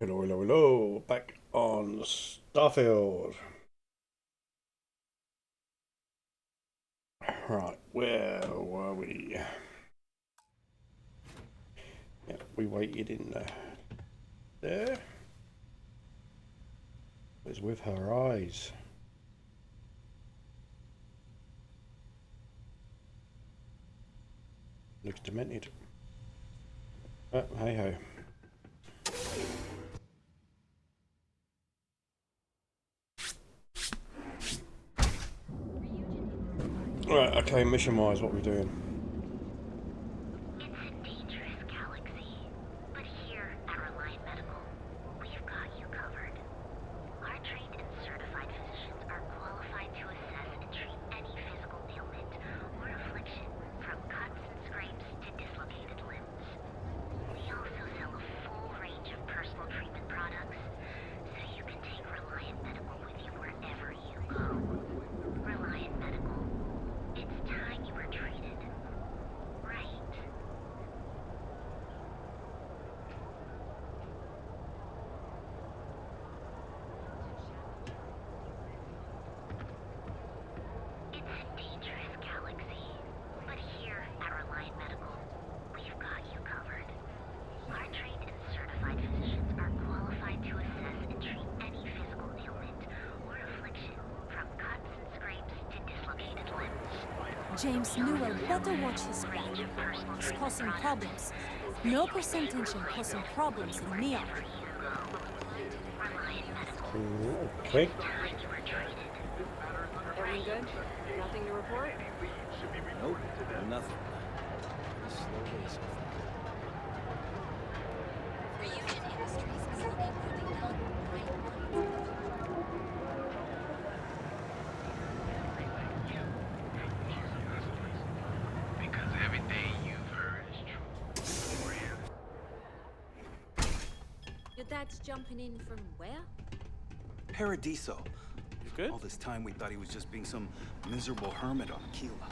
Hello, hello, hello. Back on Starfield. Right, where were we? Yeah, we waited in there. It was with her eyes. Looks demented. Oh, hey ho. Right, okay, mission wise, what are we doing? It's a dangerous galaxy, but here at Reliant Medical, we've got you covered. Our trained and certified physicians are qualified to assess and treat any physical ailment or affliction, from cuts and scrapes to dislocated limbs. We also sell a full range of personal treatment products, so you can take Reliant Medical with you wherever you go. Reliant Medical. It's time you were treated. Right. It's a dangerous galaxy, but here at Reliant Medical, we've got you covered. Our trained and certified physicians are qualified to assess and treat any physical ailment or affliction, from cuts and scrapes to dislocated limbs. James Newell better watch his back. He's causing problems. No percentage in causing problems in Neon. Okay. Everything good? Nothing to report? Nope, nothing. Slowly so far. Reunion Industries is looking for the young, bright Because everything you've heard is true. Your dad's jumping in from where? Paradiso. You good? All this time we thought he was just being some miserable hermit on Aquila.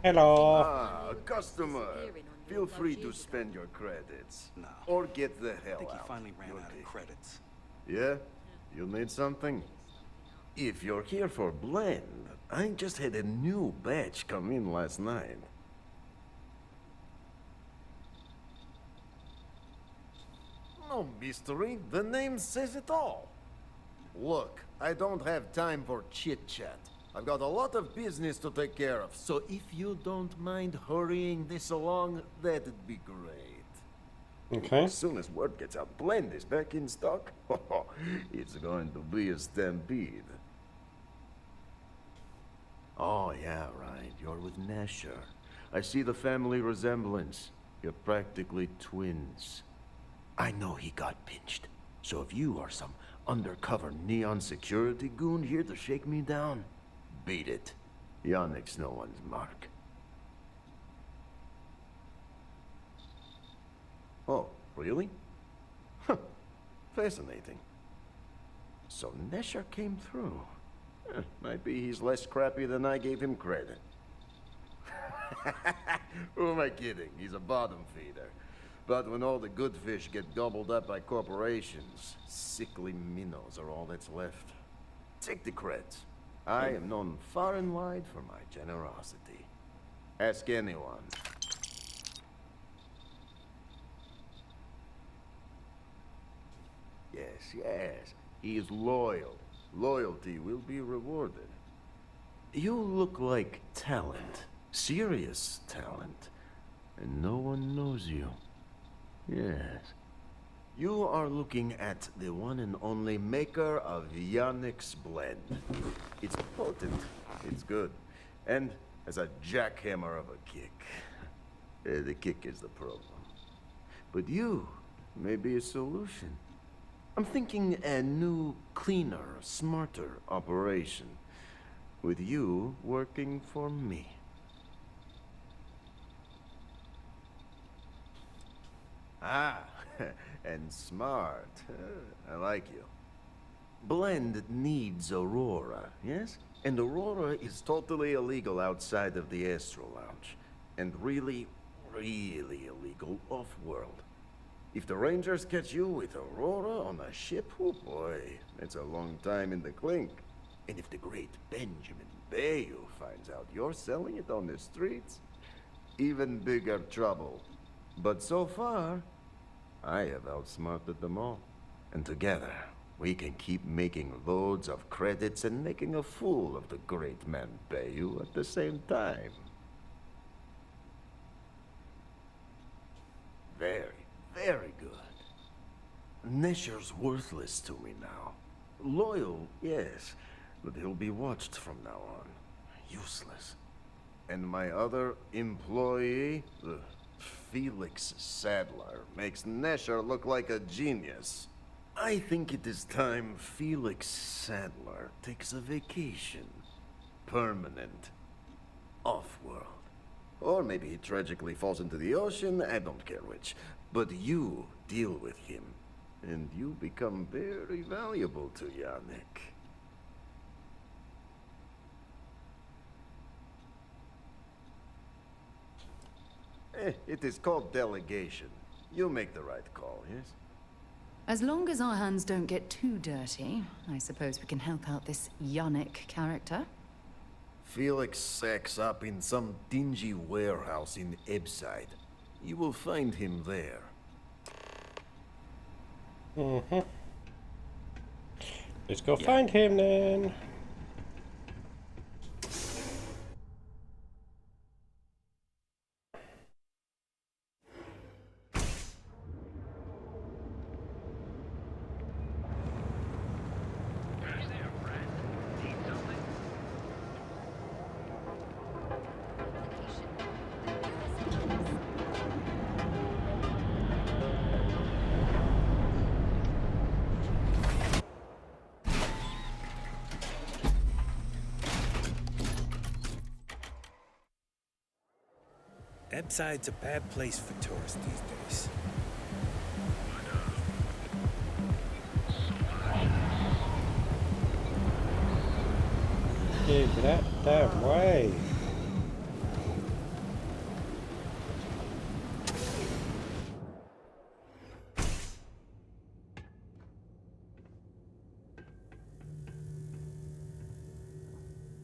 Hello. Ah, customer. Feel free to spend your credits. No. Or get the hell I think he out. finally ran out Guilty. of credits. Yeah? You need something? If you're here for blend, I just had a new batch come in last night. No mystery, the name says it all. Look, I don't have time for chit-chat. I've got a lot of business to take care of, so if you don't mind hurrying this along, that'd be great. Okay. As soon as word gets out, Blend is back in stock. It's going to be a stampede. Oh, yeah, right. You're with Nasher. I see the family resemblance. You're practically twins. I know he got pinched. So if you are some undercover neon security goon here to shake me down, beat it. Yannick's no one's mark. Oh, really? Huh. Fascinating. So Nesher came through. Might be he's less scrappy than I gave him credit. Who am I kidding? He's a bottom feeder. But when all the good fish get gobbled up by corporations, sickly minnows are all that's left. Take the creds. I am known far and wide for my generosity. Ask anyone. Yes, yes. He is loyal. Loyalty will be rewarded. You look like talent. Serious talent. And no one knows you. Yes. You are looking at the one and only maker of Yannick's blend. It's potent, it's good, and has a jackhammer of a kick. The kick is the problem. But you may be a solution. I'm thinking a new, cleaner, smarter operation. With you working for me. Ah, and smart. I like you. Blend needs Aurora, yes? And Aurora is totally illegal outside of the Astral Lounge. And really, really illegal off-world. If the Rangers catch you with Aurora on a ship, oh boy, it's a long time in the clink. And if the great Benjamin Bayou finds out you're selling it on the streets, even bigger trouble. But so far, I have outsmarted them all. And together, we can keep making loads of credits and making a fool of the great man Bayou at the same time. Very, very good. Nesher's worthless to me now. Loyal, yes, but he'll be watched from now on. Useless. And my other employee, Felix Sadler, makes Nesher look like a genius. I think it is time Felix Sadler takes a vacation. Permanent. Off-world. Or maybe he tragically falls into the ocean, I don't care which. But you deal with him, and you become very valuable to Yannick. It is called delegation. You make the right call, yes? As long as our hands don't get too dirty, I suppose we can help out this Yannick character. Felix sacks up in some dingy warehouse in Ebside. You will find him there. Let's go find him then. Ebside's a bad place for tourists these days. Dude, that damn way.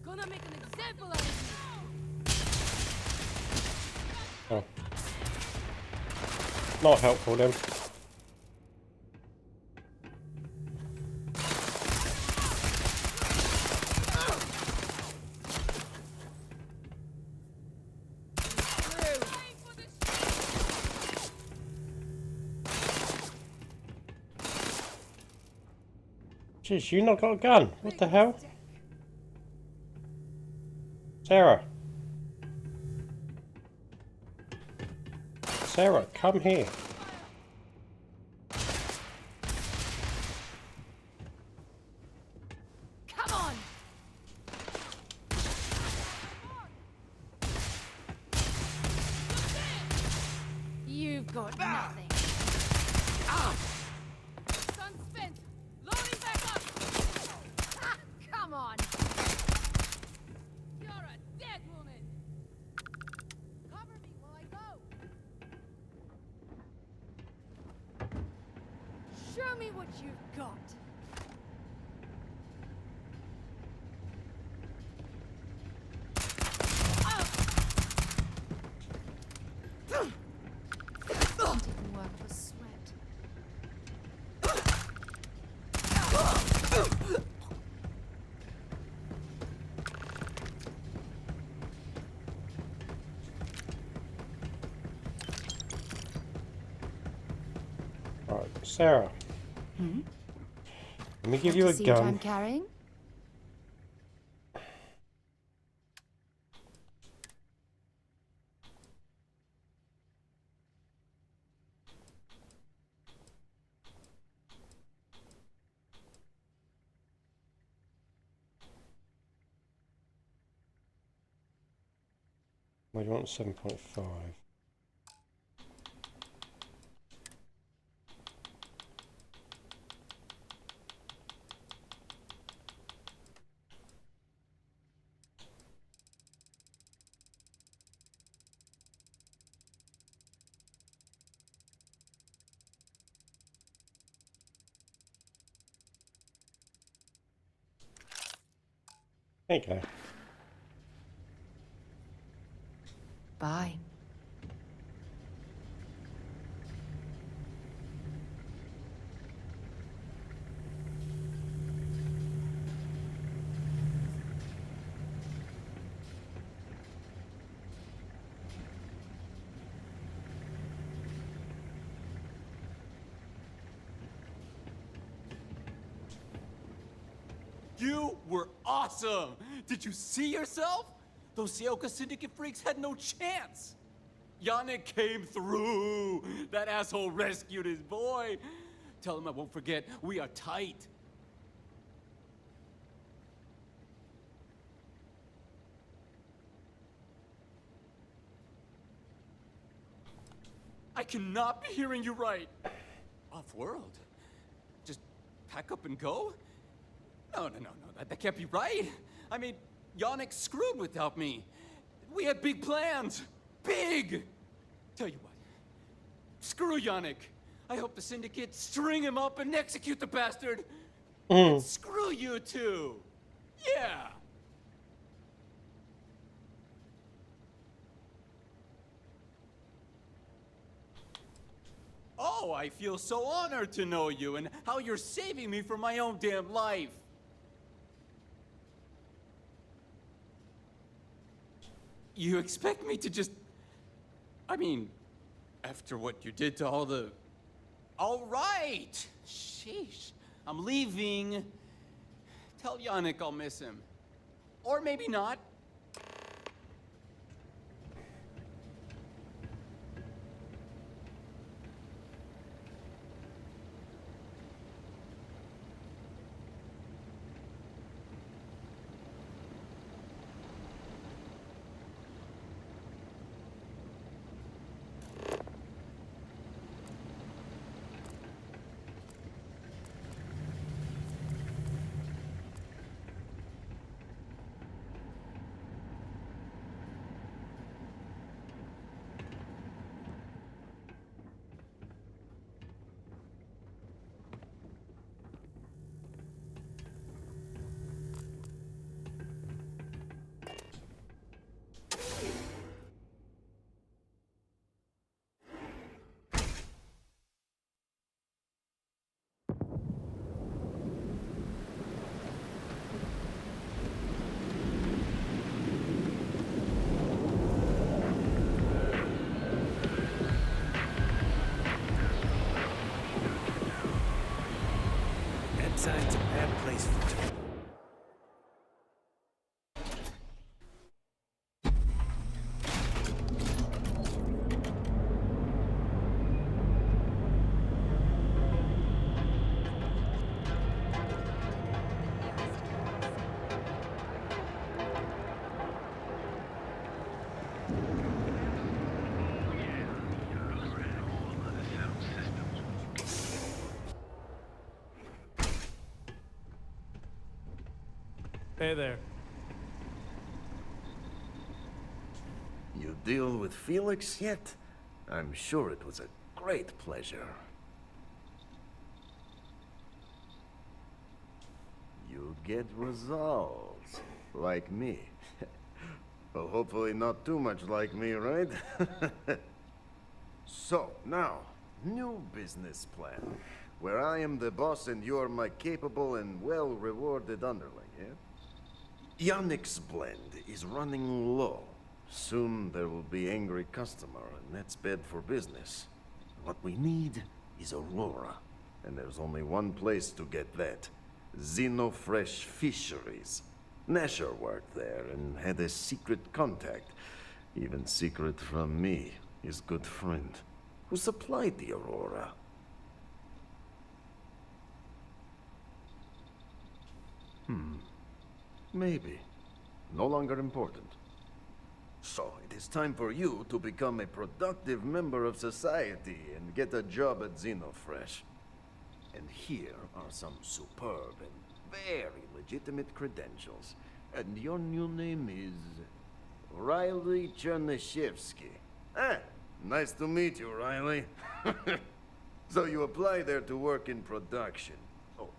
Gonna make an example out of you. Oh. Not helpful then. Jeez, you not got a gun? What the hell? Sarah. Sarah, come here. Come on. You've got nothing. Gun spent. Loading back up. Ah, come on. You're a dead woman. Cover me while I go. Show me what you've got. Didn't work for sweat. Alright, Sarah. Let me give you a See what I'm gun. carrying? Why do you want 7.5? There you go. Bye. You were awesome! Did you see yourself? Those Sioka Syndicate freaks had no chance! Yannick came through! That asshole rescued his boy! Tell him I won't forget, we are tight! I cannot be hearing you right! Off-world? Just pack up and go? No, that can't be right. I mean, Yannick screwed without me. We had big plans. Big! Tell you what, screw Yannick. I hope the Syndicate string him up and execute the bastard. And screw you too. Yeah! Oh, I feel so honored to know you and how you're saving me from my own damn life. You expect me to just... I mean, after what you did to all the... All right! Sheesh. I'm leaving. Tell Yannick I'll miss him. Or maybe not. Side's a bad place for tourists. Hey there. You deal with Felix yet? I'm sure it was a great pleasure. You get results. Like me. Well, hopefully not too much like me, right? So, now, new business plan. Where I am the boss and you're my capable and well-rewarded underling, yeah? Yannick's blend is running low. Soon there will be angry customer, and that's bad for business. What we need is Aurora. And there's only one place to get that. Xenofresh Fisheries. Nasher worked there and had a secret contact. Even secret from me, his good friend, who supplied the Aurora. Maybe. No longer important. So, it is time for you to become a productive member of society and get a job at Xenofresh. And here are some superb and very legitimate credentials. And your new name is... Riley Chernyshevsky. Ah, nice to meet you, Riley. So you apply there to work in production. Oh,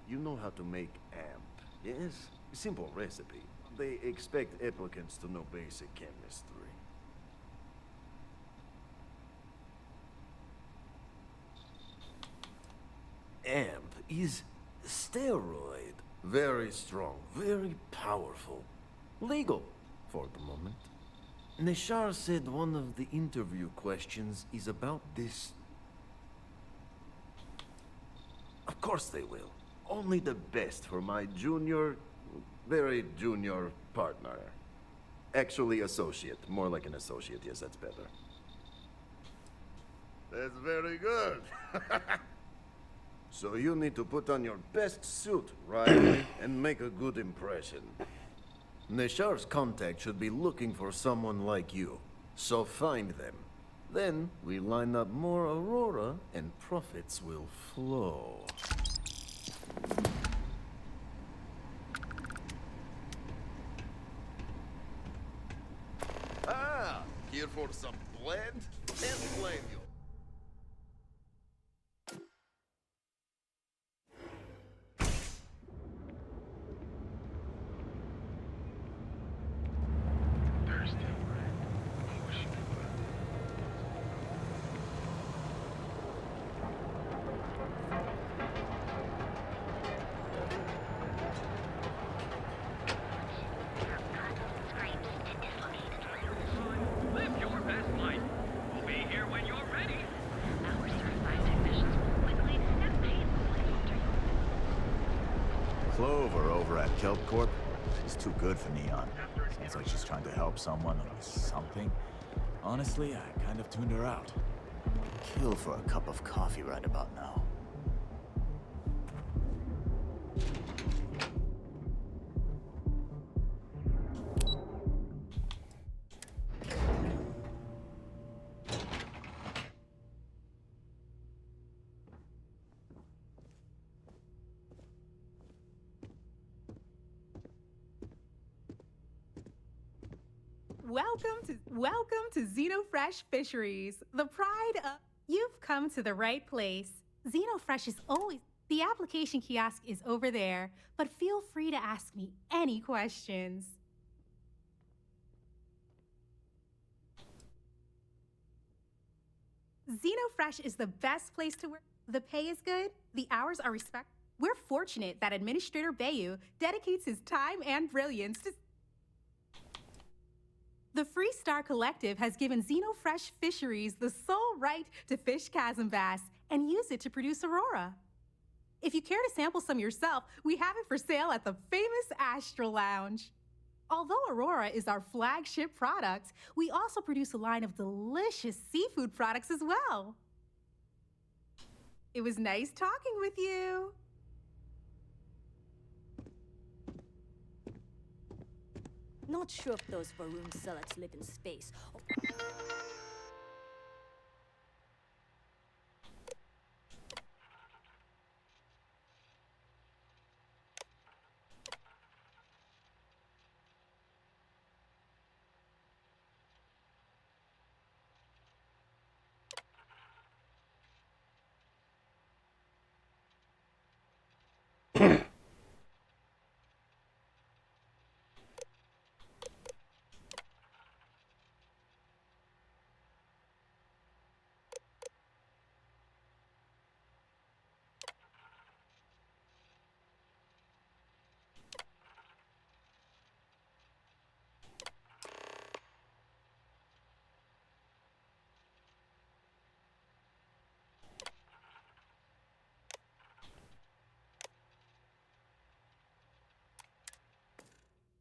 you know how to make amp, yes? Simple recipe. They expect applicants to know basic chemistry. Amp is steroid. Very strong, very powerful. Legal, for the moment. Nishar said one of the interview questions is about this. Of course they will. Only the best for my junior, very junior partner. Actually associate. More like an associate, yes, that's better. That's very good. So you need to put on your best suit, Riley, and make a good impression. Nishar's contact should be looking for someone like you. So find them. Then we line up more Aurora and profits will flow. Ah, here for some blend? Can't blame you. Thirsty, right? Oh, shit. Live your best life. We'll be here when you're ready. Our certified technicians will quickly and painlessly alter you. Clover over at Kelp Corp. She's too good for Neon. Sounds like she's trying to help someone or something. Honestly, I kind of tuned her out. Kill for a cup of coffee right about now. Welcome to Xenofresh Fisheries, the pride of... You've come to the right place. Xenofresh is always... The application kiosk is over there, but feel free to ask me any questions. Xenofresh is the best place to work. The pay is good, the hours are respectful. We're fortunate that Administrator Bayu dedicates his time and brilliance to... The Freestar Collective has given Xenofresh Fisheries the sole right to fish chasm bass and use it to produce Aurora. If you care to sample some yourself, we have it for sale at the famous Astral Lounge. Although Aurora is our flagship product, we also produce a line of delicious seafood products as well. It was nice talking with you. Not sure if those Varun Selets live in space.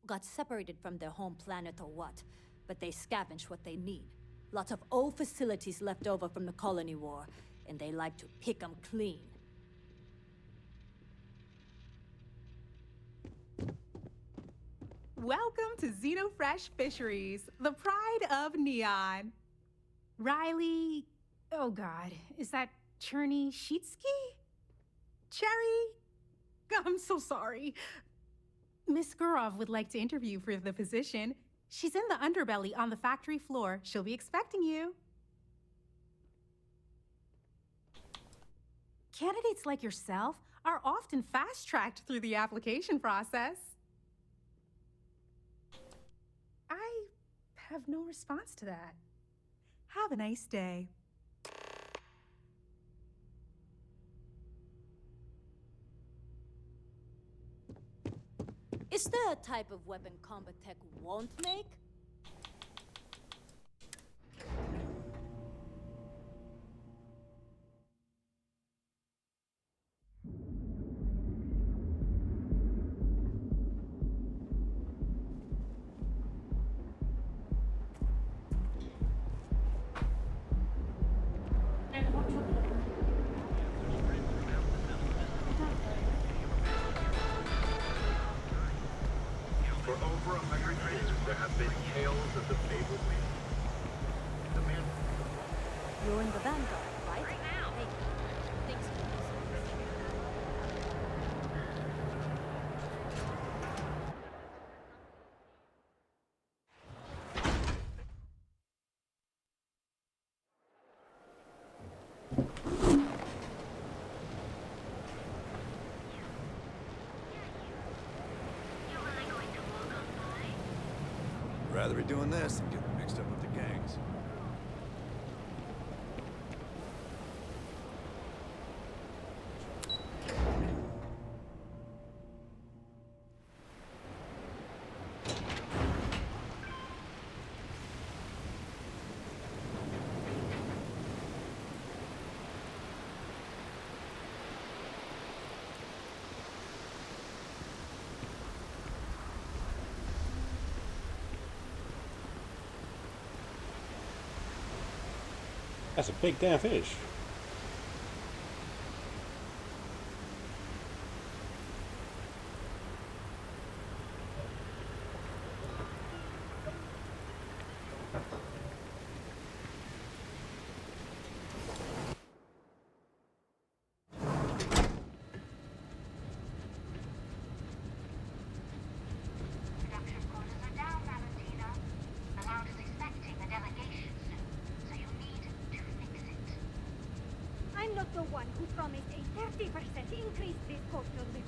got separated from their home planet or what, but they scavenge what they need. Lots of old facilities left over from the colony war, and they like to pick 'em clean. Welcome to Xenofresh Fisheries, the pride of Neon. Riley... Oh god, is that Cherny Sheetsky? Cherry? I'm so sorry. Miss Gurov would like to interview for the position. She's in the underbelly on the factory floor. She'll be expecting you. Candidates like yourself are often fast-tracked through the application process. I have no response to that. Have a nice day. Is there a type of weapon combat tech won't make? For over 100 years, there have been tales of the fabled man. The man. You're in the vanguard, right? Right now. Hey, thanks for this. Rather be doing this than getting mixed up with the gangs. That's a big damn fish. Production quotas are down, Valentina. Allowed is expecting a delegation soon, so you need to fix it. I'm not the one who promised a 30% increase this coastal living.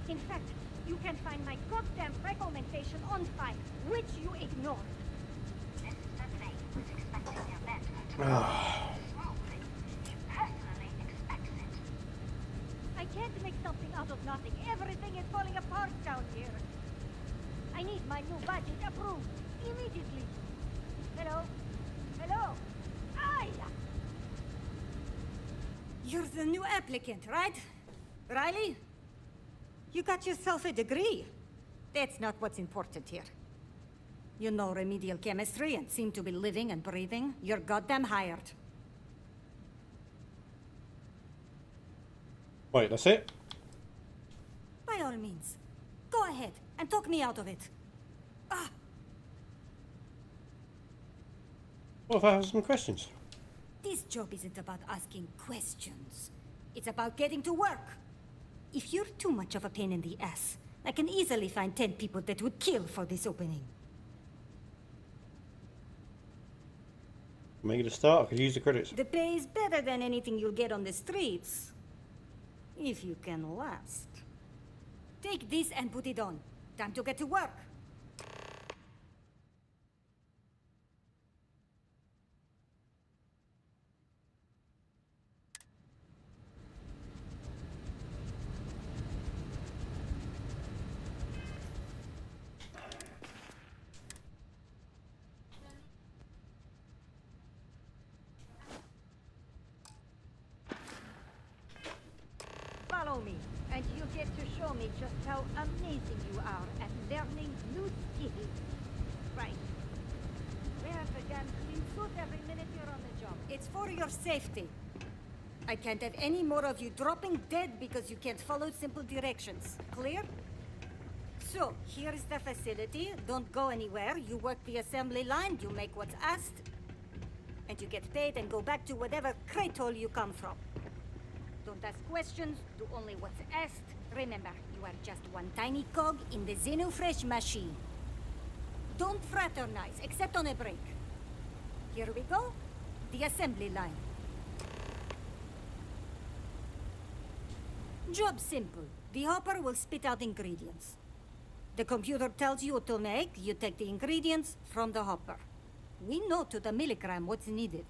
In fact, you can find my goddamn recommendation on file, which you ignored. Mr. Blake was expecting the event to go smoothly. He personally expects it. I can't make something out of nothing. Everything is falling apart down here. I need my new budget approved immediately. Hello? Hello? Aye! You're the new applicant, right? Riley? You got yourself a degree. That's not what's important here. You know remedial chemistry and seem to be living and breathing. You're goddamn hired. Wait, that's it? By all means. Go ahead and talk me out of it. Ah! What if I have some questions? This job isn't about asking questions. It's about getting to work. If you're too much of a pain in the ass, I can easily find 10 people that would kill for this opening. Make it a start, I could use the credits. The pay is better than anything you'll get on the streets. If you can last. Take this and put it on. Time to get to work. Follow me, and you get to show me just how amazing you are at learning new skills. Right. Wear the damn clean suit every minute you're on the job. It's for your safety. I can't have any more of you dropping dead because you can't follow simple directions. Clear? So, here is the facility. Don't go anywhere. You work the assembly line, you make what's asked, and you get paid and go back to whatever crate hole you come from. Don't ask questions, do only what's asked. Remember, you are just one tiny cog in the Xenofresh machine. Don't fraternize, except on a break. Here we go. The assembly line. Job simple. The hopper will spit out ingredients. The computer tells you what to make, you take the ingredients from the hopper. We know to the milligram what's needed.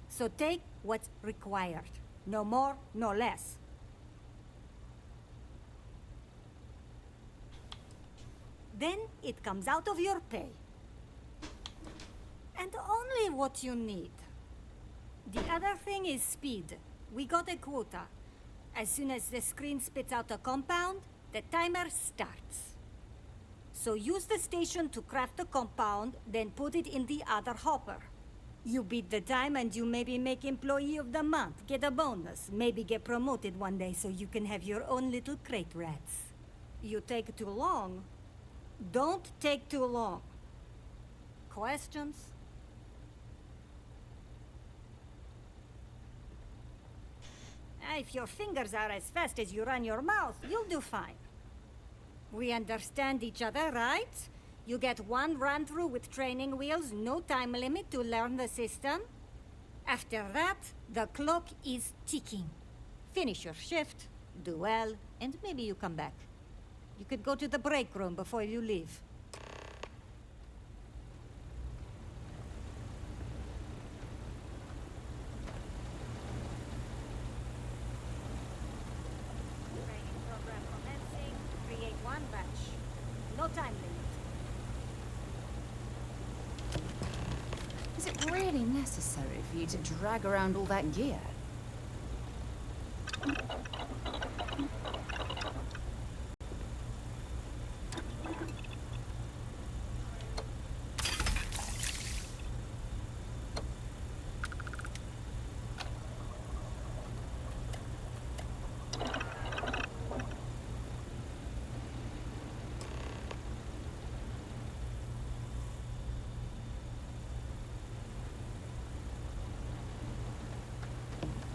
So take what's required. No more, no less. Then it comes out of your pay. And only what you need. The other thing is speed. We got a quota. As soon as the screen spits out a compound, the timer starts. So use the station to craft the compound, then put it in the other hopper. You beat the time and you maybe make Employee of the Month, get a bonus, maybe get promoted one day so you can have your own little crate rats. You take too long. Don't take too long. Questions? If your fingers are as fast as you run your mouth, you'll do fine. We understand each other, right? You get one run-through with training wheels, no time limit to learn the system. After that, the clock is ticking. Finish your shift, do well, and maybe you come back. You could go to the break room before you leave. Training program commencing. Create one batch. No time limit. Is it really necessary for you to drag around all that gear?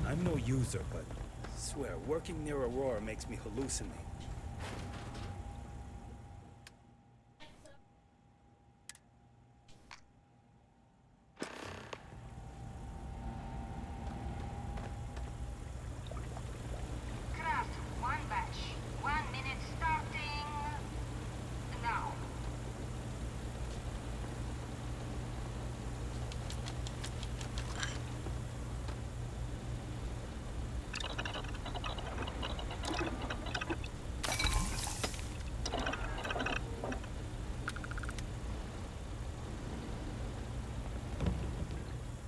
I'm no user, but I swear, working near Aurora makes me hallucinate. Craft one batch. 1 minute starting now.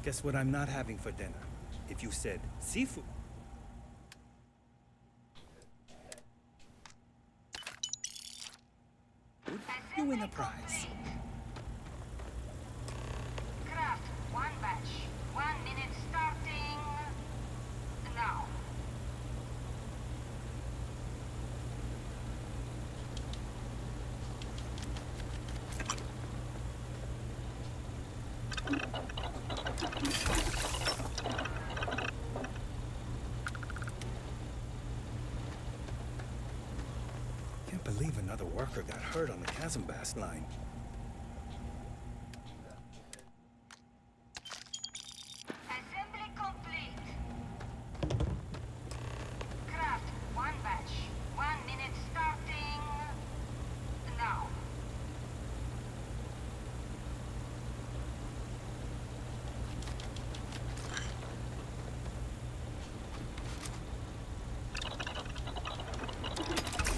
Guess what I'm not having for dinner? If you said seafood. You win a prize. Craft one batch. 1 minute starting now. Can't believe another worker got hurt on the Chasm-Bass line. Assembly complete. Craft one batch. 1 minute starting now.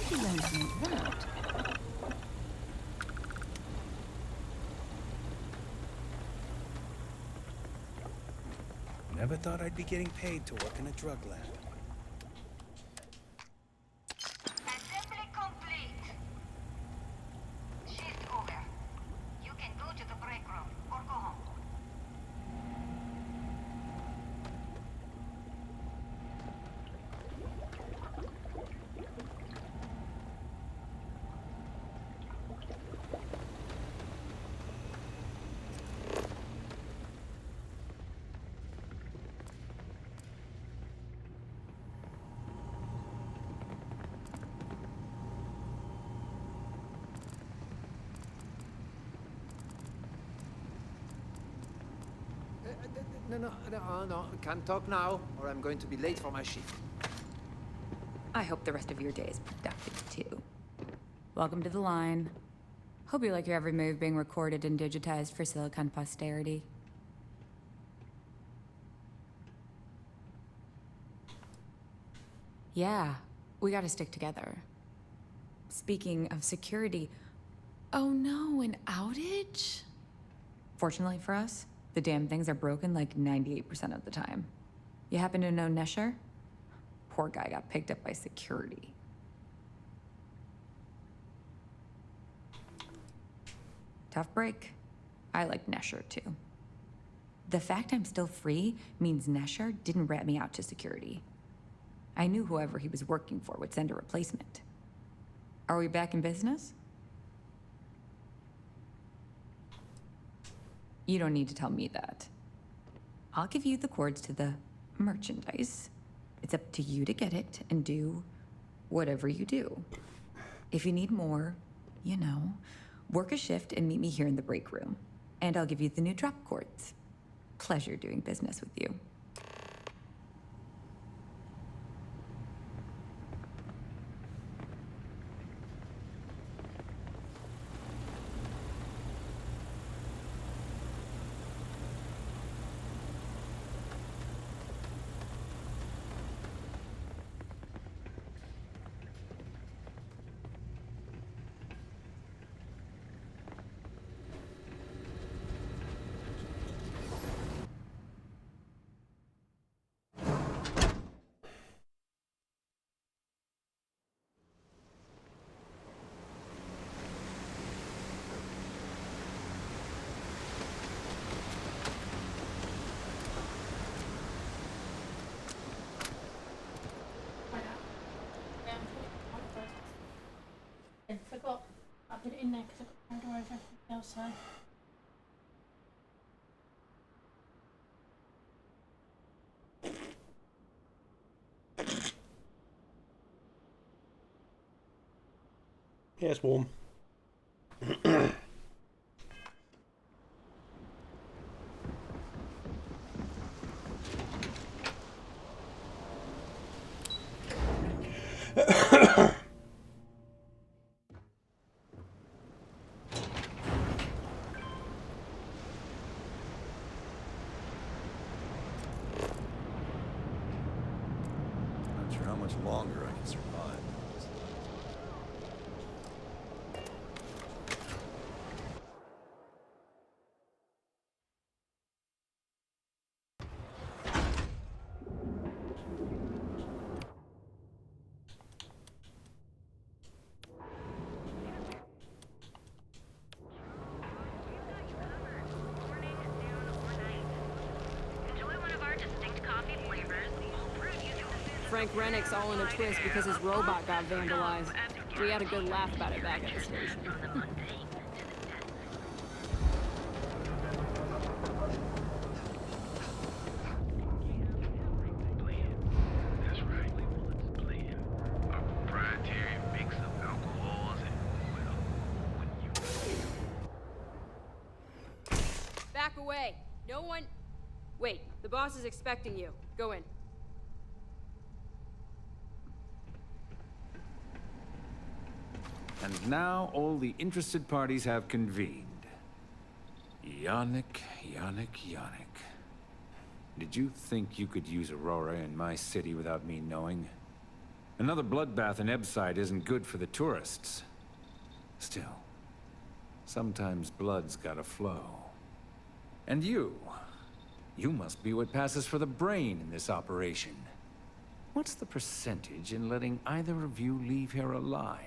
You learned to make that. Never thought I'd be getting paid to work in a drug lab. No. Can't talk now, or I'm going to be late for my shift. I hope the rest of your day is productive, too. Welcome to the line. Hope you like your every move being recorded and digitized for Silicon posterity. Yeah, we gotta stick together. Speaking of security, oh no, an outage? Fortunately for us, the damn things are broken like 98% of the time. You happen to know Nesher? Poor guy got picked up by security. Tough break. I like Nesher too. The fact I'm still free means Nesher didn't rat me out to security. I knew whoever he was working for would send a replacement. Are we back in business? You don't need to tell me that. I'll give you the cords to the merchandise. It's up to you to get it and do whatever you do. If you need more, you know, work a shift and meet me here in the break room. And I'll give you the new drop cords. Pleasure doing business with you. I forgot. I put it in there because I got carried away with everything else. So. Yeah, it's warm. Not sure how much longer I can survive. Frank Rennick's all in a twist because his robot got vandalized. We had a good laugh about it back at the station. Back away. No one... Wait, the boss is expecting you. Go in. And now all the interested parties have convened. Yannick. Did you think you could use Aurora in my city without me knowing? Another bloodbath in Ebside isn't good for the tourists. Still, sometimes blood's gotta flow. And you must be what passes for the brain in this operation. What's the percentage in letting either of you leave here alive?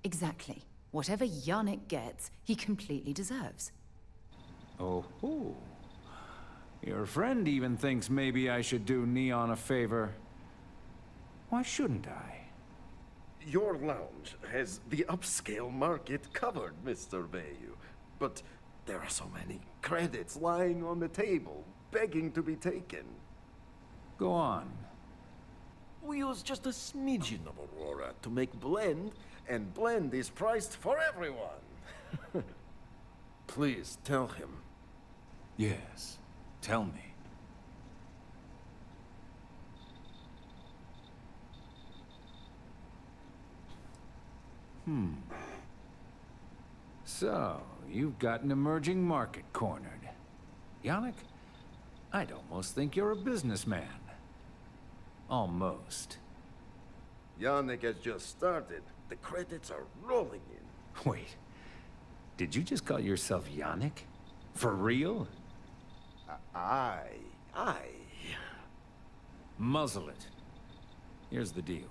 Exactly. Whatever Yannick gets, he completely deserves. Oh, your friend even thinks maybe I should do Neon a favor. Why shouldn't I? Your lounge has the upscale market covered, Mr. Bayou. But there are so many credits lying on the table, begging to be taken. Go on. We use just a smidgen of Aurora to make blend, and blend is priced for everyone. Please tell him. Yes, tell me. So, you've got an emerging market cornered. Yannick, I'd almost think you're a businessman. Almost. Yannick has just started. The credits are rolling in. Wait, did you just call yourself Yannick? For real? Aye. Muzzle it. Here's the deal.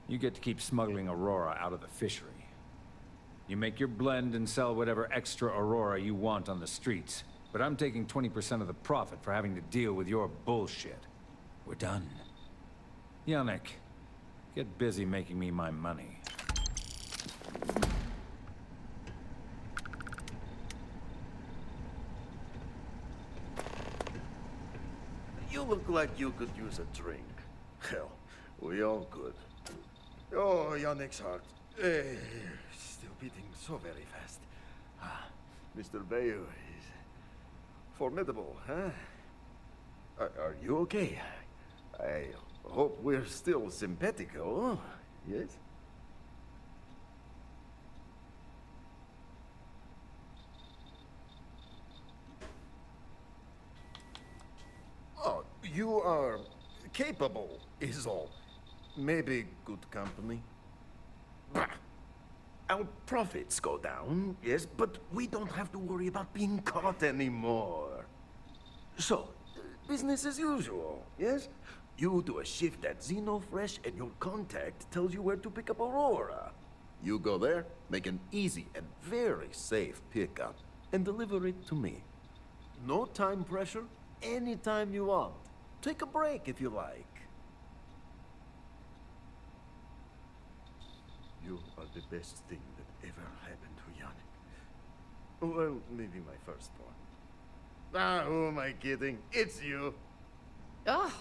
You get to keep smuggling Aurora out of the fishery. You make your blend and sell whatever extra Aurora you want on the streets. But I'm taking 20% of the profit for having to deal with your bullshit. We're done. Yannick, get busy making me my money. You look like you could use a drink. Hell, we all could. Oh, Yannick's heart. Still beating so very fast. Mr. Bayou is formidable, huh? Are you okay? I hope we're still simpatico, yes? Oh, you are capable, is all. Maybe good company. Bah. Our profits go down, yes, but we don't have to worry about being caught anymore. So, business as usual, yes? You do a shift at Xenofresh and your contact tells you where to pick up Aurora. You go there, make an easy and very safe pickup, and deliver it to me. No time pressure, anytime you want. Take a break if you like. You are the best thing that ever happened to Yannick. Well, maybe my firstborn. Who am I kidding? It's you. Oh,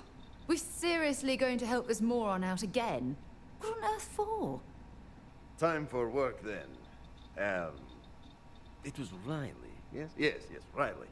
we're seriously going to help this moron out again? What on earth for? Time for work then. It was Riley, yes? Yes, Riley.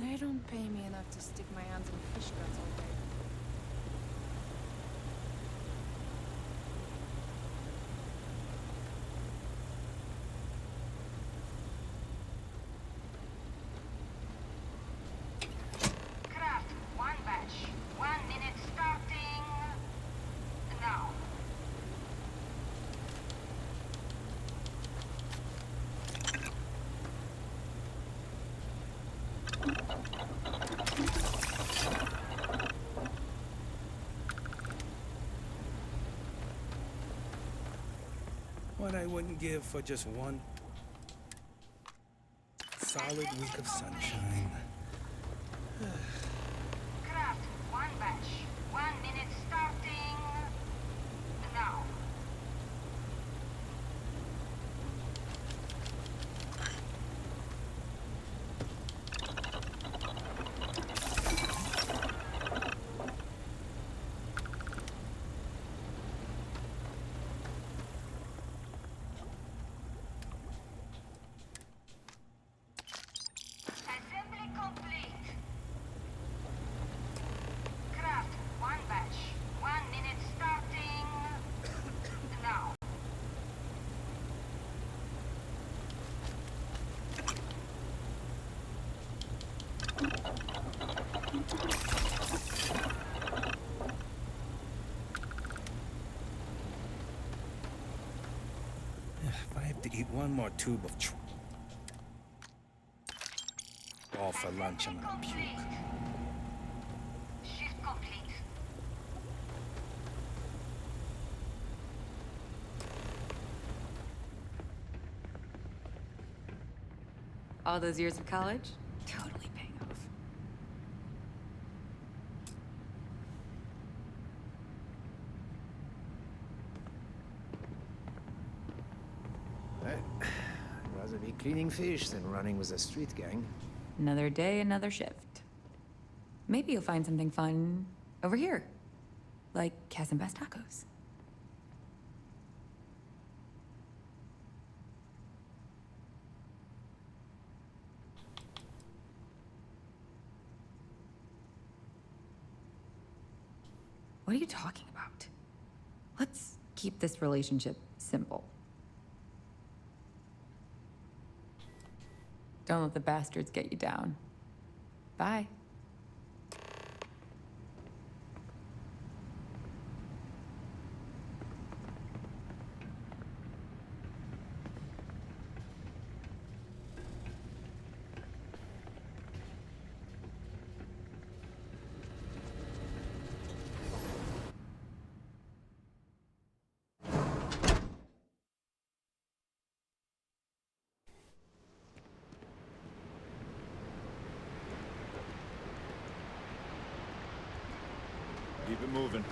They don't pay me enough to stick my hands in fish guts all day. Craft, one batch. 1 minute starting now. What I wouldn't give for just one solid week of sunshine. Craft, one batch. 1 minute starting now. Assembly complete. Craft, one batch. 1 minute starting now. If I have to eat one more tube of all for lunch, I'm gonna puke. Shift complete. All those years of college? Totally paying off. I'd rather be cleaning fish than running with a street gang. Another day, another shift. Maybe you'll find something fun over here. Like Chasm Bass tacos. What are you talking about? Let's keep this relationship simple. Don't let the bastards get you down. Bye. Keep it moving.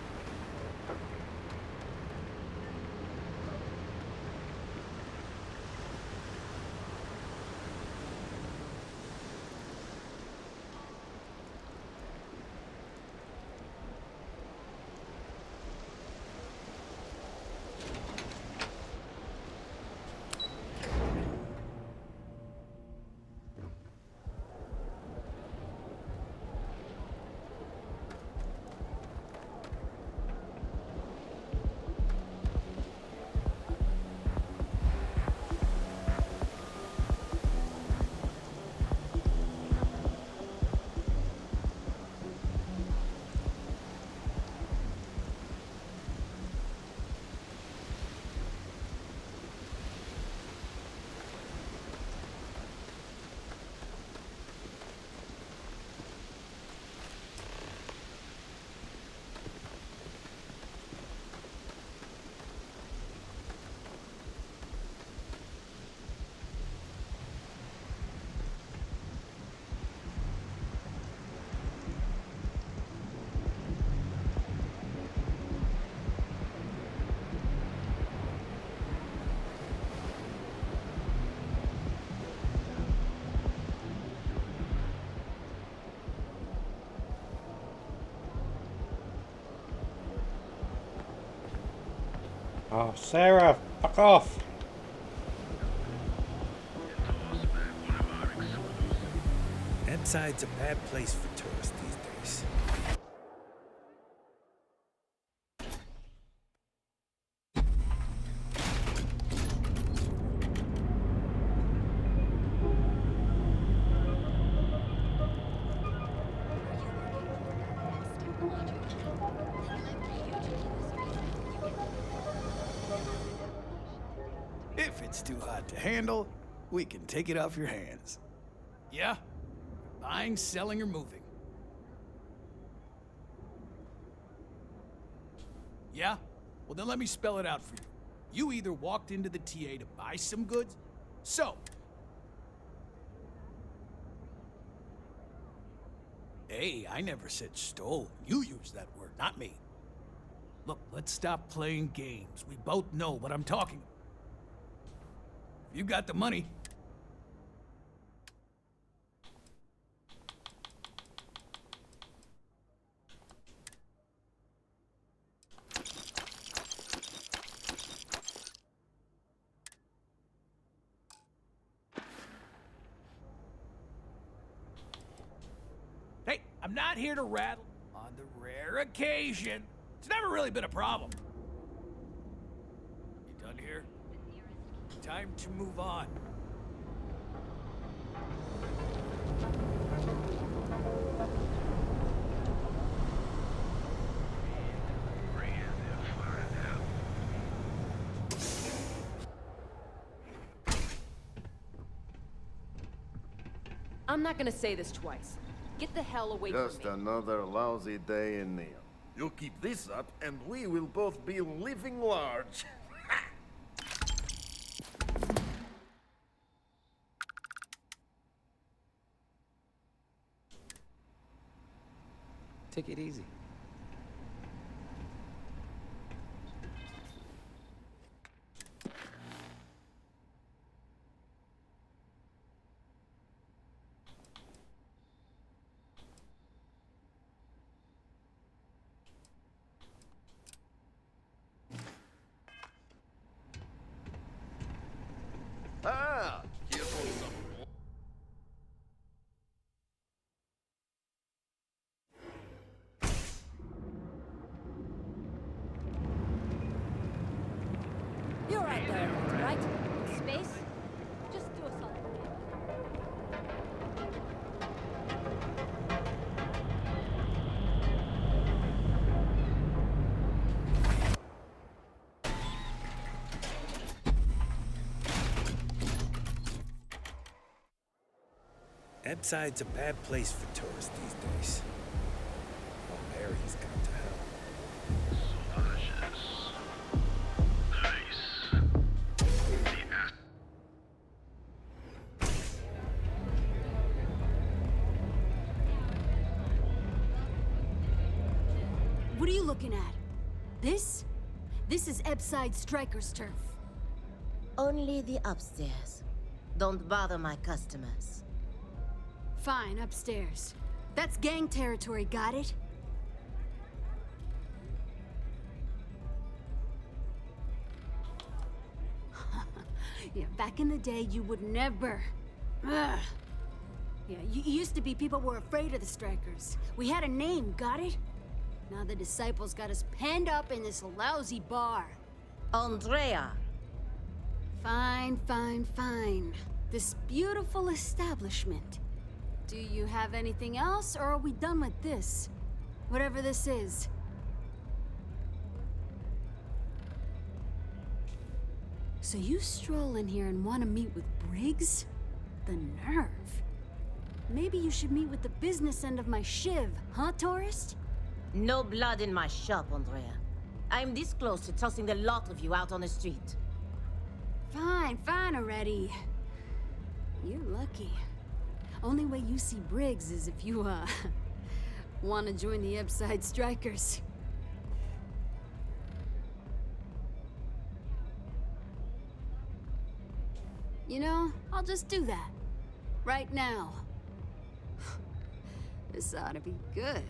Oh, Sarah, fuck off. Ebbside's a bad place for tourists these days. If it's too hot to handle, we can take it off your hands. Yeah? Buying, selling, or moving? Yeah? Well, then let me spell it out for you. You either walked into the TA to buy some goods, so... Hey, I never said stole. You used that word, not me. Look, let's stop playing games. We both know what I'm talking about. If you got the money... Hey, I'm not here to rattle. On the rare occasion, it's never really been a problem. You done here? Time to move on. I'm not gonna say this twice. Get the hell away Just from me. another lousy day in Neon. You keep this up, and we will both be living large. Take it easy. Ah, here for some more. You're right there, right? Space? Just do a solid. Ebside's a bad place for tourists these days. Oh, Mary's gone to hell. What are you looking at? This? This is Ebside Striker's turf. Only the upstairs. Don't bother my customers. Fine, upstairs. That's gang territory, got it? Yeah, back in the day, you would never... Ugh. Yeah, you used to be people were afraid of the Strikers. We had a name, got it? Now the Disciples got us penned up in this lousy bar. Andrea! Fine, fine, fine. This beautiful establishment. Do you have anything else, or are we done with this? Whatever this is. So you stroll in here and want to meet with Briggs? The nerve. Maybe you should meet with the business end of my shiv, huh, tourist? No blood in my shop, Andrea. I'm this close to tossing the lot of you out on the street. Fine, fine already. You're lucky. Only way you see Briggs is if you, want to join the Ebside Strikers. You know, I'll just do that. Right now. This ought to be good.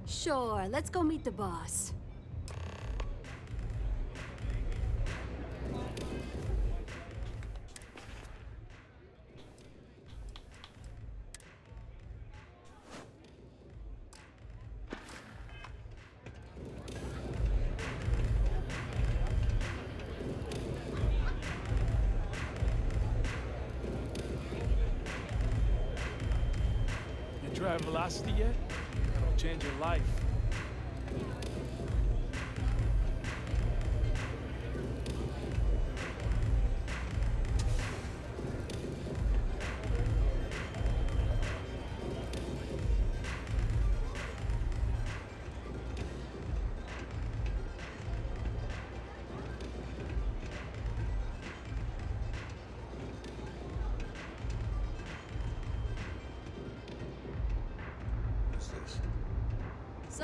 Sure, let's go meet the boss. You try velocity yet? It'll change your life.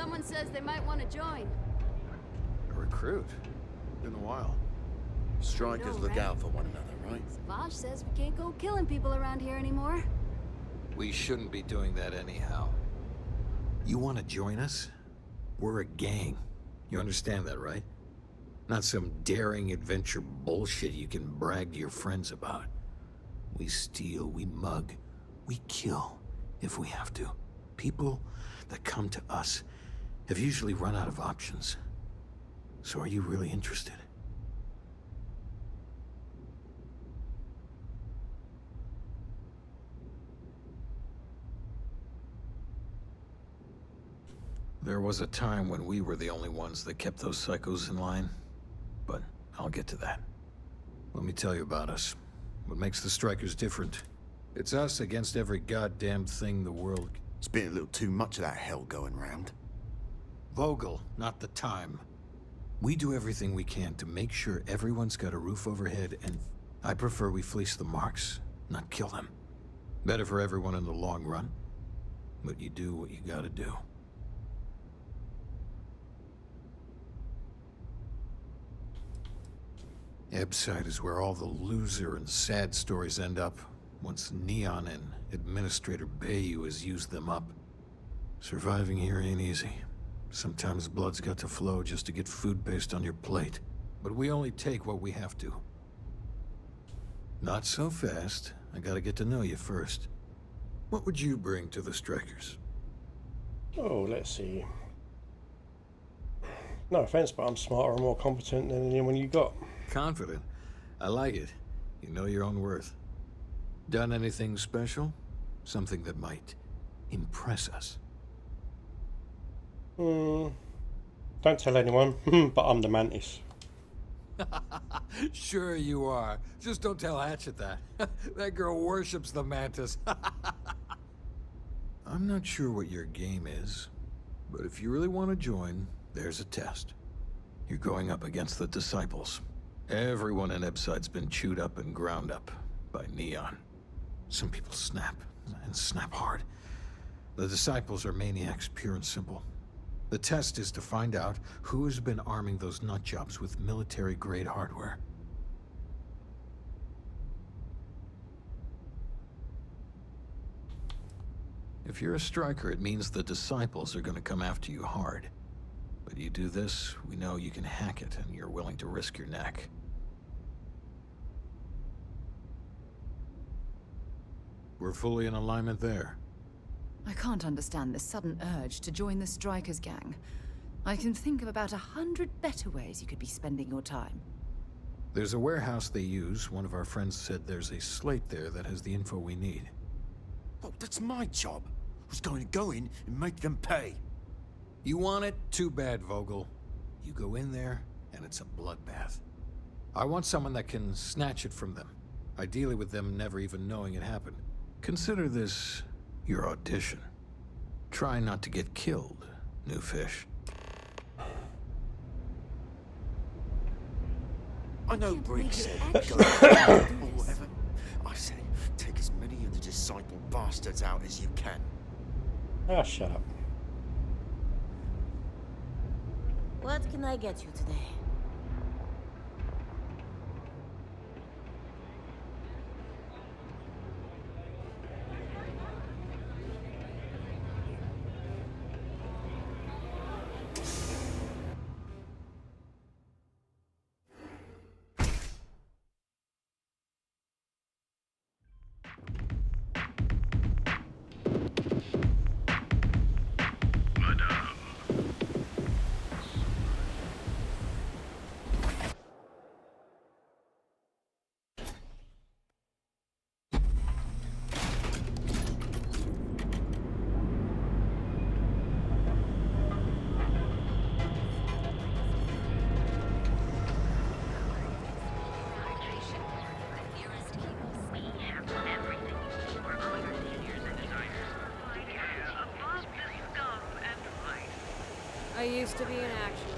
Someone says they might want to join. A recruit? Been a while. Strikers look out for one another, right? Savage says we can't go killing people around here anymore. We shouldn't be doing that anyhow. You want to join us? We're a gang. You understand that, right? Not some daring adventure bullshit you can brag to your friends about. We steal, we mug, we kill, if we have to. People that come to us have usually run out of options. So are you really interested? There was a time when we were the only ones that kept those psychos in line, but I'll get to that. Let me tell you about us. What makes the Strikers different? It's us against every goddamn thing the world... It's been a little too much of that hell going round. Vogel, not the time. We do everything we can to make sure everyone's got a roof overhead, and I prefer we fleece the marks, not kill them. Better for everyone in the long run. But you do what you gotta do. Ebside is where all the loser and sad stories end up, once Neon and Administrator Bayou has used them up. Surviving here ain't easy. Sometimes blood's got to flow just to get food based on your plate. But we only take what we have to. Not so fast. I gotta get to know you first. What would you bring to the Strikers? Oh, let's see. No offense, but I'm smarter and more competent than anyone you got. Confident. I like it. You know your own worth. Done anything special? Something that might impress us? Don't tell anyone, but I'm the Mantis. Sure you are. Just don't tell Hatchet that. That girl worships the Mantis. I'm not sure what your game is, but if you really want to join, there's a test. You're going up against the Disciples. Everyone in Ebside's been chewed up and ground up by Neon. Some people snap, and snap hard. The Disciples are maniacs, pure and simple. The test is to find out who has been arming those nutjobs with military-grade hardware. If you're a striker, it means the Disciples are going to come after you hard. But you do this, we know you can hack it, and you're willing to risk your neck. We're fully in alignment there. I can't understand this sudden urge to join the Strikers gang. I can think of about 100 better ways you could be spending your time. There's a warehouse they use. One of our friends said there's a slate there that has the info we need. Oh, that's my job. I was going to go in and make them pay. You want it? Too bad, Vogel. You go in there, and it's a bloodbath. I want someone that can snatch it from them. Ideally with them never even knowing it happened. Consider this your audition. Try not to get killed, new fish. I know Briggs said go or whatever. I said take as many of the disciple bastards out as you can. Ah, shut up. What can I get you today? I used to be an action.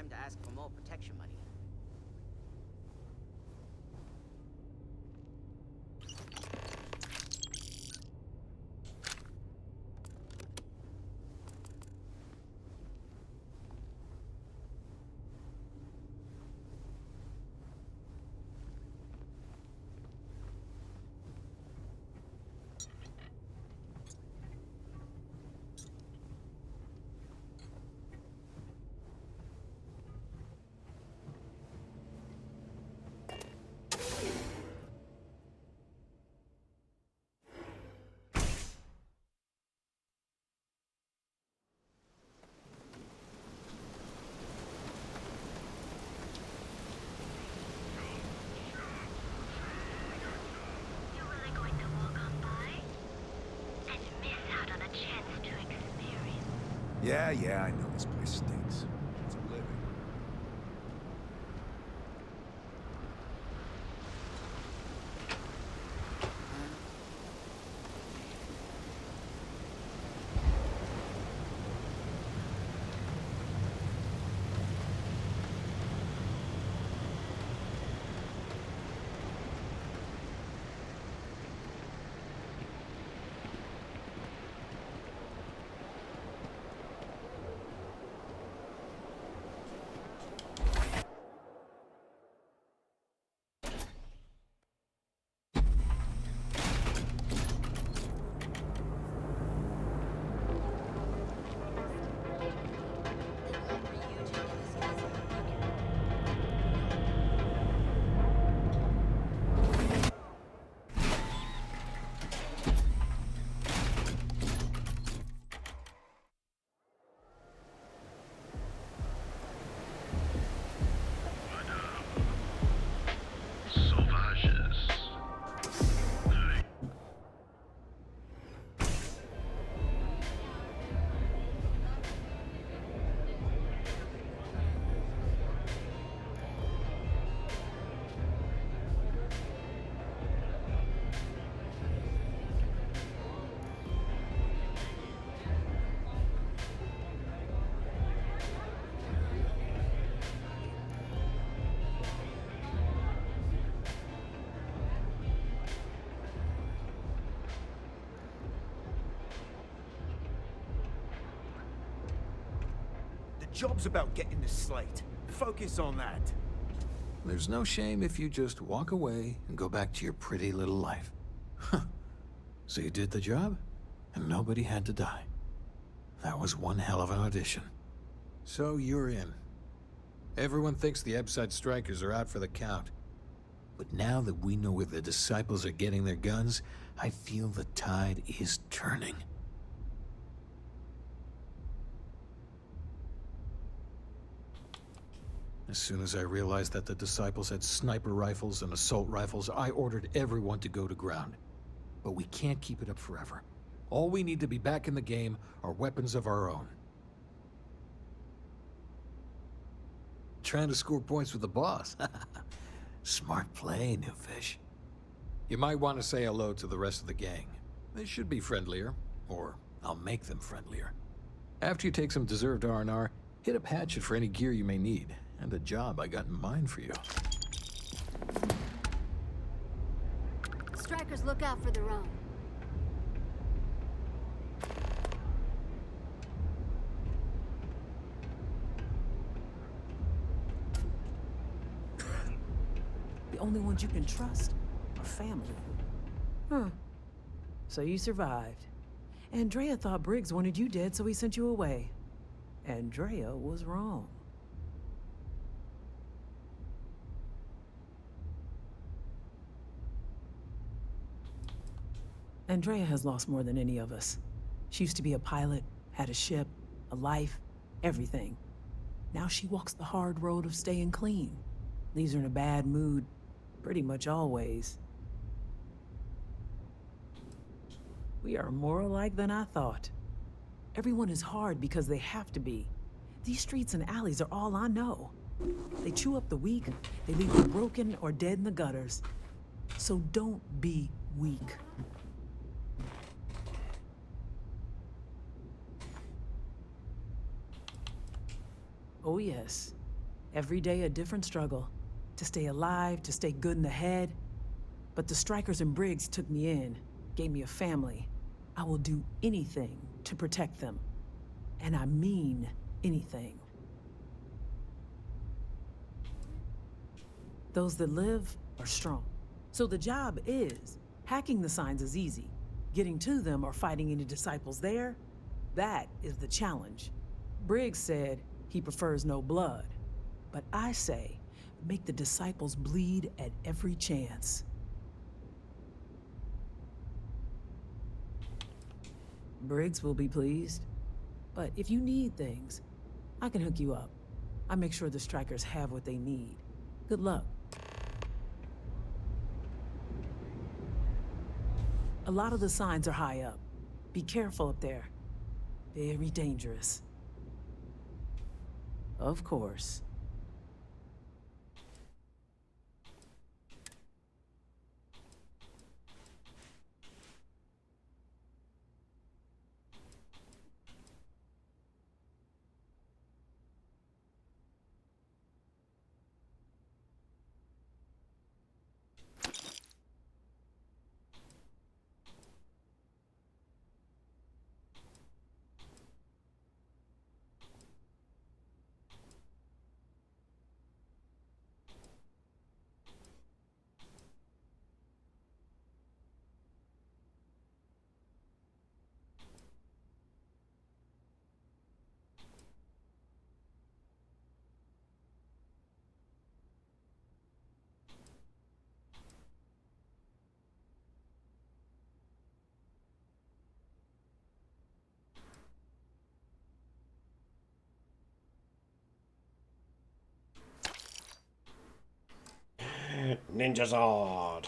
time to ask for more protection money. Yeah, I know this place stinks. It's a living. Job's about getting the slate. Focus on that. There's no shame if you just walk away and go back to your pretty little life. Huh. So you did the job, and nobody had to die. That was one hell of an audition. So you're in. Everyone thinks the Ebside strikers are out for the count. But now that we know where the disciples are getting their guns, I feel the tide is turning. As soon as I realized that the disciples had sniper rifles and assault rifles, I ordered everyone to go to ground. But we can't keep it up forever. All we need to be back in the game are weapons of our own. Trying to score points with the boss. Smart play, new fish. You might want to say hello to the rest of the gang. They should be friendlier, or I'll make them friendlier. After you take some deserved R&R, hit up Hatchet for any gear you may need, and a job I got in mind for you. Strikers look out for their own. The only ones you can trust are family. Huh. So you survived. Andrea thought Briggs wanted you dead, so he sent you away. Andrea was wrong. Andrea has lost more than any of us. She used to be a pilot, had a ship, a life, everything. Now she walks the hard road of staying clean. Leaves her in a bad mood, pretty much always. We are more alike than I thought. Everyone is hard because they have to be. These streets and alleys are all I know. They chew up the weak, they leave them broken or dead in the gutters. So don't be weak. Oh yes, Every day a different struggle. To stay alive, to stay good in the head. But the strikers and Briggs took me in, gave me a family. I will do anything to protect them. And I mean anything. Those that live are strong. So the job is, hacking the signs is easy. Getting to them or fighting any disciples there, that is the challenge. Briggs said he prefers no blood. But I say, make the disciples bleed at every chance. Briggs will be pleased. But if you need things, I can hook you up. I make sure the strikers have what they need. Good luck. A lot of the signs are high up. Be careful up there. Very dangerous. Of course. Ninja Zord.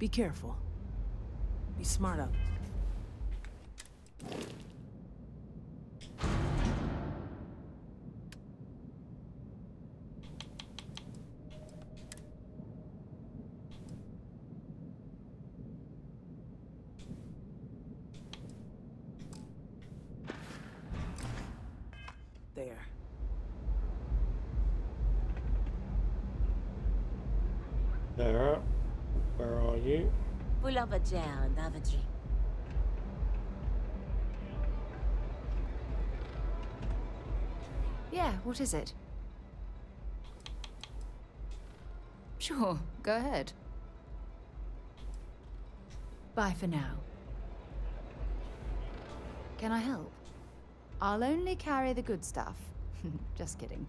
Be careful. Be smart up. There. There. Where are you? Pull up a chair and have a drink. Yeah, what is it? Sure, go ahead. Bye for now. Can I help? I'll only carry the good stuff. Just kidding.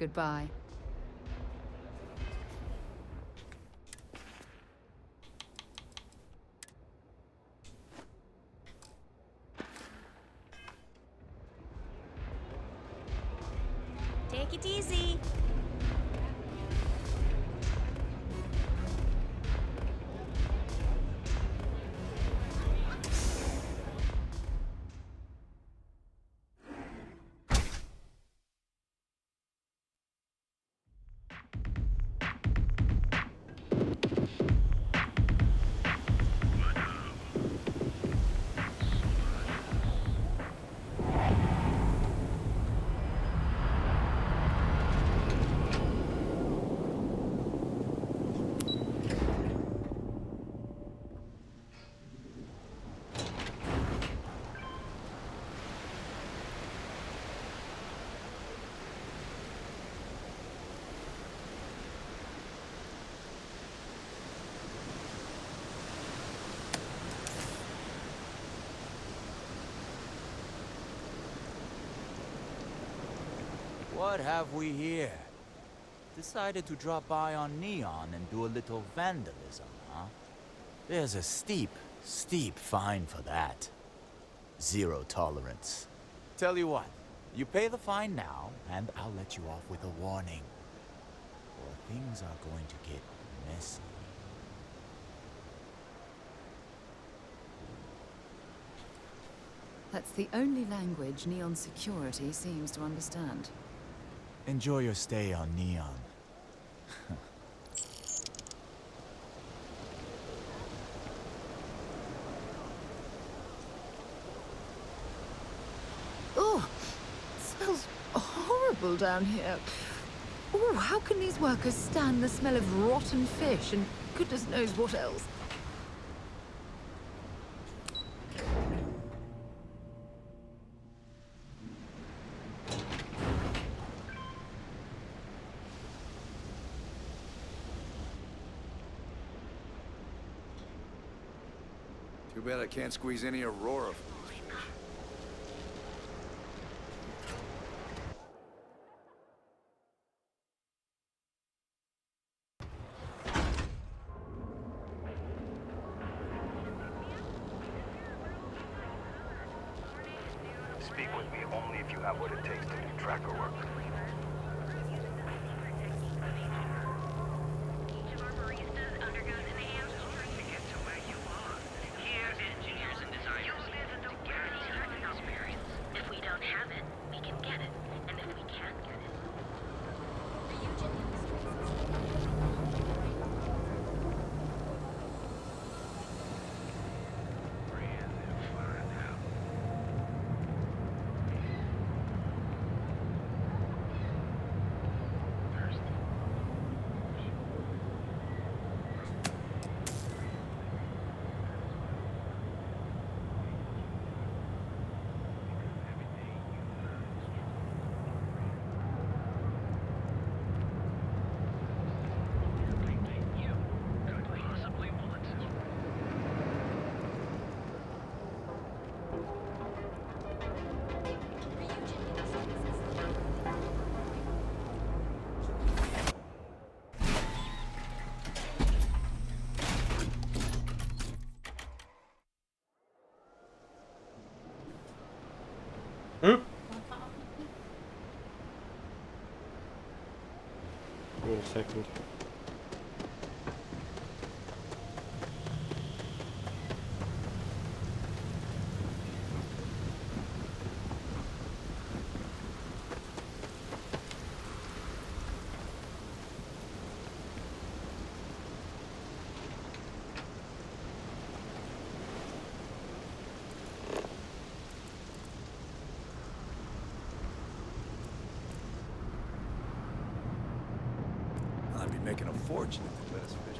goodbye. Take it easy. What have we here? Decided to drop by on Neon and do a little vandalism, huh? There's a steep fine for that. Zero tolerance. Tell you what, you pay the fine now, and I'll let you off with a warning. Or things are going to get messy. That's the only language Neon security seems to understand. Enjoy your stay on Neon. Oh, it smells horrible down here. Oh, how can these workers stand the smell of rotten fish and goodness knows what else? Too bad I can't squeeze any Aurora from these fish. Speak with me only if you have what it takes to do tracker work. Wait a second. I'd be making a fortune if they let us fish.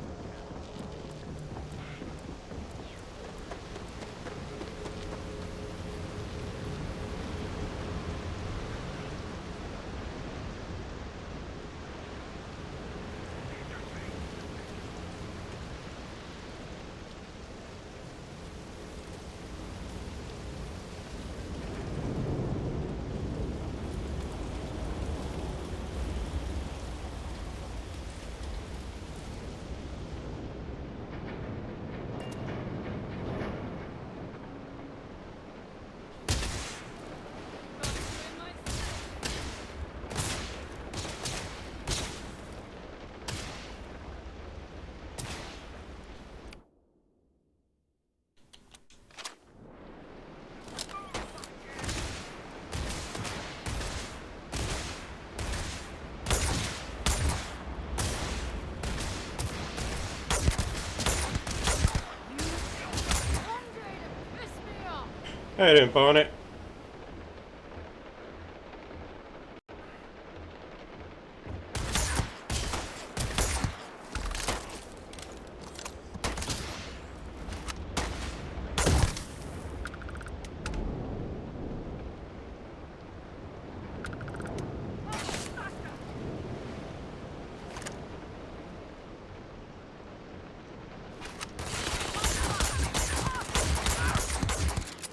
How you doing, Barnett?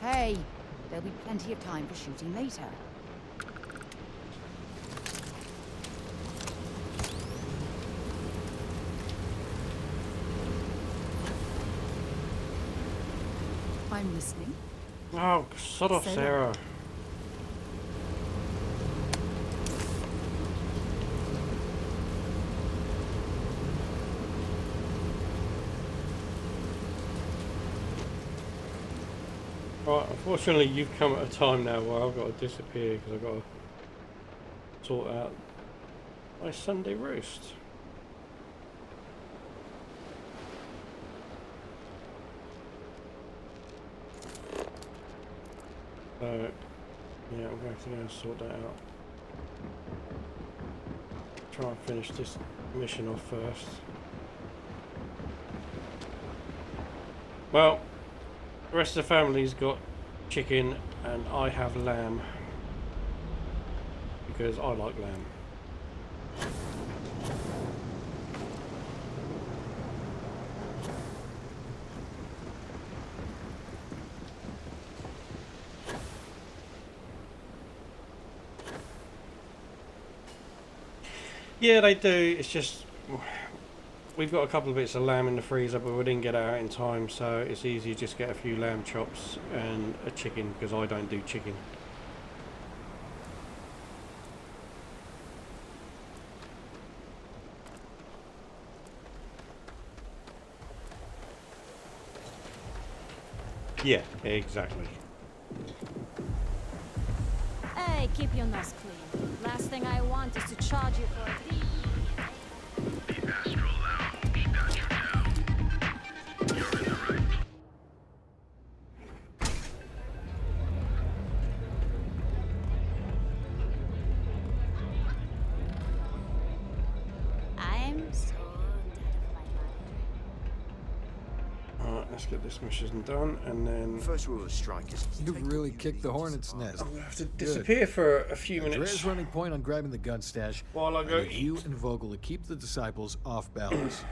Hey, there'll be plenty of time for shooting later. I'm listening. Oh, sod off, So Sarah. Right, unfortunately you've come at a time now where I've got to disappear because I've got to sort out my Sunday roast. So, yeah, I'm going to have to go and sort that out. Try and finish this mission off first. Well, the rest of the family's got chicken and I have lamb because I like lamb. Yeah, they do. It's just we've got a couple of bits of lamb in the freezer, but we didn't get it out in time, so it's easy to just get a few lamb chops and a chicken because I don't do chicken. Yeah, exactly. Hey, keep your nose clean. Last thing I want is to charge you for a fee. The Astral Lounge got you now. You're in the right. I'm so Alright, let's get this mission done and then First rule of strike is You really kicked the hornet's nest. I'm gonna have to disappear for a few minutes. Andrea's running point on grabbing the gun stash. While I go need you and Vogel to keep the disciples off balance.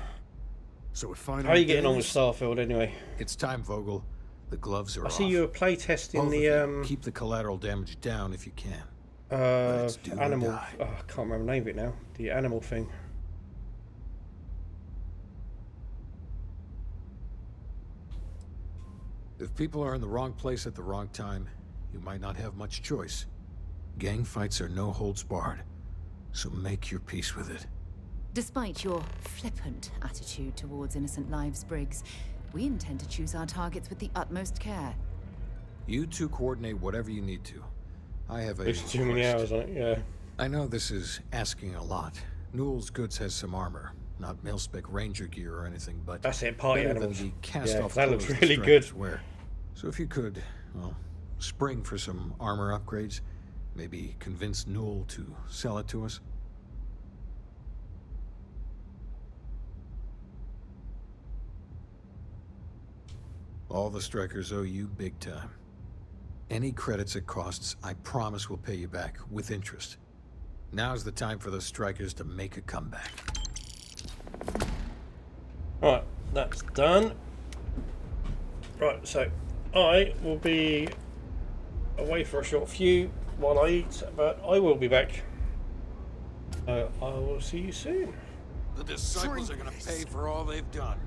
So we're fine. How are you getting on with Starfield anyway? It's time, Vogel. The gloves are I off. see you were playtesting Both of the you, keep the collateral damage down if you can. Let's do or animal. die. Oh, I can't remember the name of it now. The animal thing. If people are in the wrong place at the wrong time, you might not have much choice. Gang fights are no holds barred, so make your peace with it. Despite your flippant attitude towards innocent lives, Briggs, we intend to choose our targets with the utmost care. You two coordinate whatever you need to. I have a There's too many hours on it, yeah. I know this is asking a lot. Newell's Goods has some armor, not mil-spec ranger gear or anything, but That's it, party better than animals. the cast-off that looks clothes really the good. strikers wear. So if you could, well, spring for some armor upgrades, maybe convince Newell to sell it to us. All the strikers owe you big time. Any credits it costs, I promise we'll pay you back, with interest. Now's the time for the strikers to make a comeback. Right, that's done. Right, so I will be away for a short few while I eat, but I will be back. I will see you soon. The disciples are gonna pay for all they've done.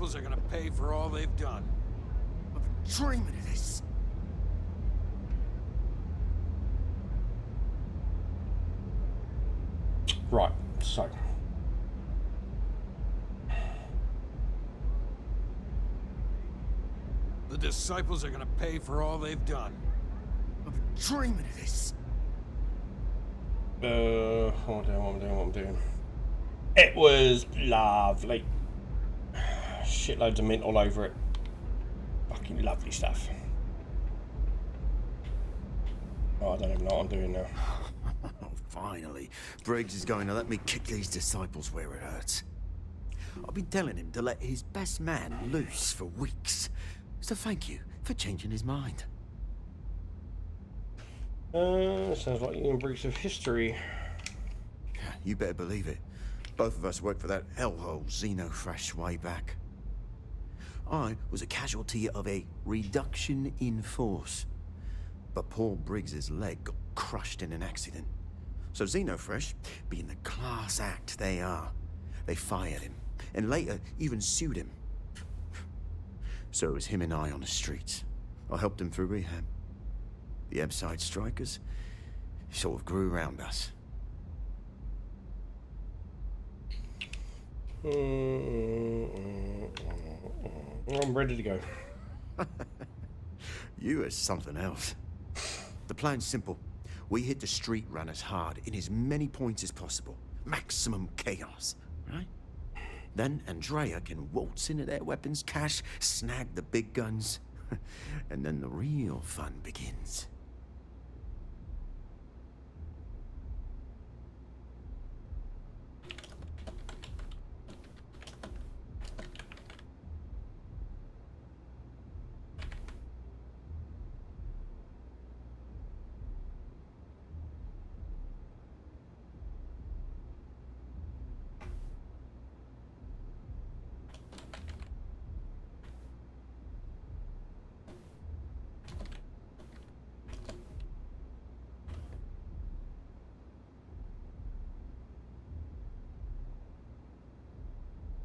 disciples are gonna pay for all they've done. I've been dreaming of this. Right, so. The disciples are gonna pay for all they've done. I've been dreaming of this. What I'm doing. It was lovely. Shitloads of mint all over it. Fucking lovely stuff. Oh, I don't even know what I'm doing now. Finally, Briggs is going to let me kick these disciples where it hurts. I've been telling him to let his best man loose for weeks. So thank you for changing his mind. Sounds like you're in breach of history. You better believe it. Both of us worked for that hellhole Xenofresh way back. I was a casualty of a reduction in force. But Paul Briggs's leg got crushed in an accident. So Xenofresh, being the class act they are, they fired him, and later even sued him. So it was him and I on the streets. I helped him through rehab. The Ebside strikers sort of grew around us. I'm ready to go. You are something else. The plan's simple. We hit the street runners hard in as many points as possible. Maximum chaos, right? Then Andrea can waltz into their weapons cache, snag the big guns, and then the real fun begins.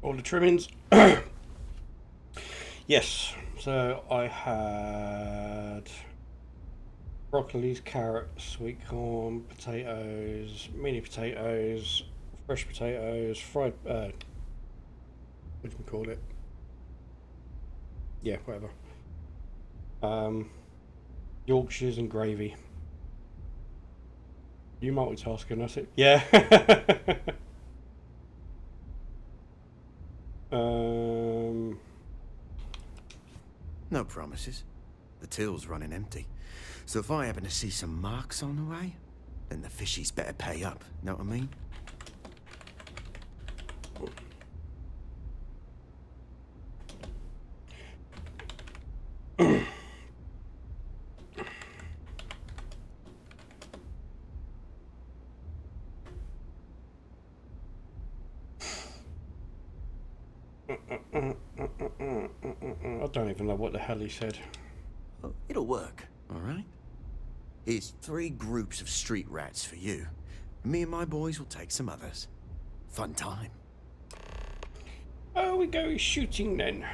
All the trimmings. Yes, so I had broccolis, carrots, sweet corn, potatoes, mini potatoes, fresh potatoes, fried, what do we call it? Yeah, whatever. Yorkshires and gravy. You multitasking, that's it? Yeah. No promises. The till's running empty. So if I happen to see some marks on the way, then the fishies better pay up. Know what I mean? I don't even know what the hell he said. Oh, it'll work, all right? Here's 3 groups of street rats for you. Me and my boys will take some others. Fun time. Oh, we go shooting then.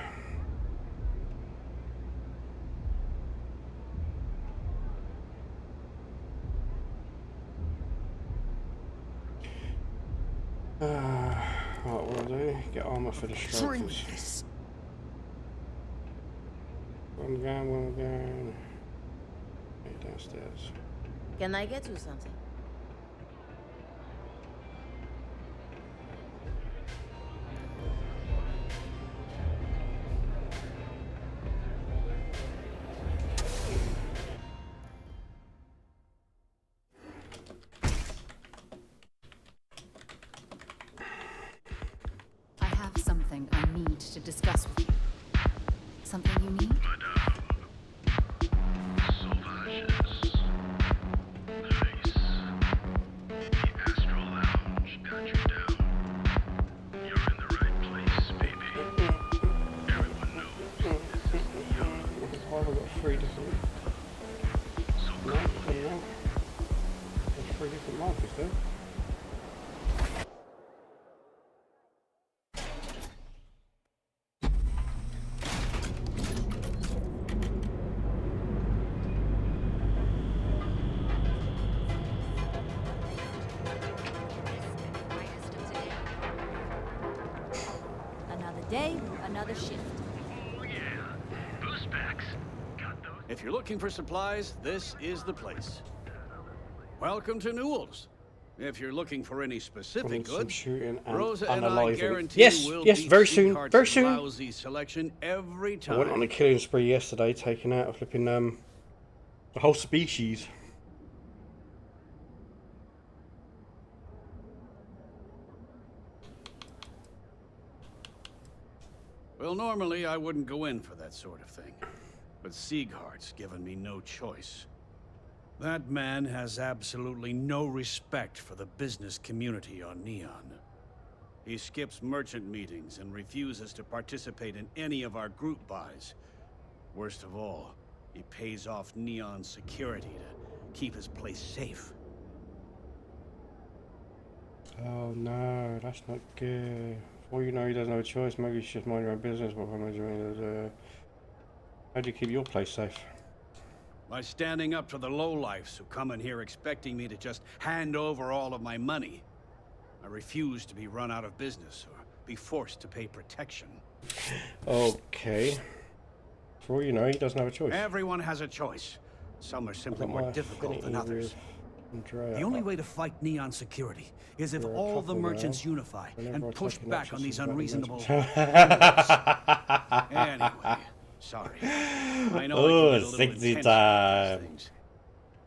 Right, what do I do? Get armor for the strikers. One gun. Okay, downstairs. Can I get you something? I have something I need to discuss with you. Something you need? the shift. Oh yeah, boost packs. Got those. If you're looking for supplies, this is the place. Welcome to Newell's. If you're looking for any specific Some goods, shooting and Rosa and I analysing. guarantee Yes, will yes, beat very soon, Seacart's very soon. lousy selection every I went time. on a killing spree yesterday, taking out a flipping the whole species. Well, normally I wouldn't go in for that sort of thing, but Seaghart's given me no choice. That man has absolutely no respect for the business community on Neon. He skips merchant meetings and refuses to participate in any of our group buys. Worst of all, he pays off Neon's security to keep his place safe. Oh no, that's not good. Well, you know he doesn't have a choice. Maybe you should just mind your own business. But how do you keep your place safe? By standing up to the lowlifes who come in here expecting me to just hand over all of my money. I refuse to be run out of business or be forced to pay protection. Okay. For all you know, he doesn't have a choice. Everyone has a choice. Some are simply more difficult than others. The only way to fight Neon security is if all the merchants unify and push back on these unreasonable... Anyway, sorry. I know I can get a little intense about these things.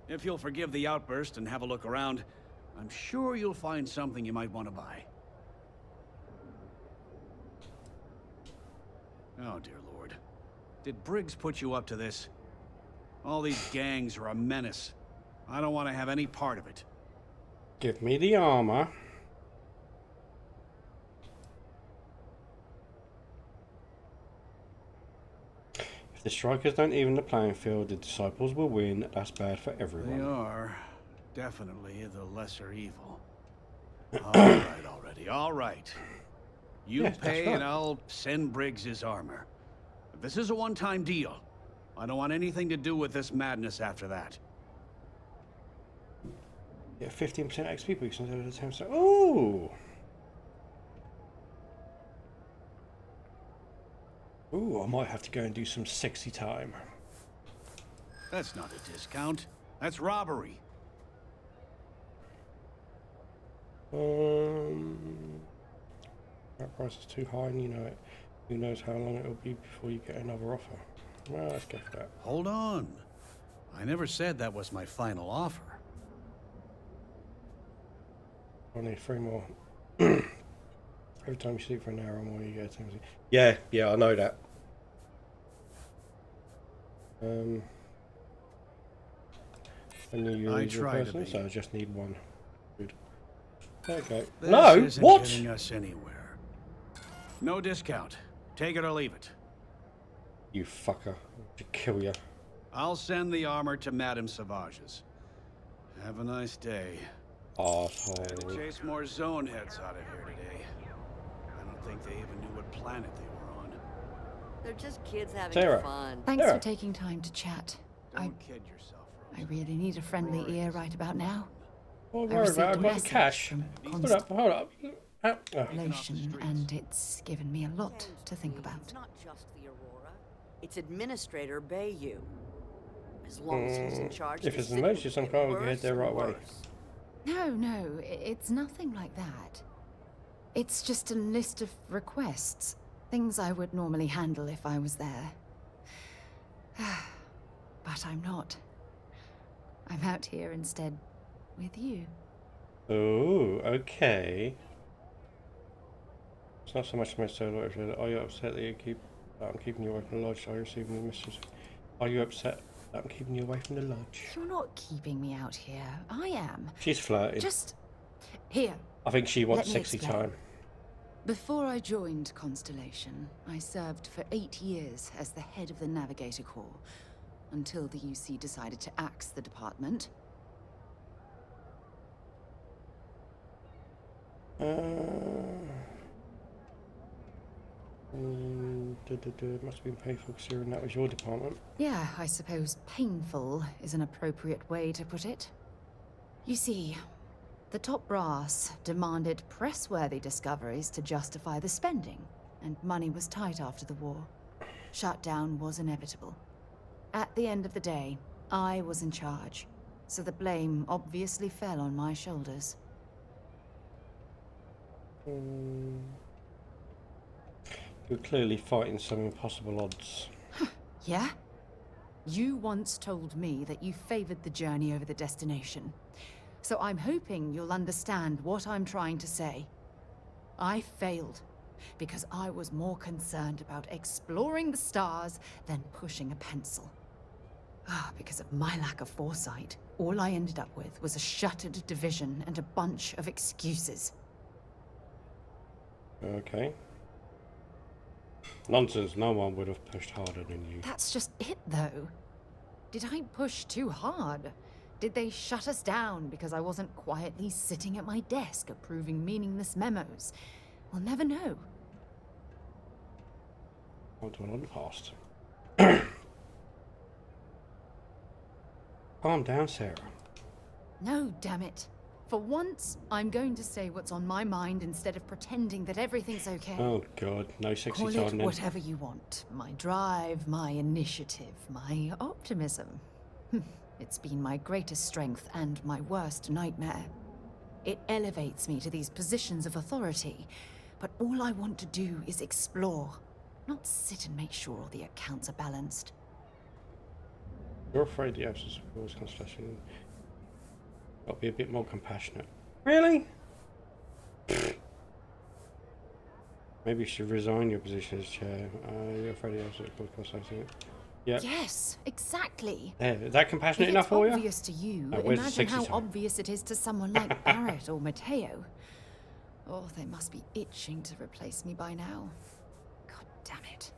If you'll forgive the outburst and have a look around, I'm sure you'll find something you might want to buy. Oh, dear Lord. Did Briggs put you up to this? All these gangs are a menace. I don't want to have any part of it. Give me the armor. If the strikers don't even the playing field, the disciples will win. That's bad for everyone. They are definitely the lesser evil. All right, already. All right. You Yes, pay right. and I'll send Briggs his armor. But this is a one-time deal. I don't want anything to do with this madness after that. Yeah, 15% XP boost instead of the 10%. Ooh! Ooh, I might have to go and do some sexy time. That's not a discount. That's robbery. That price is too high and you know it. Who knows how long it'll be before you get another offer. Well, let's go for that. Hold on. I never said that was my final offer. I need 3 more. Every time you sleep for an hour or more, you get a 10%. Yeah, yeah, I know that. I knew you were a person, so I just need 1. Good. There you go. This No, isn't what? getting us anywhere. No discount. Take it or leave it. You fucker. To kill you. I'll send the armor to Madame Savage's. Have a nice day. Asshole. Chase more zone heads out of here today. I don't think they even knew what planet they were on. They're just kids having Sarah. fun. Thanks Sarah. for taking time to chat. Don't kid yourself, I really need a friendly ear right about now. What I worry received about? a I've got message cash. from Hold up, hold up. Constellation, and it's given me a lot to think about. It's not just the Aurora. It's Administrator Bayou. As long as he's in charge, If the it's an city emergency, will some get kind will get worse there and right away. worse. No, it's nothing like that. It's just a list of requests. Things I would normally handle if I was there. But I'm not. I'm out here instead with you. Oh, okay. It's not so much a message. Are you upset that I'm keeping you away from the lodge? Are you receiving the message? Are you upset that I'm keeping you away from the lodge? You're not keeping me out here. I am. She's flirting. Just here. I think she wants Let me sexy explain. time. Before I joined Constellation, I served for 8 years as the head of the Navigator Corps, until the UC decided to axe the department. Must have been painful considering that was your department. Yeah, I suppose painful is an appropriate way to put it. You see, the top brass demanded press-worthy discoveries to justify the spending, and money was tight after the war. Shutdown was inevitable. At the end of the day, I was in charge, so the blame obviously fell on my shoulders. You're clearly fighting some impossible odds. Yeah? You once told me that you favored the journey over the destination. So I'm hoping you'll understand what I'm trying to say. I failed because I was more concerned about exploring the stars than pushing a pencil. Because of my lack of foresight, all I ended up with was a shuttered division and a bunch of excuses. Okay. Nonsense, no one would have pushed harder than you. That's just it, though. Did I push too hard? Did they shut us down because I wasn't quietly sitting at my desk approving meaningless memos? We'll never know. I'll dwell on the past. Calm down, Sarah. No, damn it. For once, I'm going to say what's on my mind instead of pretending that everything's okay. Oh god, no sexy Call time it then. whatever you want. My drive, my initiative, my optimism. It's been my greatest strength and my worst nightmare. It elevates me to these positions of authority, but all I want to do is explore, not sit and make sure all the accounts are balanced. You're afraid the absence of Will's constellation. Got to be a bit more compassionate. Really? Maybe you should resign your position as chair. You're afraid of the absence of Will's constellation. Yeah. Yes, exactly. There, is that compassionate If enough for you? it's obvious to you, Oh, where's the imagine sexy how time? obvious it is to someone like Barrett or Mateo. Oh, they must be itching to replace me by now. God damn it.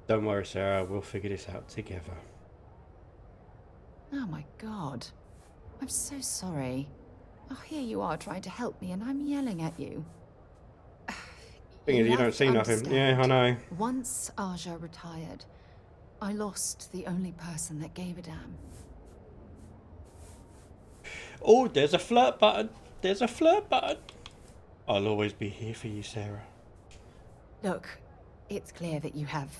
Don't worry, Sarah. We'll figure this out together. Oh my god. I'm so sorry. Oh, here you are trying to help me and I'm yelling at you. Thing is, you don't see nothing. Yeah, I know. Once Aja retired, I lost the only person that gave a damn. Oh, there's a flirt button. There's a flirt button. I'll always be here for you, Sarah. Look, it's clear that you have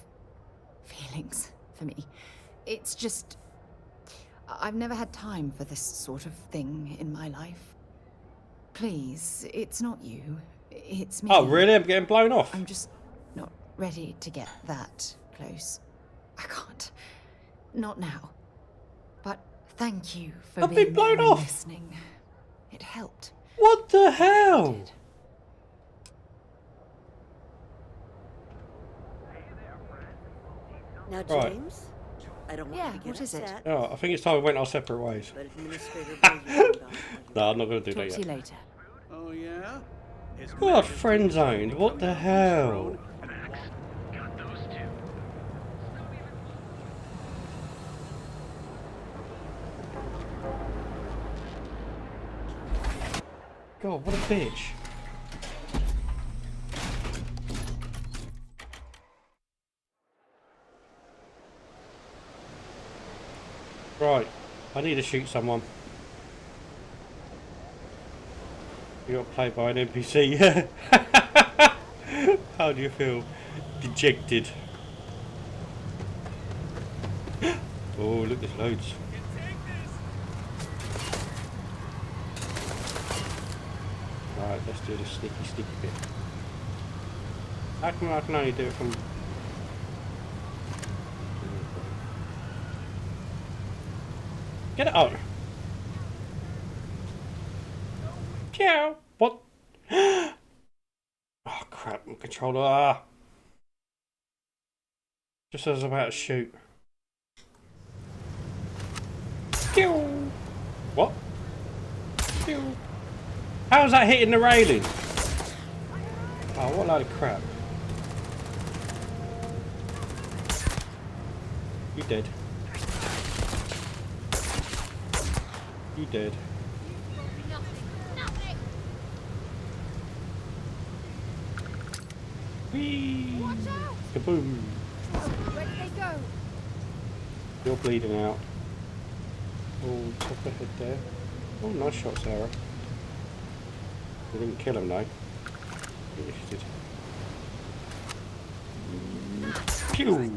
feelings for me. It's just, I've never had time for this sort of thing in my life. Please, it's not you. It's me. Oh, really? I'm getting blown off. I'm just not ready to get that close. I can't. Not now. But thank you for I've being been blown there and off. listening. It helped. What the hell? Now, Right. James, I don't want you to get what is it? upset. Oh, I think it's time we went our separate ways. But Administrator Bay, No, I'm not going to do Talk that to you yet. later. Oh, yeah? His God, friend zoned. What the hell? God, what a bitch. Right, I need to shoot someone. You got played by an NPC, yeah. How do you feel? Dejected. Oh, look, there's loads. Right, let's do the sneaky bit. I can only do it from... Get it out! Ciao! What? Oh crap, my controller. Ah. Just as I was about to shoot. Pew! What? Pew! How's that hitting the railing? Oh, what a load of crap. You dead. You dead. Whee! Kaboom! Where did they go? You're bleeding out. Oh, top of the head there. Oh, nice shot, Sarah. You didn't kill him, though. Pew!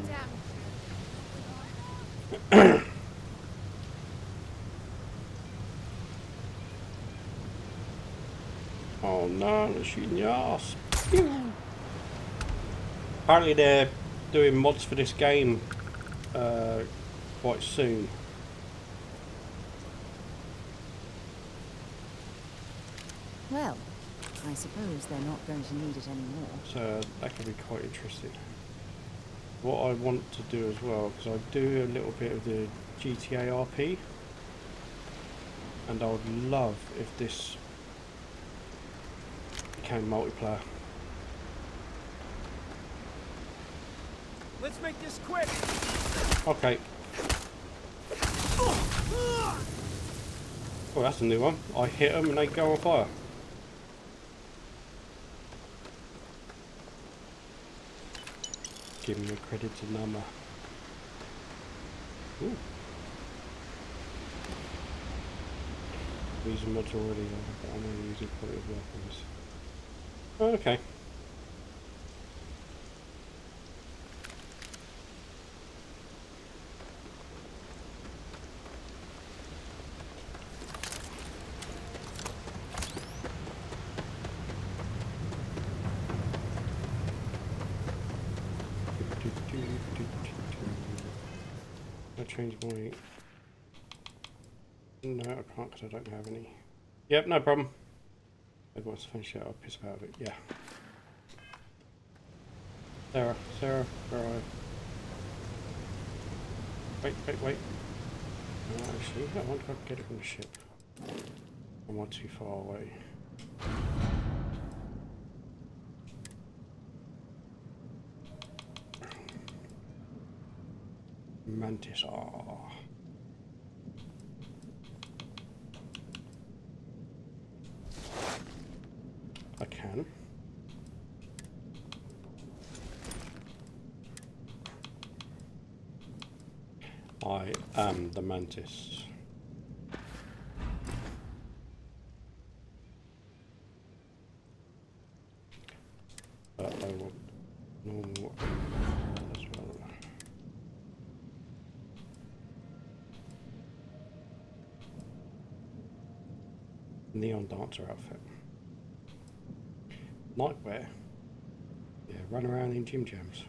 Oh no, they're shooting your ass. Pew! Apparently they're doing mods for this game quite soon. Well, I suppose they're not going to need it anymore. So that could be quite interesting. What I want to do as well, because I do a little bit of the GTA RP, and I would love if this became multiplayer. Let's make this quick. Okay. Oh, that's a new one. I hit them and they go on fire. Give me a credited number. Ooh. These mods already are, but I'm only using quality of weapons. Oh, okay. I change my... No, I can't because I don't have any. Yep, no problem. I want to finish it, I'll piss out of it, yeah. Sarah, where are you? Wait. No, actually, I wonder if I can get it from the ship. I'm not too far away. Mantis, I can. I am the mantis. But I want normal as well. Neon dancer outfit. Nightwear. Yeah, run around in gym jams.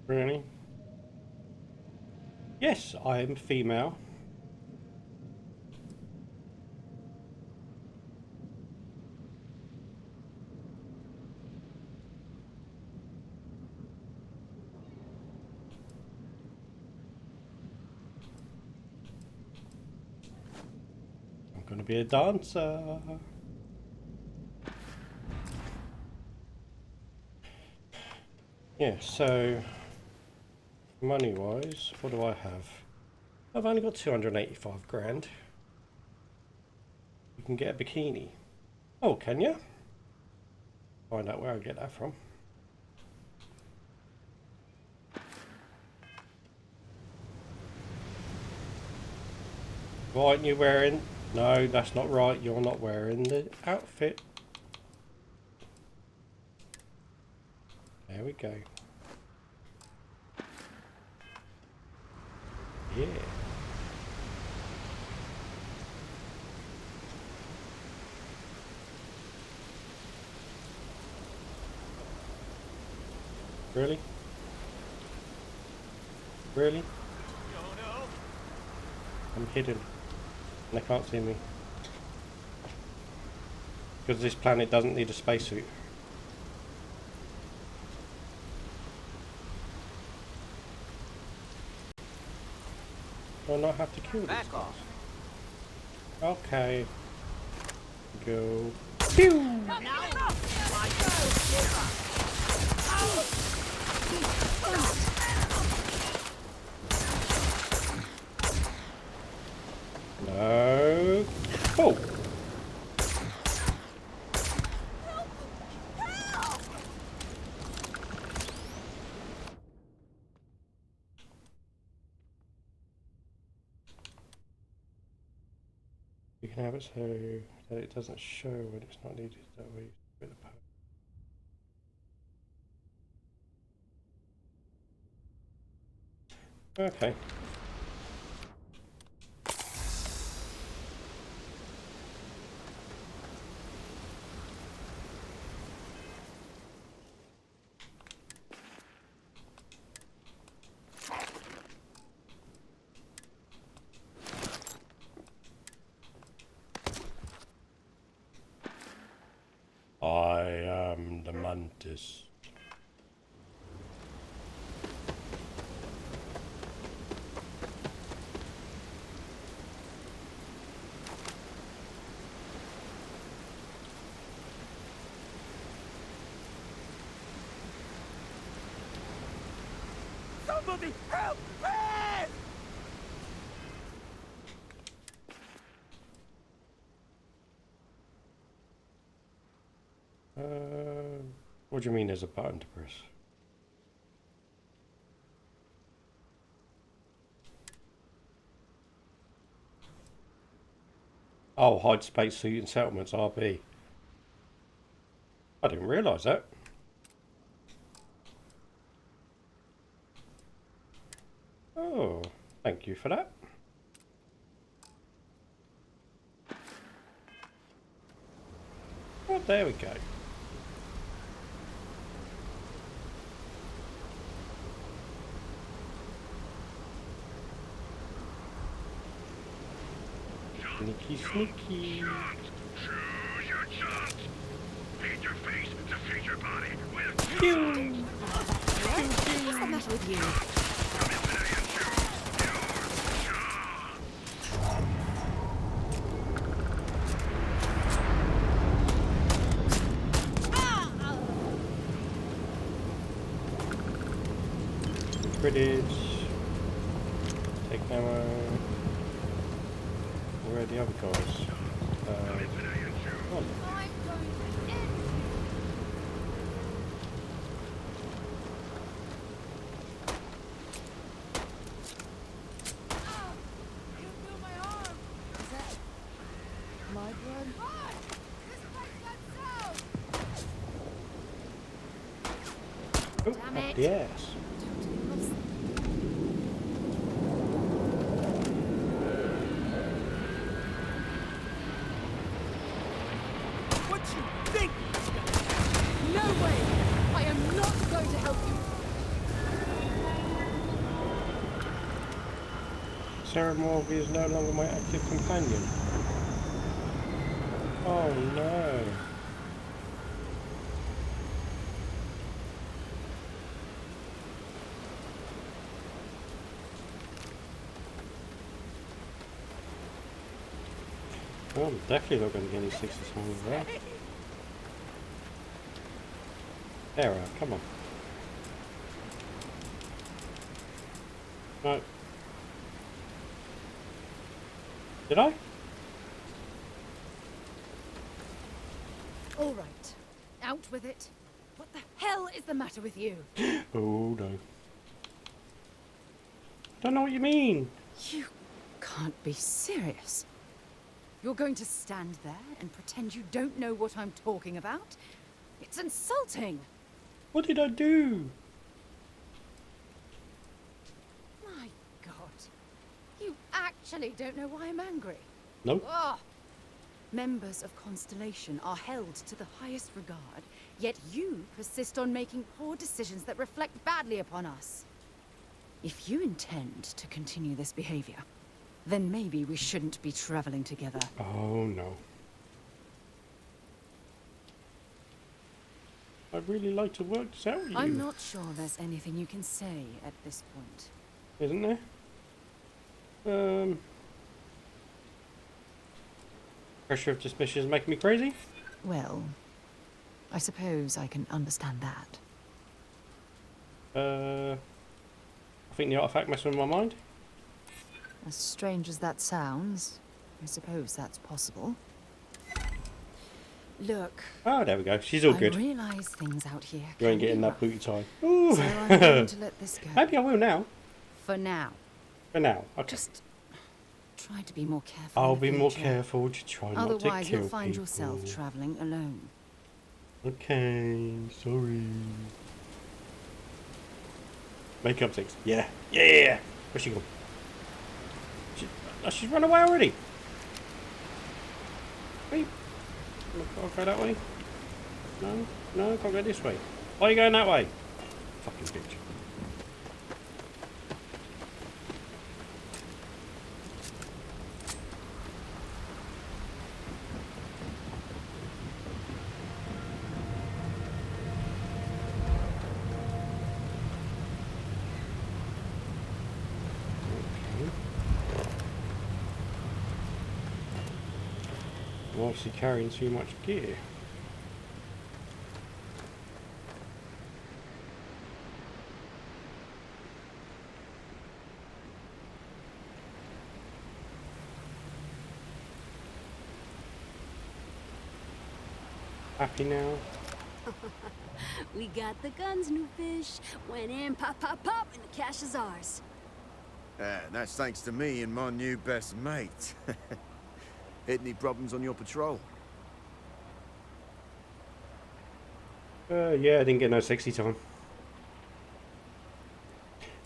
Really? Yes, I am female. I'm going to be a dancer. Yeah, so money-wise, what do I have? I've only got 285 grand. You can get a bikini. Oh, can you? Find out where I get that from. Why aren't you wearing? No, that's not right. You're not wearing the outfit. There we go. Yeah. Really? Really? I'm hidden. And they can't see me. Because this planet doesn't need a spacesuit. Do I not have to kill these guys? Okay. Go. Pew! go. Oh! You can have it so that it doesn't show when it's not needed. That way, with the power. Okay. I am the mantis. Somebody help me! What do you mean there's a button to press? Oh, hide space suit and settlements, RB. I didn't realise that. Oh, thank you for that. Oh, there we go. Sneaky, sneaky. Choose your chance. Feed your face to feed your body with What's the matter with you? Quidditch. Take ammo. Where are the other guys? Oh. My blood? Oh, Damn it. yes. What you think? No way! I am not going to help you. Sarah Morby is no longer my active companion. Oh no. Well, I'm definitely not going to get any 60 small there. Sarah, come on. No. Did I? All right. Out with it. What the hell is the matter with you? Oh no. Don't know what you mean. You can't be serious. You're going to stand there and pretend you don't know what I'm talking about? It's insulting. What did I do? My God. You actually don't know why I'm angry? No. Ugh. Members of Constellation are held to the highest regard, yet you persist on making poor decisions that reflect badly upon us. If you intend to continue this behavior, then maybe we shouldn't be traveling together. Oh no. I'd really like to work this out with you. I'm not sure there's anything you can say at this point. Isn't there? Pressure of suspicion is making me crazy? Well, I suppose I can understand that. I think the artifact messed with my mind. As strange as that sounds, I suppose that's possible. Look. Oh, there we go. She's all good. I realise things out here. You ain't getting that booty tie. Ooh. So I'm going to let this go. Maybe I will now. For now. For now. Okay. Just try to be more careful. I'll in the be more future. careful to try not to kill Otherwise, you'll find people. yourself travelling alone. Okay, sorry. Makeup 6. Yeah. Yeah. Where's she gone? She's run away already. Wait. I'll go that way. No, no, I can't go this way. Why are you going that way? Fucking bitch. I'm obviously carrying too much gear. Happy now? We got the guns, new fish. Went in, pop, pop, pop, and the cash is ours. That's thanks to me and my new best mate. Hit any problems on your patrol? Yeah, I didn't get no sexy time.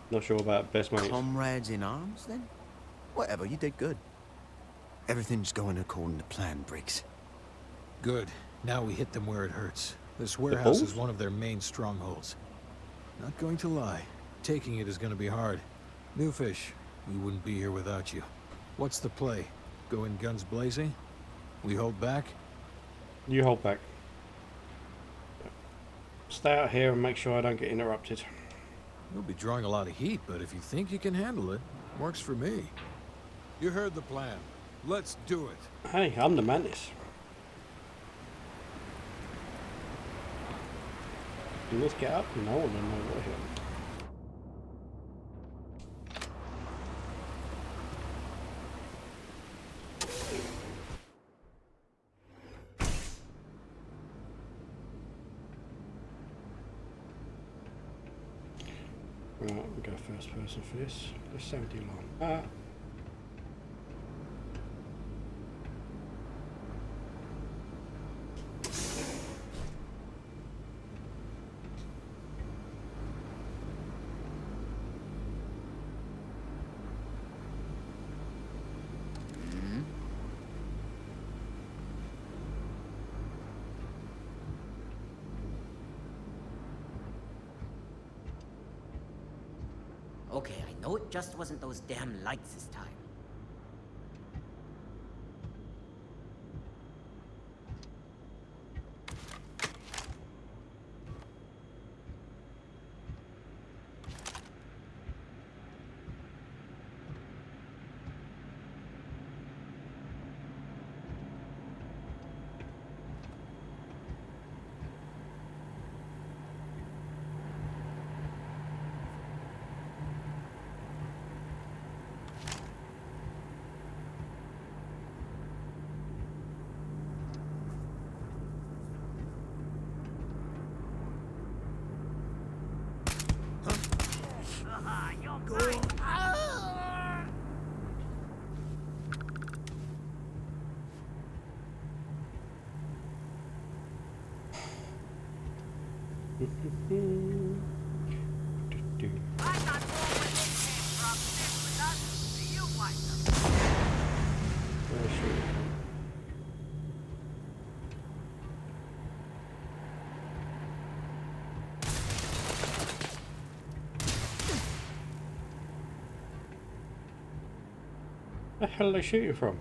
Not sure about best mates. Comrades in arms, then? Whatever, you did good. Everything's going according to plan, Briggs. Good. Now we hit them where it hurts. This warehouse is one of their main strongholds. Not going to lie. Taking it is going to be hard. New fish, we wouldn't be here without you. What's the play? Go in guns blazing? We hold back? You hold back. Stay out here and make sure I don't get interrupted. You'll be drawing a lot of heat, but if you think you can handle it, works for me. You heard the plan. Let's do it. Hey, I'm the Mantis. Can this get up? No one will know what here. Right, we'll go first person for this. Let's 70 alarm. Okay, I know it just wasn't those damn lights this time. Where the hell are they shooting from?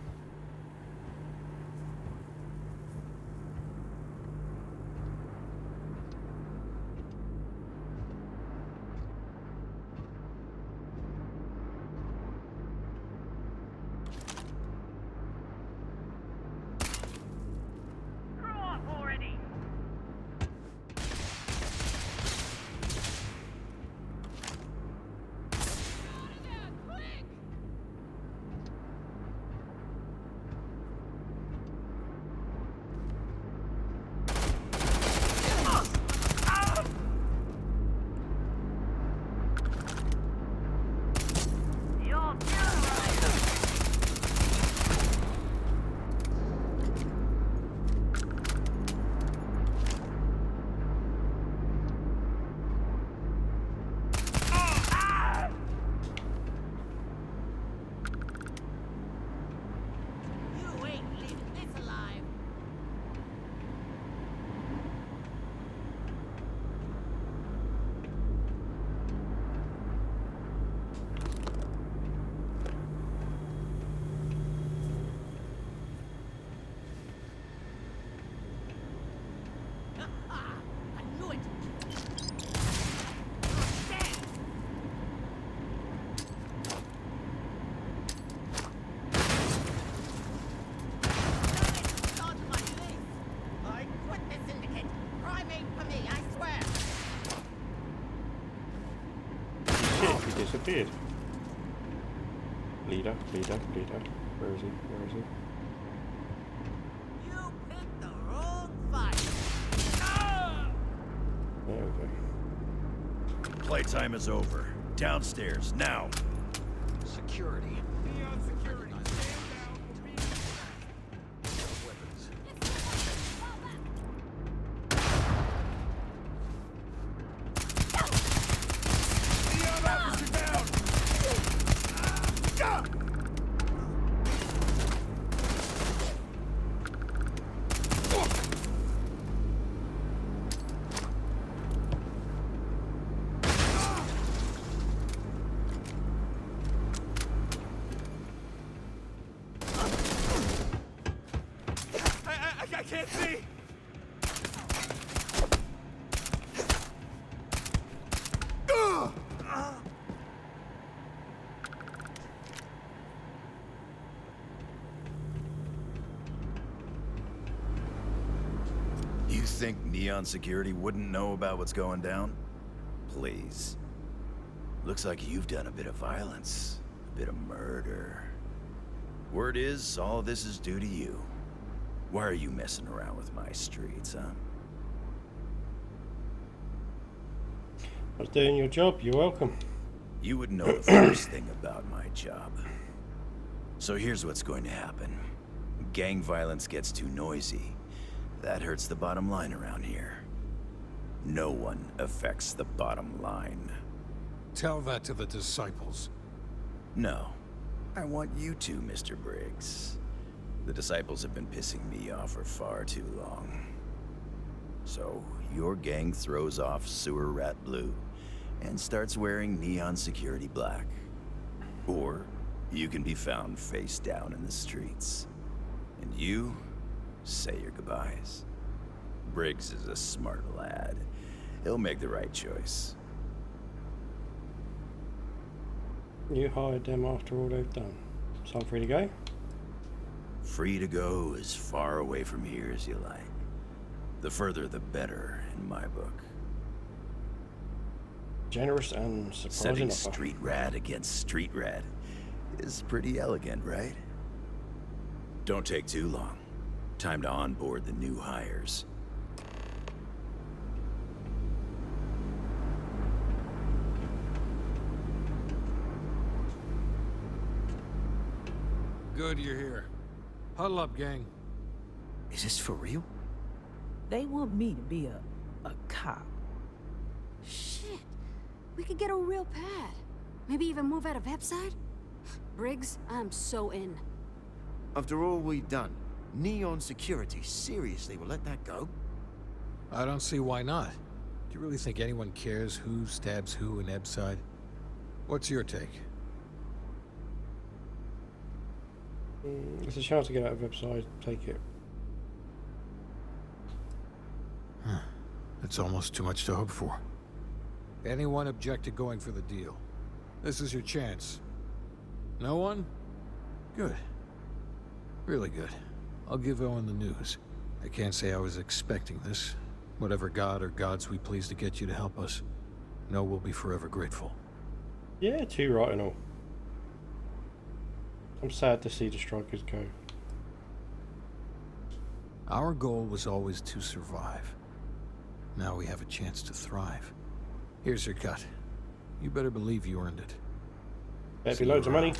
disappeared. Leader. Where is he? You picked the wrong fight. There we go. Playtime is over. Downstairs, now. Security. Neon security. Stand down or be Weapons. Neon officer down. I can't see. You think Neon Security wouldn't know about what's going down? Please. Looks like you've done a bit of violence, a bit of murder. Word is, all this is due to you. Why are you messing around with my streets, huh? I was doing your job, you're welcome. You would know the first thing about my job. So here's what's going to happen. Gang violence gets too noisy. That hurts the bottom line around here. No one affects the bottom line. Tell that to the disciples. No. I want you to, Mr. Briggs. The disciples have been pissing me off for far too long. So, your gang throws off sewer rat blue and starts wearing neon security black. Or, you can be found face down in the streets. And you say your goodbyes. Briggs is a smart lad. He'll make the right choice. You hired them after all they've done. So I'm free to go? Free to go as far away from here as you like. The further the better, in my book. Generous and surprising Setting offer. street rat against street rat is pretty elegant, right? Don't take too long. Time to onboard the new hires. Good you're here. Huddle up, gang. Is this for real? They want me to be a cop. Shit. We could get a real pad. Maybe even move out of Epside? Briggs, I'm so in. After all we've done, Neon Security seriously will let that go? I don't see why not. Do you really think anyone cares who stabs who in Epside? What's your take? It's a chance to get out of website, take it. Huh. That's almost too much to hope for. Anyone object to going for the deal? This is your chance. No one? Good. Really good. I'll give Owen the news. I can't say I was expecting this. Whatever god or gods we please to get you to help us, know we'll be forever grateful. Yeah, too right and all. I'm sad to see the strikers go. Our goal was always to survive. Now we have a chance to thrive. Here's your cut. You better believe you earned it. Better be loads of money.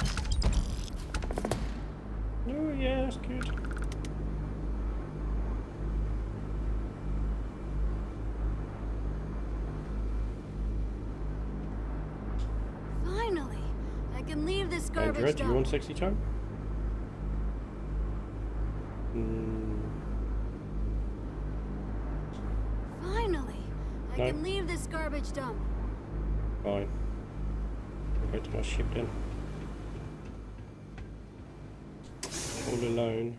Oh yeah, that's good. Finally, I can leave this Hey, garbage Dread, you dump. want 60 time? Finally, I No. can leave this garbage dump. Fine. I'll go to my ship then. All alone.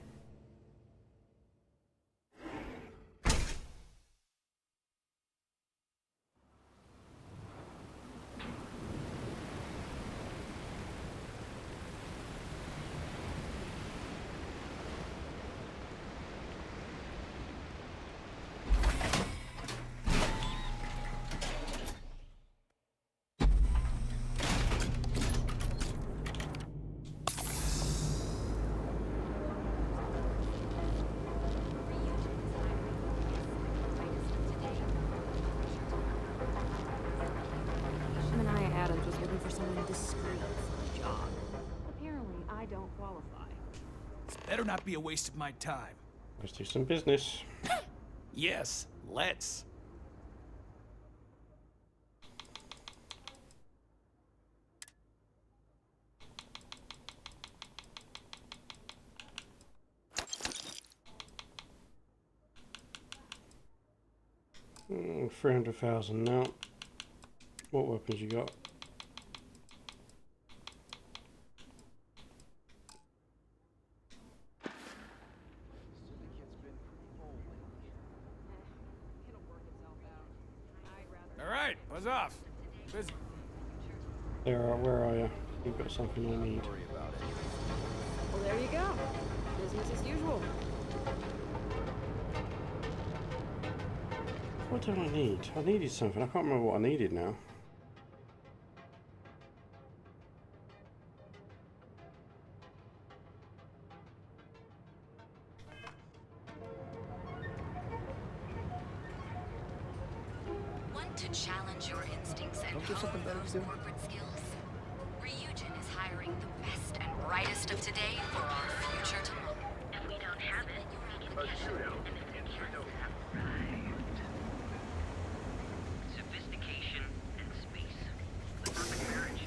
qualify. This better not be a waste of my time. Let's do some business. Yes, let's. Mm, 300,000 now. What weapons you got? All right, buzz off. Busy. Where are you? You've got something I need. Well, there you go. Business as usual. What do I need? I needed something. I can't remember what I needed now. Want to challenge your instincts and hone those corporate skills? Ryujin is hiring the best and brightest of today for our future tomorrow. If we don't have it, we can get it. And if we can't, Sophistication and space. The perfect marriage.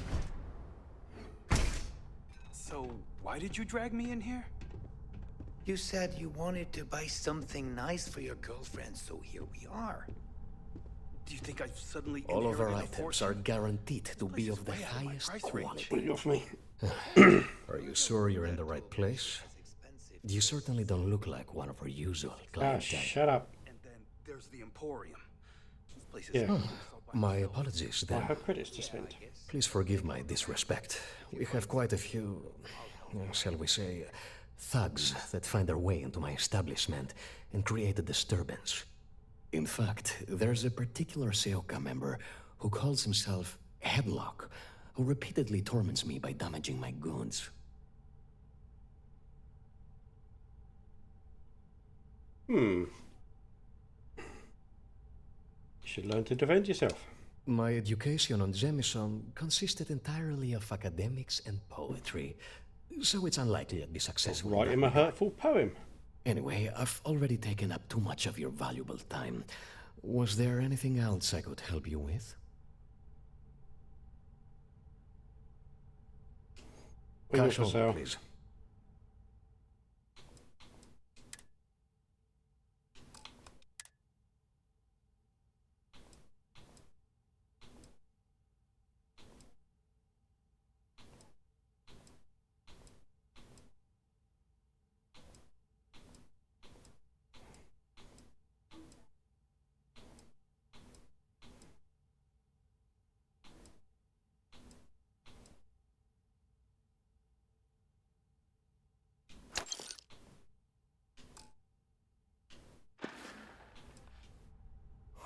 So, why did you drag me in here? You said you wanted to buy something nice for your girlfriend, so here we are. Do you think I've suddenly All of our inherited a items fortune? are guaranteed to be of the highest quality. Put it off me. Are you sure you're in the right place? You certainly don't look like one of our usual clientele. Shut up. And then there's the Emporium. This place is Yeah. My apologies then. I have credits to spend. Please forgive my disrespect. We have quite a few, shall we say, thugs that find their way into my establishment and create a disturbance. In fact, there's a particular Seoka member who calls himself Headlock, who repeatedly torments me by damaging my goods. You should learn to defend yourself. My education on Jemison consisted entirely of academics and poetry, so it's unlikely I'd be successful. Write him a hurtful poem. Anyway, I've already taken up too much of your valuable time. Was there anything else I could help you with? Cash over, please.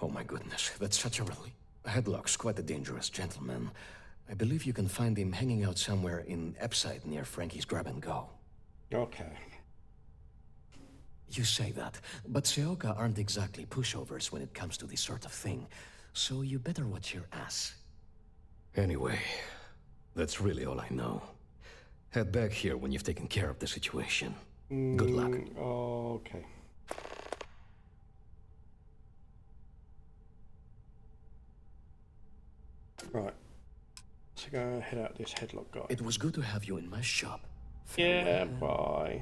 Oh my goodness, that's such a relief. Headlock's quite a dangerous gentleman. I believe you can find him hanging out somewhere in Epside near Frankie's Grab and Go. Okay. You say that, but Seoka aren't exactly pushovers when it comes to this sort of thing, so you better watch your ass. Anyway, that's really all I know. Head back here when you've taken care of the situation. Good luck. Okay. Right. So go head out this Headlock guy. It was good to have you in my shop. Yeah, bye.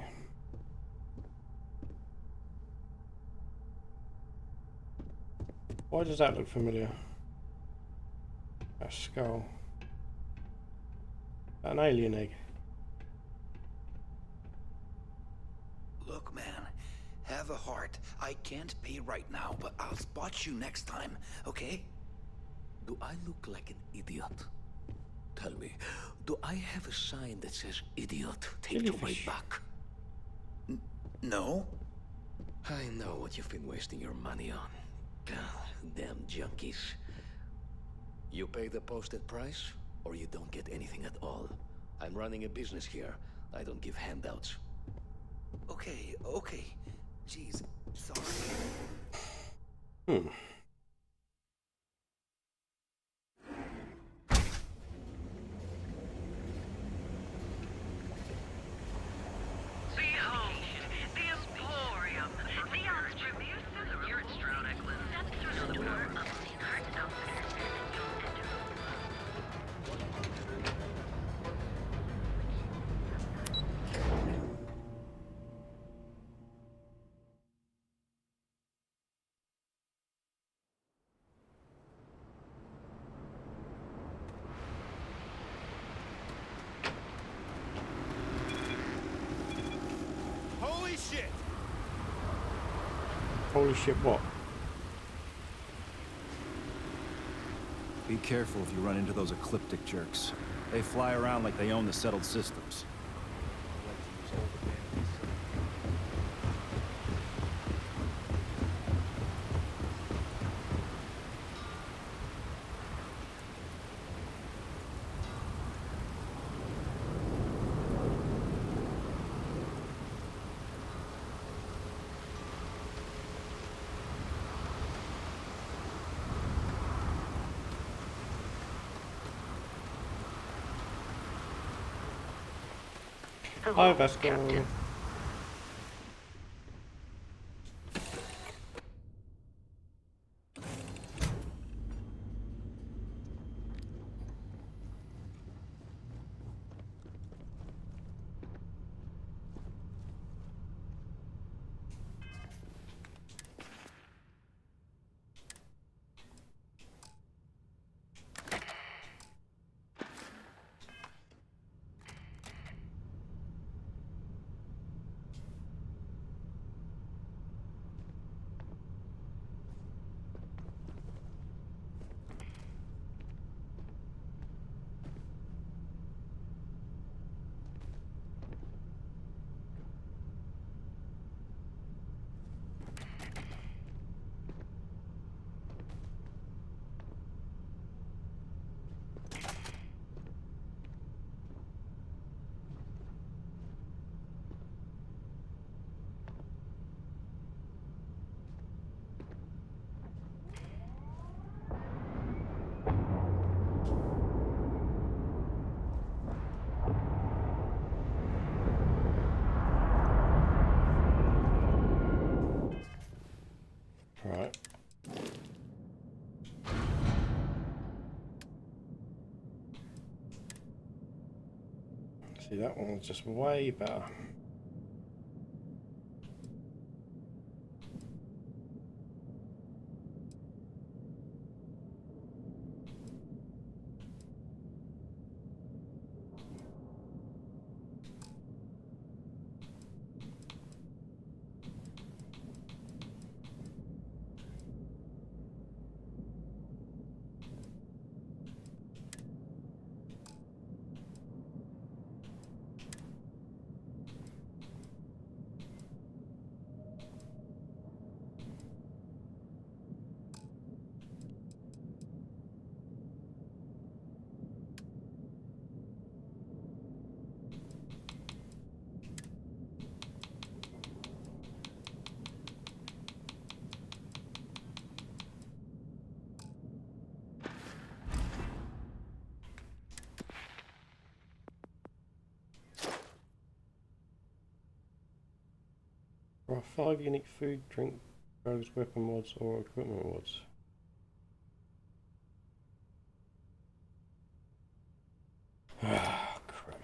Why does that look familiar? A skull. An alien egg. Look, man, have a heart. I can't pay right now, but I'll spot you next time, okay? Do I look like an idiot? Tell me, do I have a sign that says idiot, take your way back? No. I know what you've been wasting your money on. Damn junkies. You pay the posted price, or you don't get anything at all. I'm running a business here. I don't give handouts. Okay. Jeez, sorry. shit! Holy shit, what? Be careful if you run into those ecliptic jerks. They fly around like they own the settled systems. Hi, Vasco. Right. See, that one was just way better. There are 5 unique food, drink, drugs, weapon mods, or equipment mods. Ah, crap.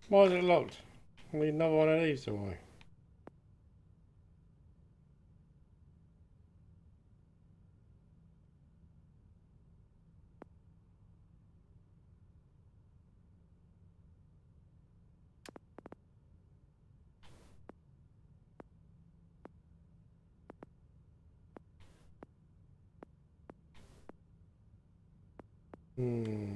Why is it locked? I need another one of these, do I? Hmm.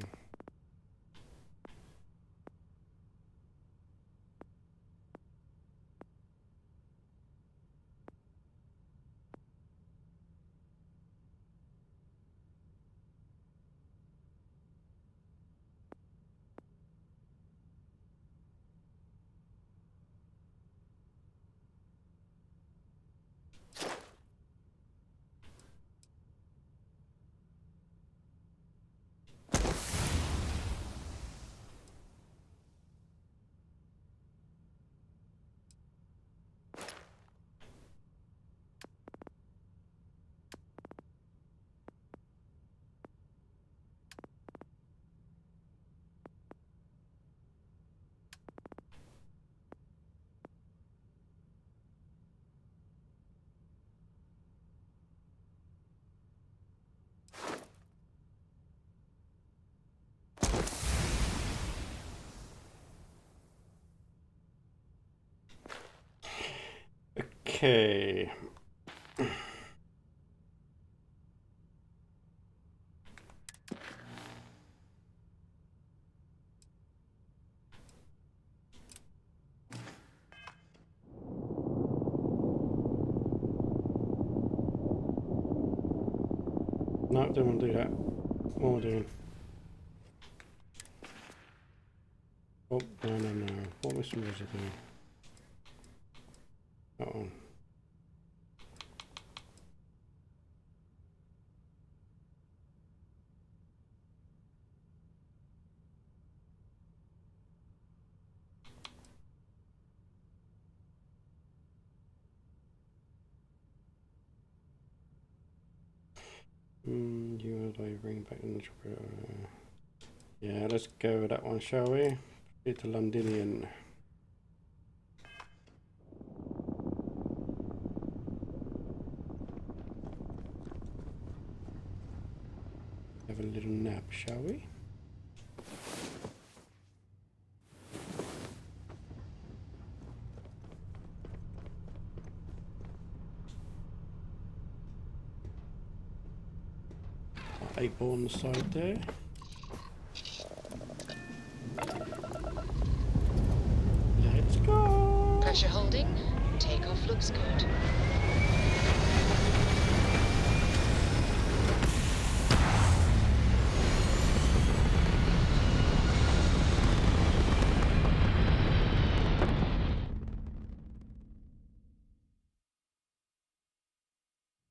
Okay. No, don't want to do that. What am I doing? Oh, no. What was I doing? That one. You and I bring back the yeah, let's go with that one, shall we? It's a Londinian. Have a little nap, shall we? Eight ball on the side there. Let's go. Pressure holding. Takeoff looks good.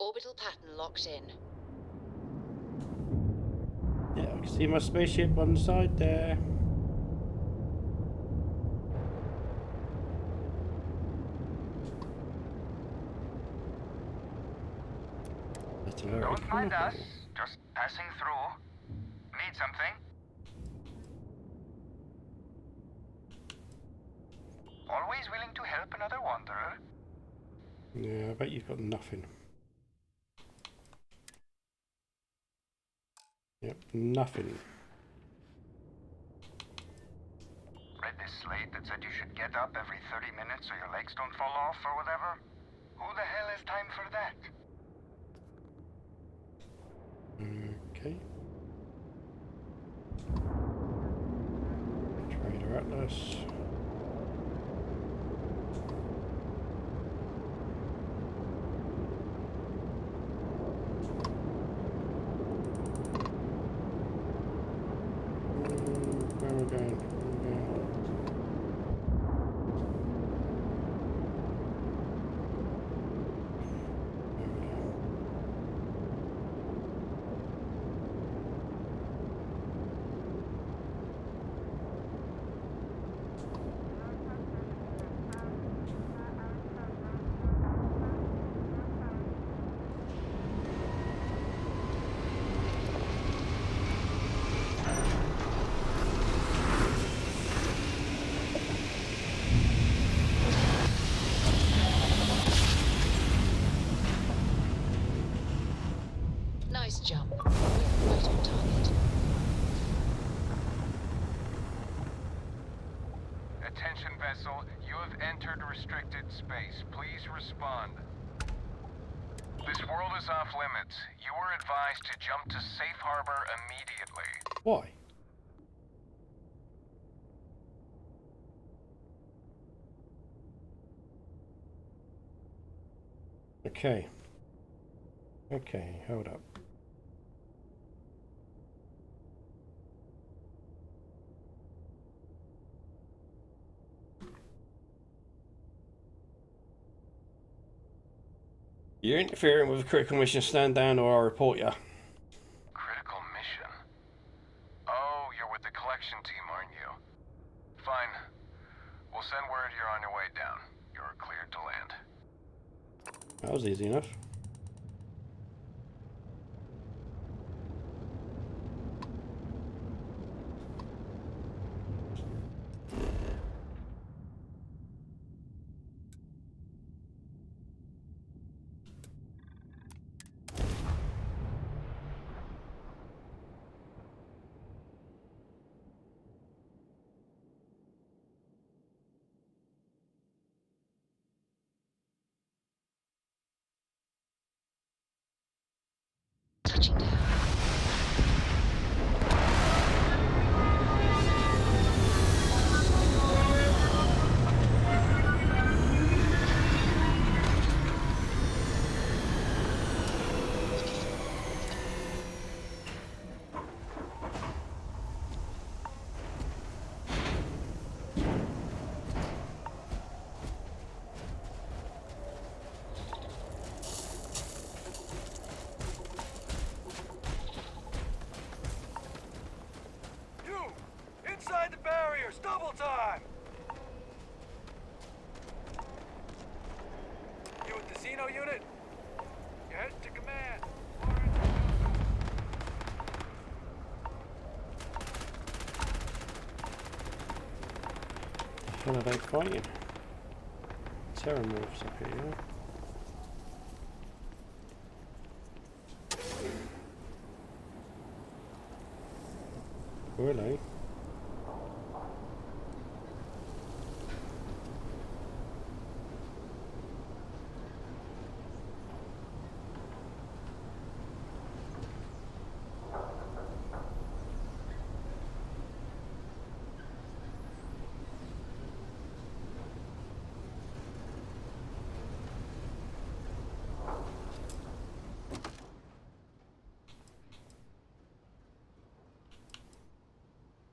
Orbital pattern locked in. Yeah, I can see my spaceship on the side there. Don't mind us, just passing through. Need something? Always willing to help another wanderer. Yeah, I bet you've got nothing. Yep, nothing. Read this slate that said you should get up every 30 minutes so your legs don't fall off or whatever? Who the hell has time for that? Okay. Trader Atlas. Where am I going? Nice jump. We're right on target. Attention vessel, you have entered restricted space. Please respond. This world is off limits. You are advised to jump to safe harbor immediately. Why? Okay. Okay, hold up. You're interfering with a critical mission. Stand down or I'll report you. Critical mission? Oh, you're with the collection team, aren't you? Fine. We'll send word you're on your way down. You're cleared to land. That was easy enough. Touching down. Inside the barriers, double time! You with the Xeno unit? You're headed to command. What are they fighting? Terramorphs up here. Really?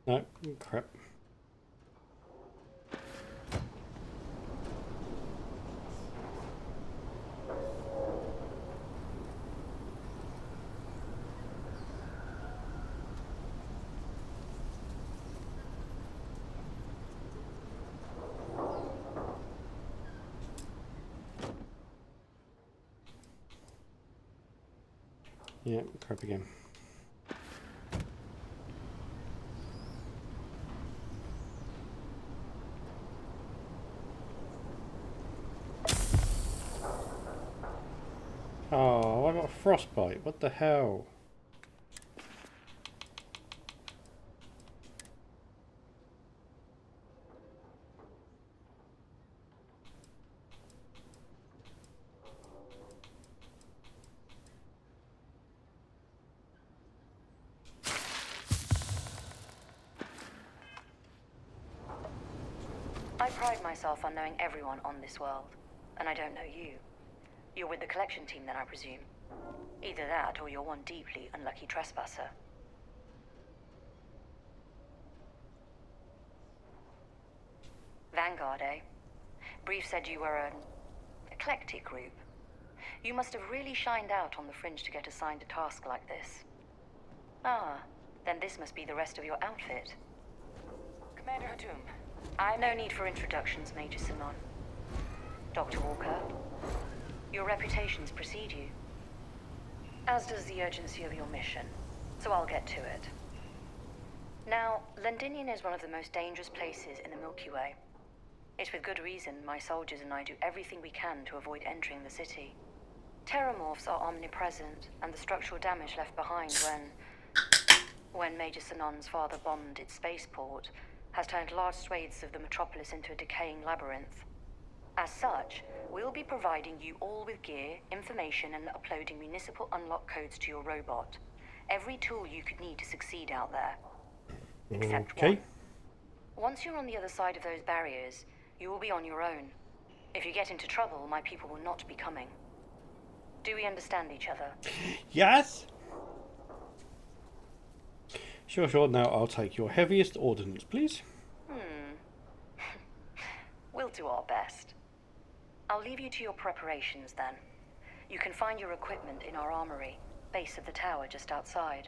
No, crap. Yeah, crap again. Oh, I got frostbite. What the hell? I pride myself on knowing everyone on this world, and I don't know you. You're with the collection team then, I presume. Either that, or you're one deeply unlucky trespasser. Vanguard, eh? Brief said you were an eclectic group. You must have really shined out on the fringe to get assigned a task like this. Ah, then this must be the rest of your outfit. Commander Hadoum, no need for introductions, Major Sinon. Dr. Walker, your reputations precede you. As does the urgency of your mission, so I'll get to it. Now, Londinium is one of the most dangerous places in the Milky Way. It's with good reason my soldiers and I do everything we can to avoid entering the city. Terramorphs are omnipresent, and the structural damage left behind when Major Sinon's father bombed its spaceport has turned large swathes of the metropolis into a decaying labyrinth. As such, we'll be providing you all with gear, information, and uploading municipal unlock codes to your robot. Every tool you could need to succeed out there. Except one. Once you're on the other side of those barriers, you will be on your own. If you get into trouble, my people will not be coming. Do we understand each other? Yes! Sure. Now I'll take your heaviest ordnance, please. We'll do our best. I'll leave you to your preparations then. You can find your equipment in our armory, base of the tower just outside.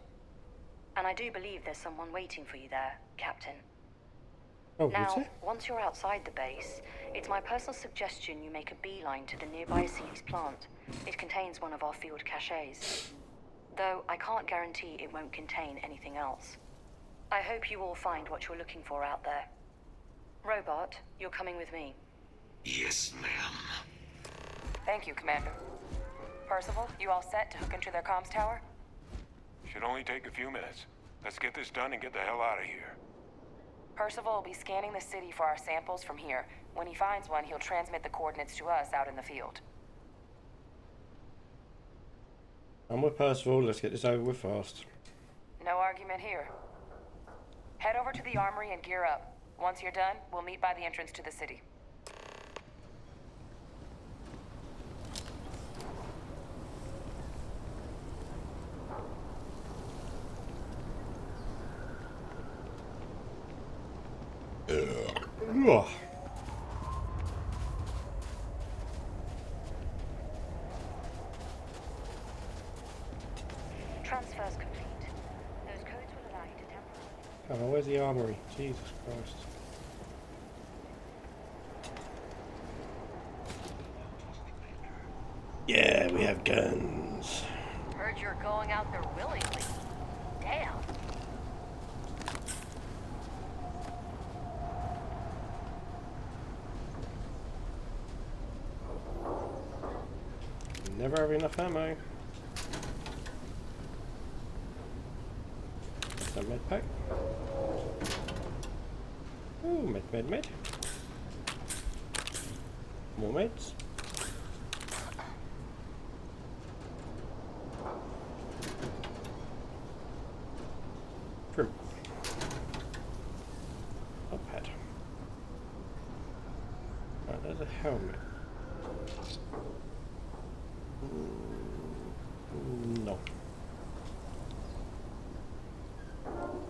And I do believe there's someone waiting for you there, Captain. Oh, now, once you're outside the base, it's my personal suggestion you make a beeline to the nearby Ceres plant. It contains one of our field caches. Though I can't guarantee it won't contain anything else. I hope you all find what you're looking for out there. Robot, you're coming with me. Yes, ma'am. Thank you, Commander. Percival, you all set to hook into their comms tower? Should only take a few minutes. Let's get this done and get the hell out of here. Percival will be scanning the city for our samples from here. When he finds one, he'll transmit the coordinates to us out in the field. I'm with Percival. Let's get this over with fast. No argument here. Head over to the armory and gear up. Once you're done, we'll meet by the entrance to the city. Ugh. Transfers complete. Those codes will allow you to temporarily... Oh, where's the armory? Jesus Christ. Yeah, we have guns. Heard you're going out there willingly. Damn. Never have enough ammo. That's a med pack. Ooh, med. More meds. Trim. Up pad. Right, there's a helmet. No.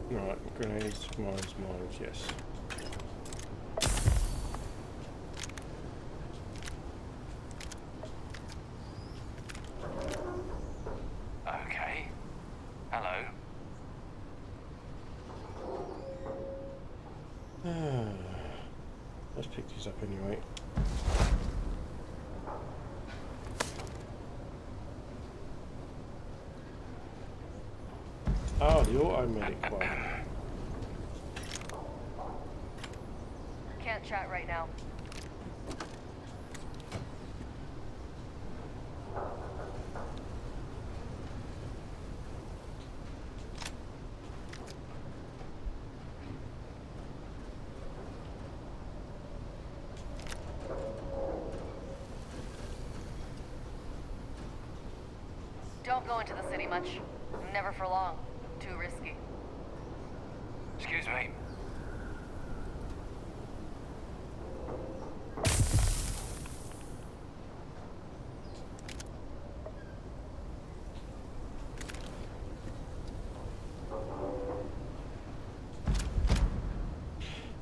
Right, grenades, mines, yes. Okay. Hello. Let's pick these up anyway. Oh, the auto-medic one. Can't chat right now. Don't go into the city much. Never for long. Too risky. Excuse me.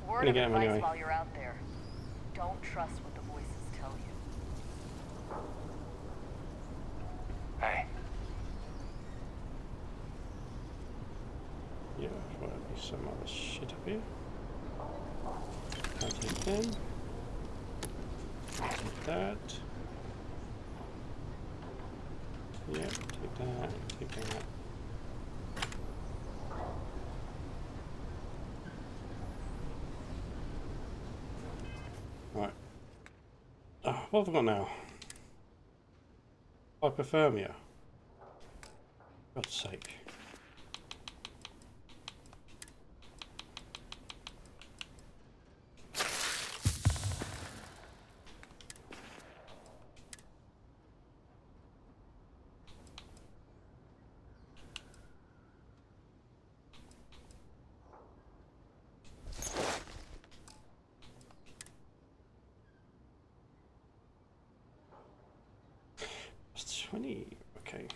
Word of advice while you're out there. Don't trust what the voices tell you. Hey. Yeah, there's want to be some other shit up here. I'll take them. Take that. Yep, take that, take that. Right. Oh, what have I got now? Hypothermia. God's sake. It's 20. Okay.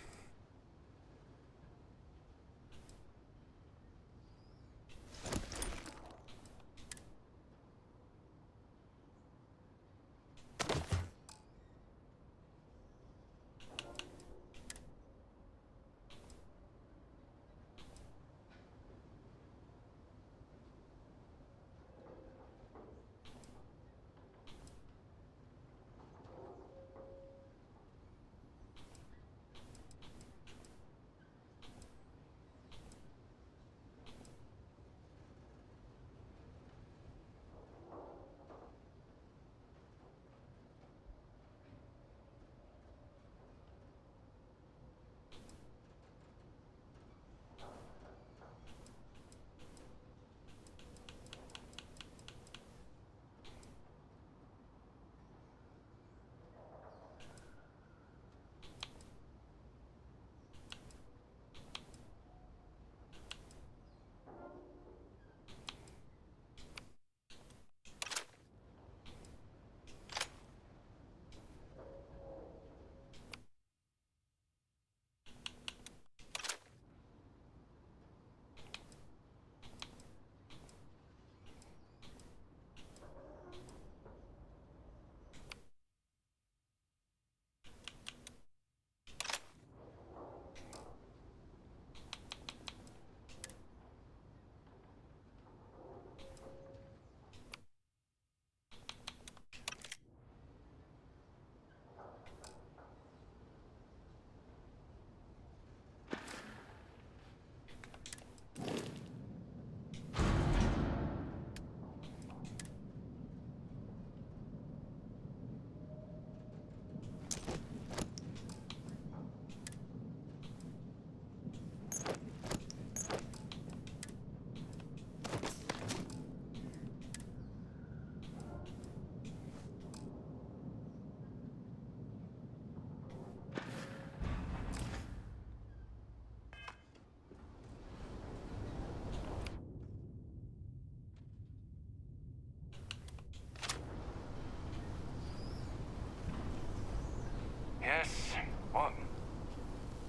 Yes? What?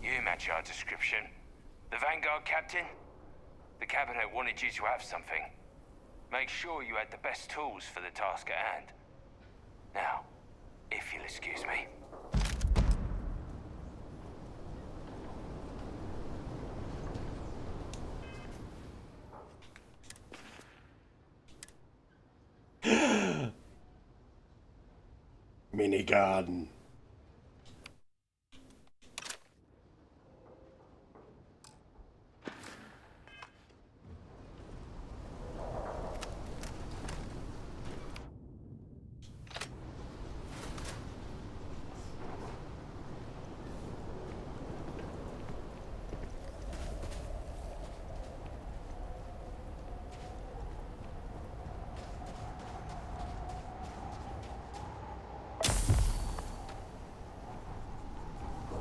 You match our description. The Vanguard captain? The cabinet wanted you to have something. Make sure you had the best tools for the task at hand. Now, if you'll excuse me. Mini garden.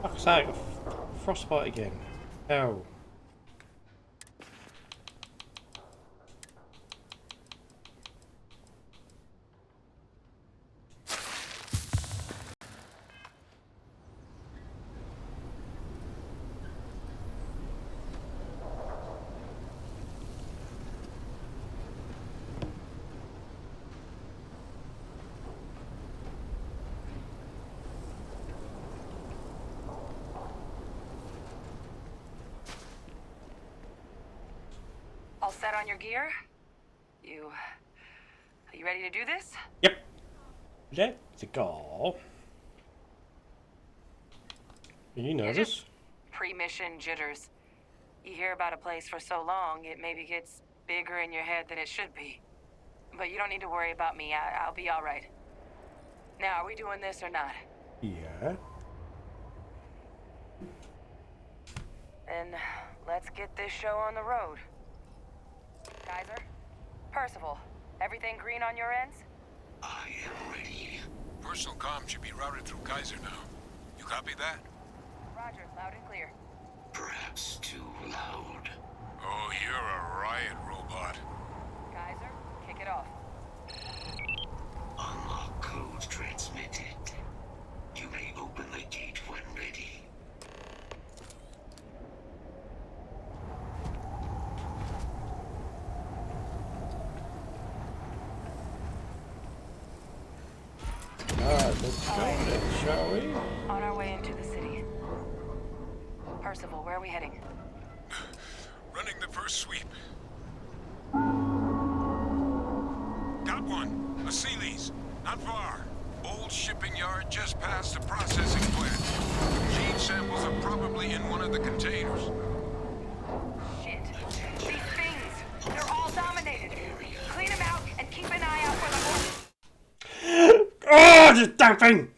Fuck's sake, frostbite again. Ow. All set on your gear? Are you ready to do this? Yep. Let's go. Are you nervous? Pre-mission jitters. You hear about a place for so long, it maybe gets bigger in your head than it should be. But you don't need to worry about me. I'll be all right. Now, are we doing this or not? Yeah. Then let's get this show on the road. Kaiser? Percival, everything green on your ends? I am ready. Personal comm should be routed through Kaiser now. You copy that? Roger, loud and clear. Perhaps too loud. Oh, you're a riot robot. Kaiser, kick it off. Unlock code transmitted. You may open the gate when ready. Let's go then, shall we? On our way into the city. Percival, where are we heading? Running the first sweep. Got one. A Sealy's. Not far. Old shipping yard just past the processing plant. Gene samples are probably in one of the containers. Shit. These things, they're all dominated. Clean them out and keep an eye out for the more... Oh, this damn thing!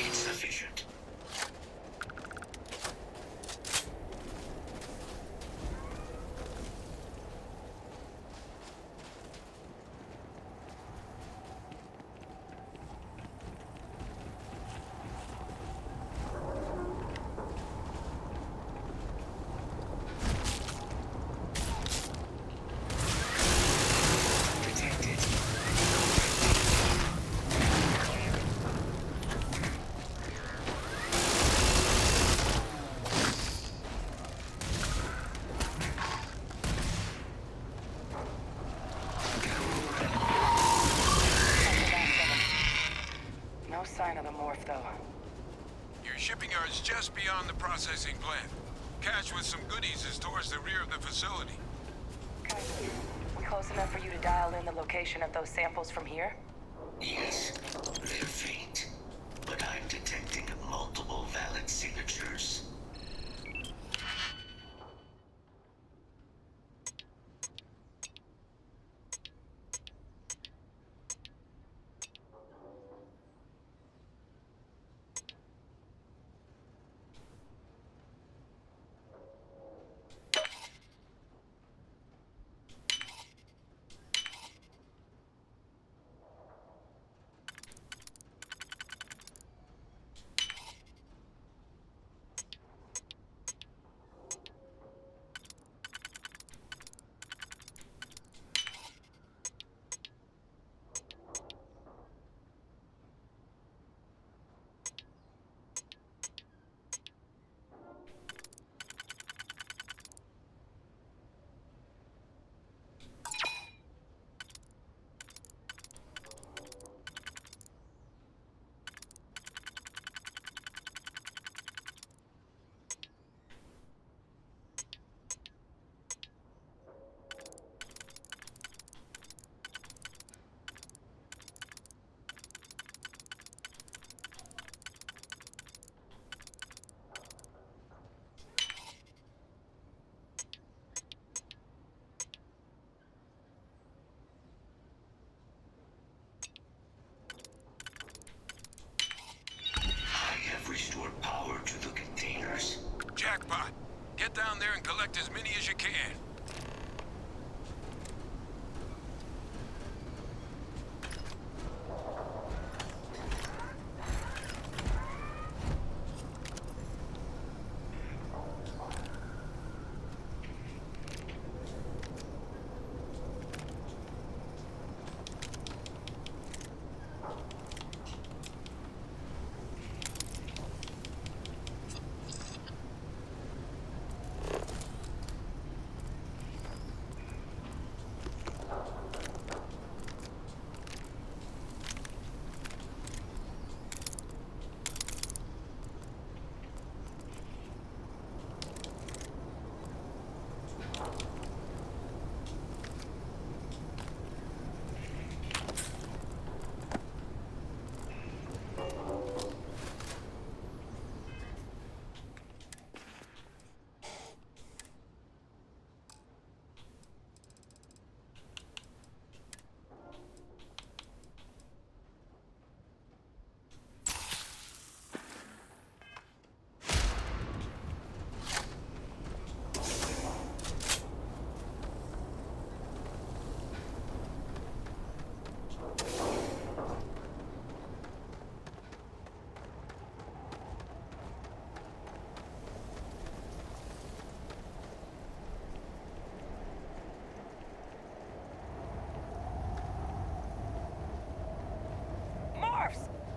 Insufficient. No sign of the morph, though. Your shipping yard's just beyond the processing plant. Cache with some goodies is towards the rear of the facility. We close enough for you to dial in the location of those samples from here? Yes, they're faint, but I'm detecting multiple valid signatures. Get down there and collect as many as you can.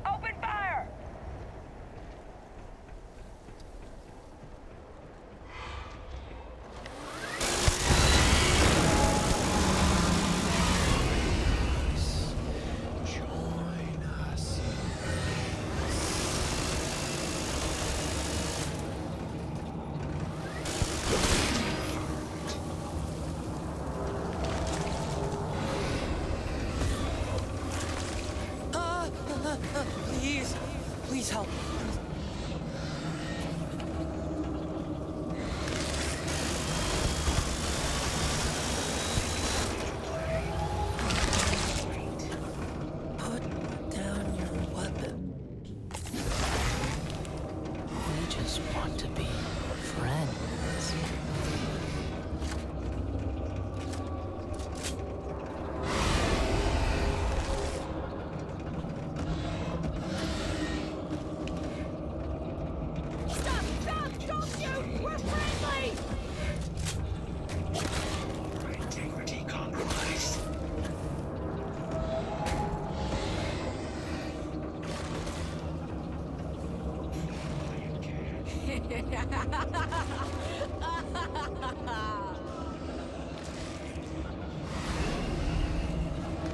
Open fire! Join us. Please, please help. Put down your weapon. We just want to be friends.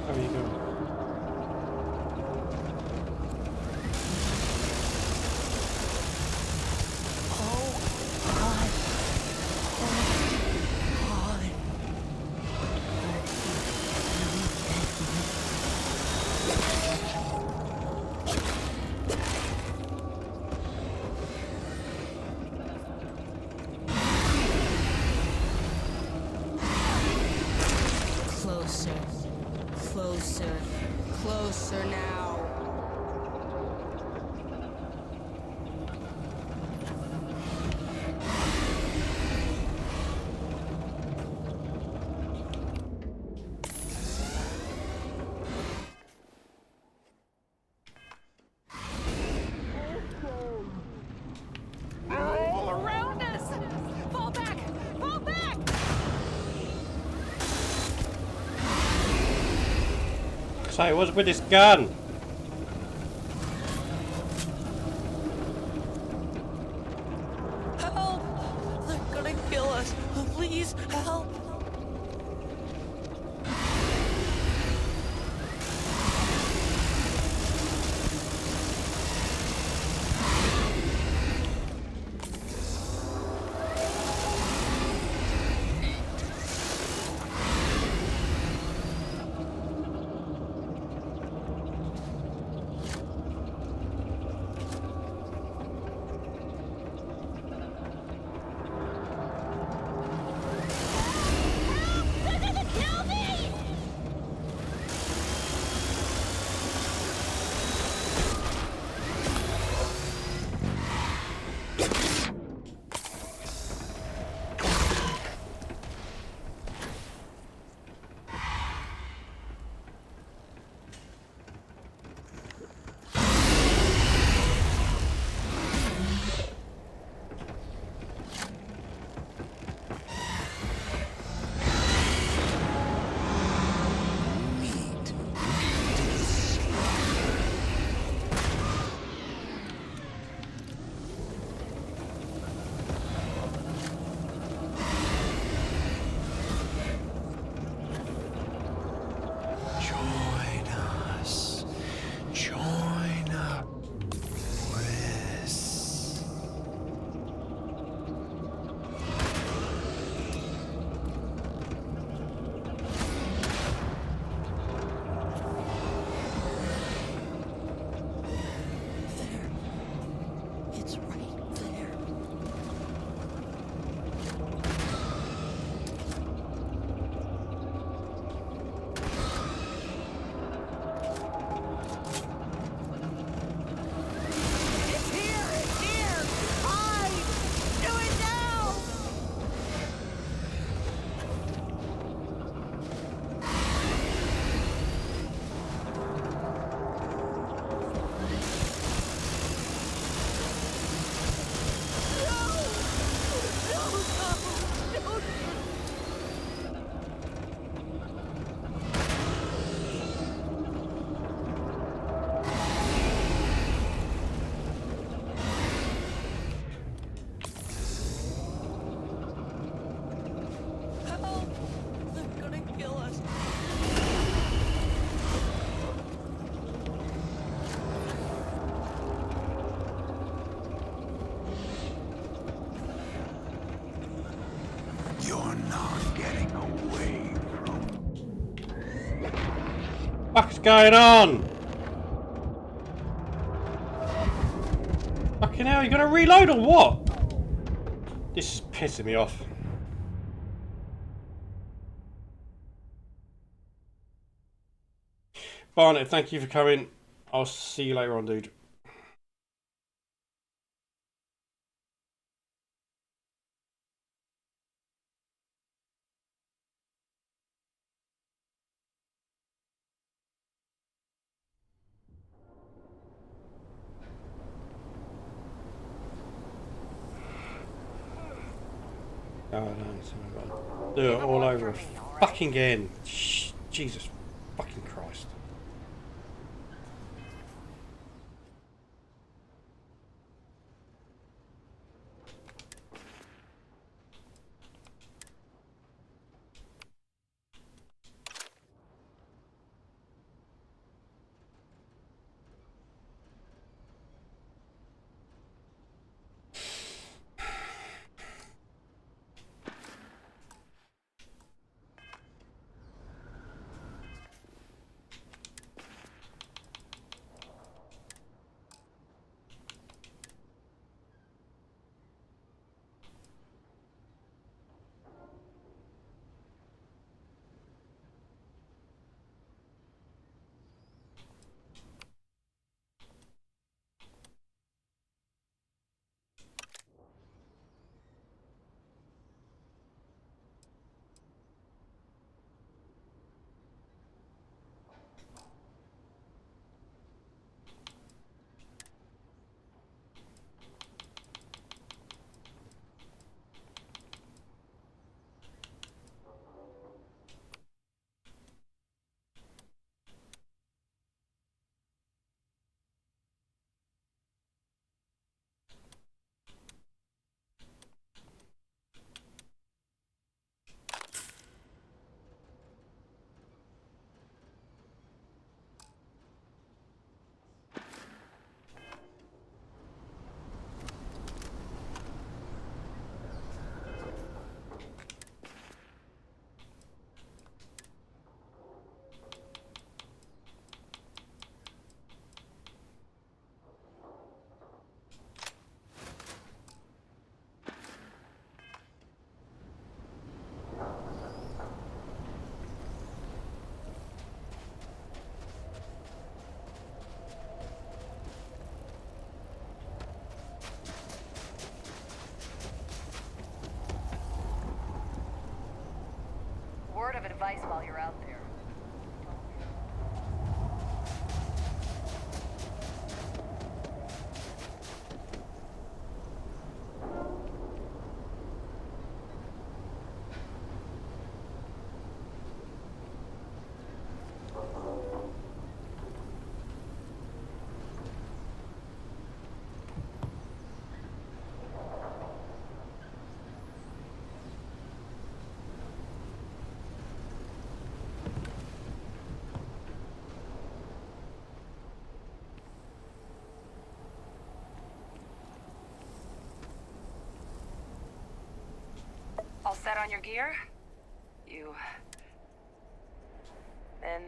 How are you going? Closer. Closer. Closer now. All around us! Fall back! Fall back! Say, what's with this gun? Help! They're gonna kill us. Please, help! going on? Fucking hell, you gonna reload or what? This is pissing me off. Barnett, thank you for coming. I'll see you later on, dude. Oh no, do it all over fucking again. Jesus fucking Christ. Word of advice while you're out there. All set on your gear? You... Then,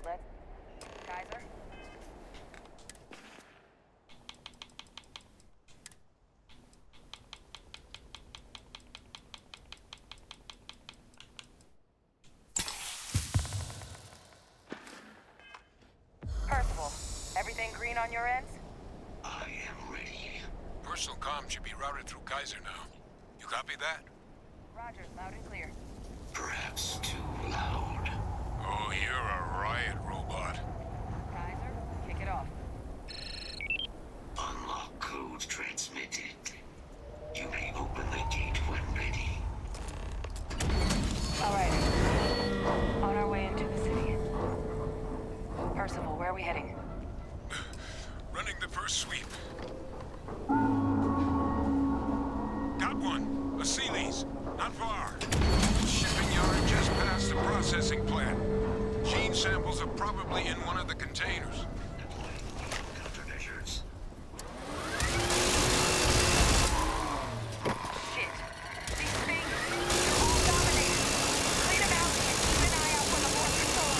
let... Kaiser? Percival, everything green on your ends? I am ready. Personal comm should be routed through Kaiser now. You copy that? Roger, loud and clear. Perhaps too loud. Oh, you're a riot robot. Kaiser, kick it off. Unlock code transmitted. You may open the gate when ready. All right. On our way into the city. Percival, where are we heading? Running the first sweep. Got one. A Sealy's. Not far. Shipping yard just past the processing plant. Gene samples are probably in one of the containers. Countermeasures. Shit. These things, they're all dominated. Clean them out and keep an eye out for the more control.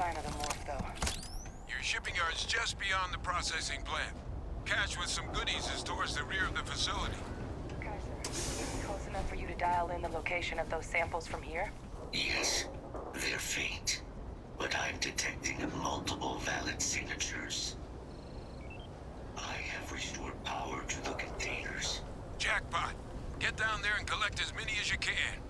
sign of the morph, though. Your shipping yard's just beyond the processing plant. Cache with some goodies is towards the rear of the facility. Close enough for you to dial in the location of those samples from here? Yes, they're faint, but I'm detecting multiple valid signatures. I have restored power to the containers. Jackpot! Get down there and collect as many as you can.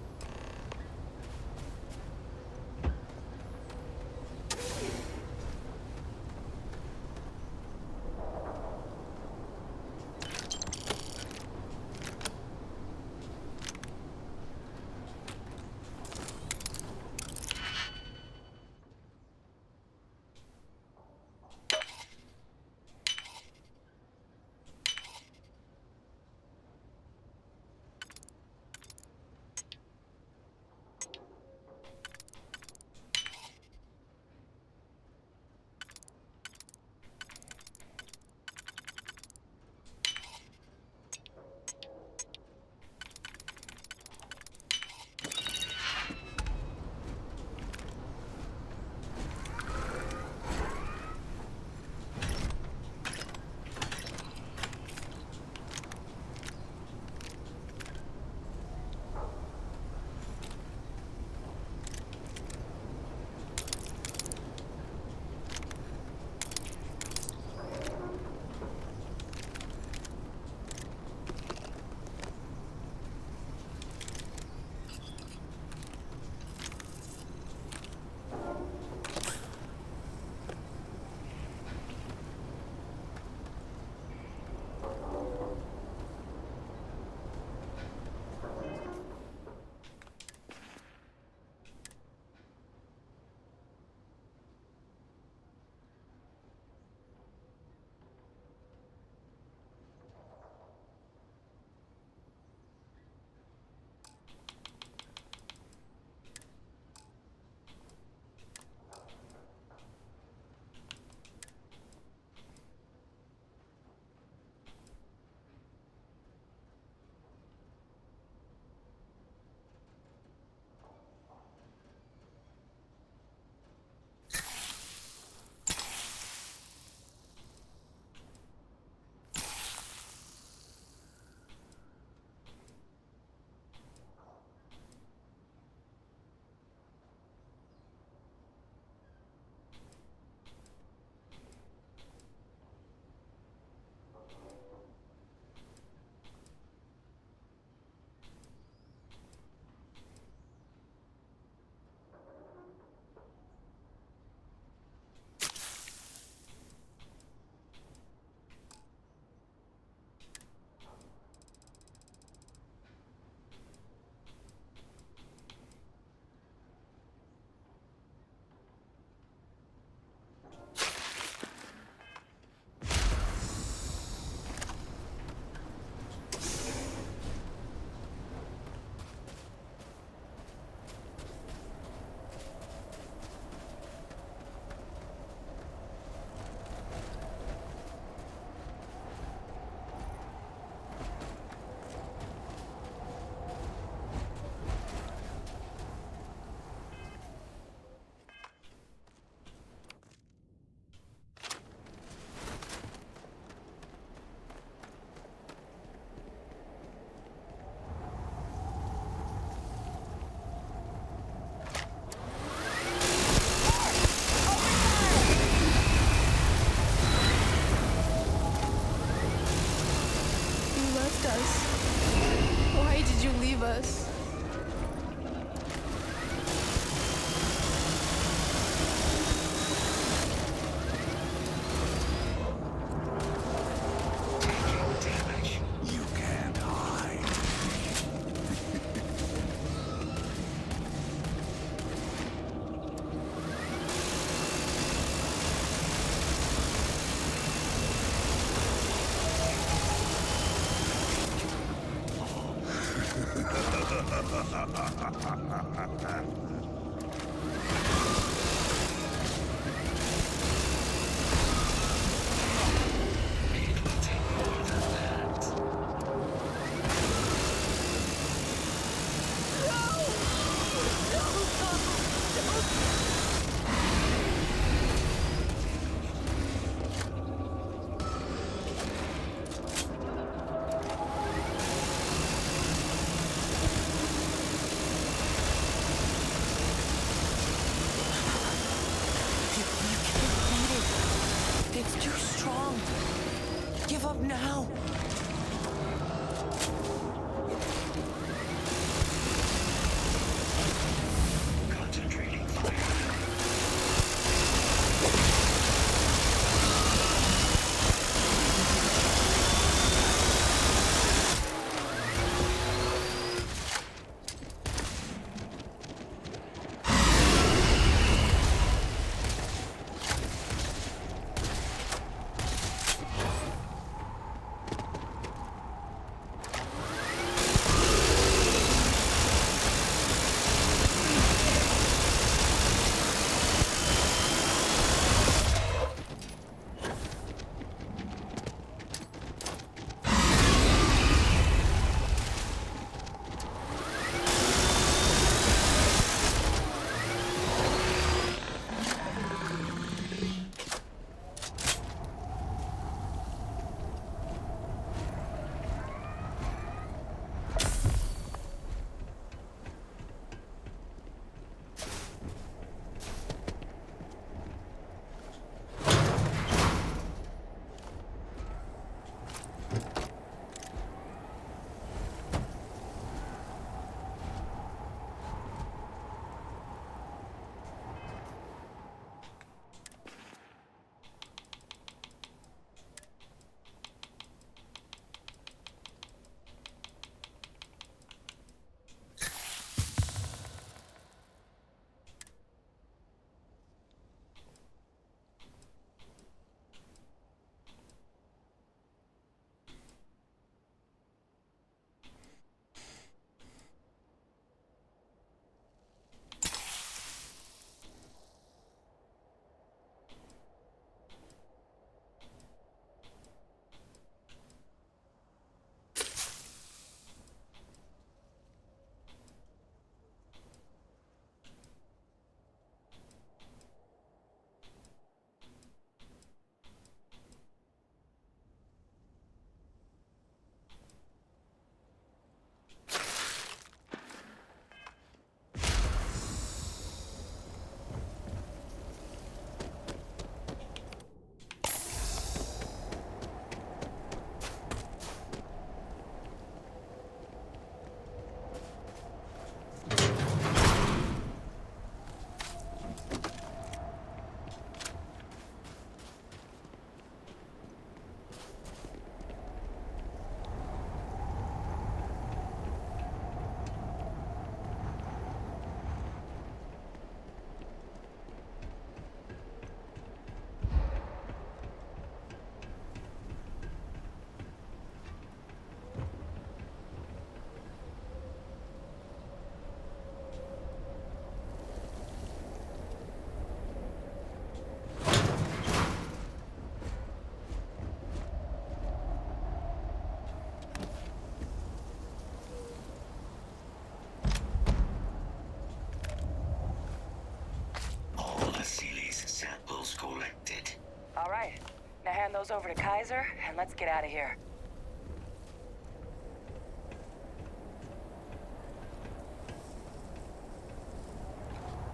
hand those over to Kaiser, and let's get out of here.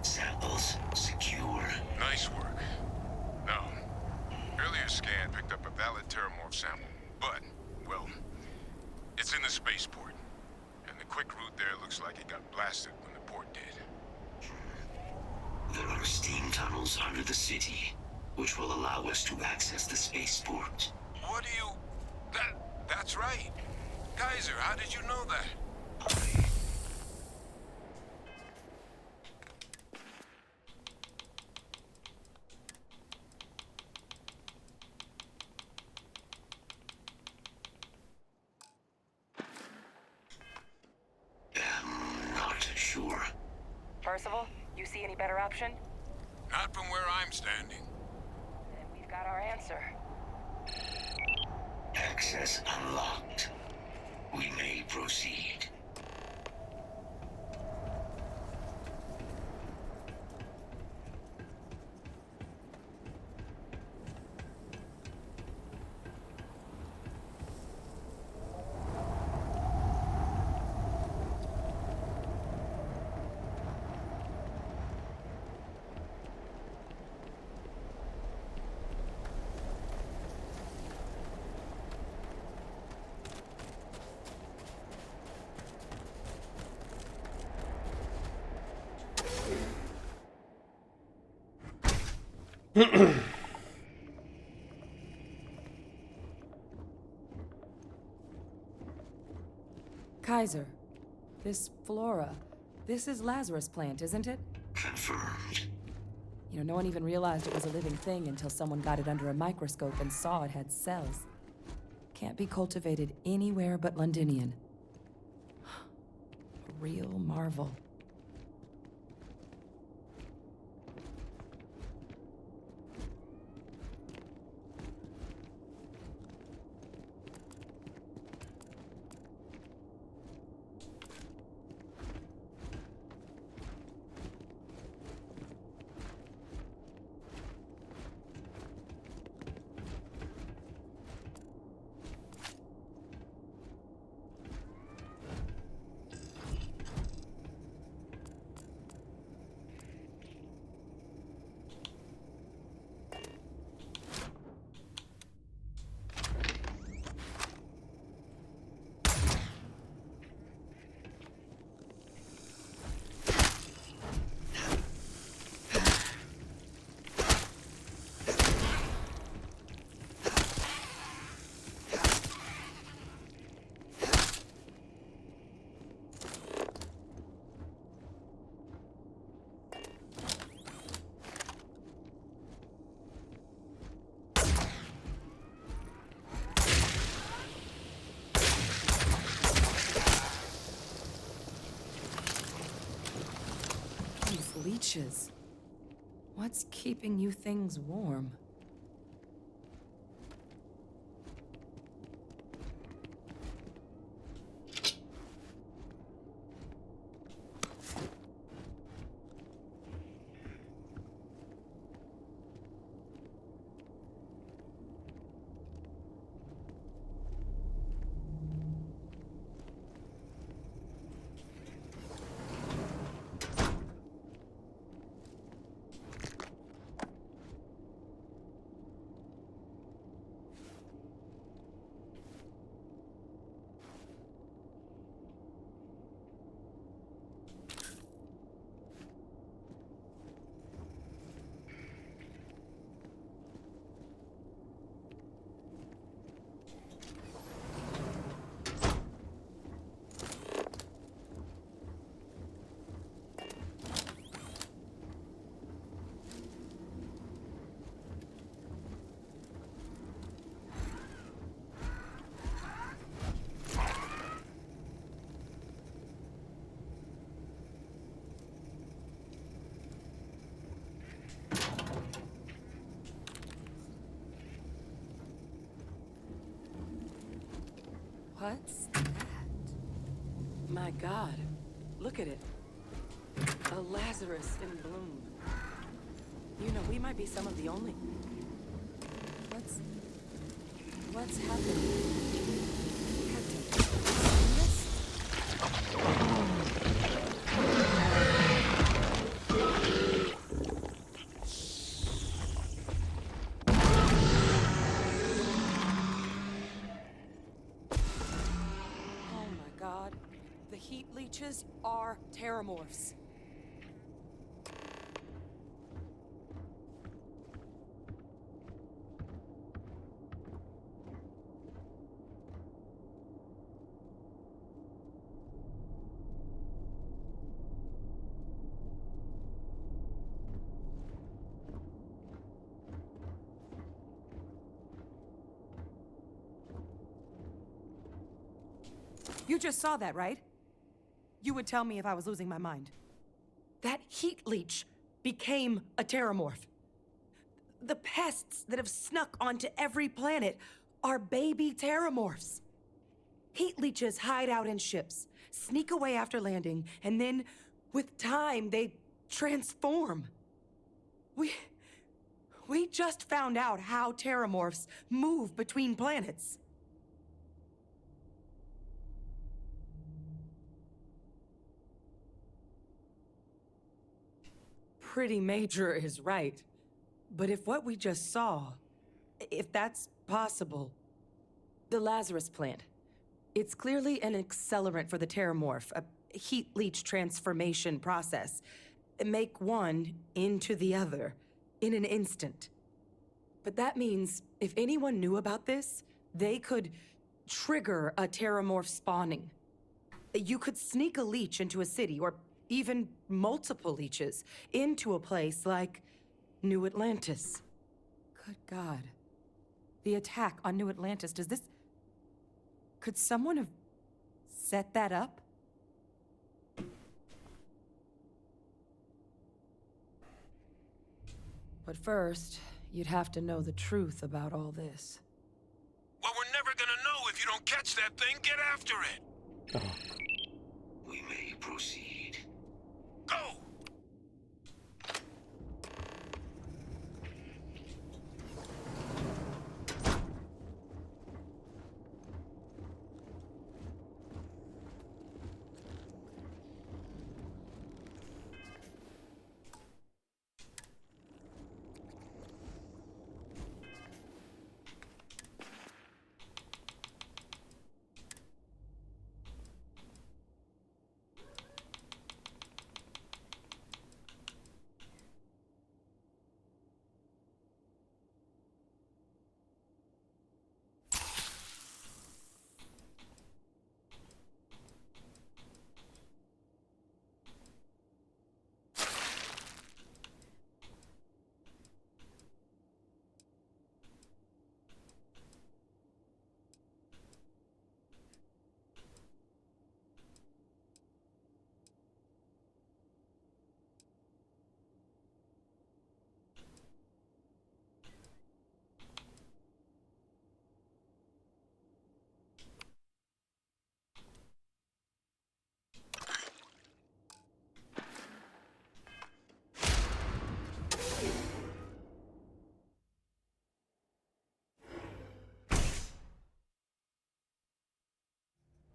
Samples secure. Nice work. No. Earlier scan picked up a valid terramorph sample, but, well, it's in the spaceport. And the quick route there looks like it got blasted when the port did. There are steam tunnels under the city, which will allow us to access the spaceport. What do you... That's right. Kaiser, how did you know that? Not sure. Percival, you see any better option? Not from where I'm standing. Then we've got our answer. Access unlocked. We may proceed. Kaiser, this flora, this is Lazarus plant, isn't it? Confirmed. You know, no one even realized it was a living thing until someone got it under a microscope and saw it had cells. Can't be cultivated anywhere but Londinian. A real marvel. Leeches. What's keeping you things warm? What's that? My God, look at it. A Lazarus in bloom. You know, we might be some of the only... What's happening? Oh my god. The heat leeches are terramorphs. You just saw that, right? You would tell me if I was losing my mind. That heat leech became a terramorph. The pests that have snuck onto every planet are baby terramorphs. Heat leeches hide out in ships, sneak away after landing, and then, with time, they transform. We just found out how terramorphs move between planets. Pretty major is right. But if what we just saw, if that's possible, the Lazarus plant, it's clearly an accelerant for the terramorph, a heat leech transformation process. Make one into the other in an instant. But that means if anyone knew about this, they could trigger a terramorph spawning. You could sneak a leech into a city, or even multiple leeches, into a place like New Atlantis. Good God. The attack on New Atlantis, does this... Could someone have set that up? But first, you'd have to know the truth about all this. Well, we're never gonna know if you don't catch that thing. Get after it. We may proceed. Go!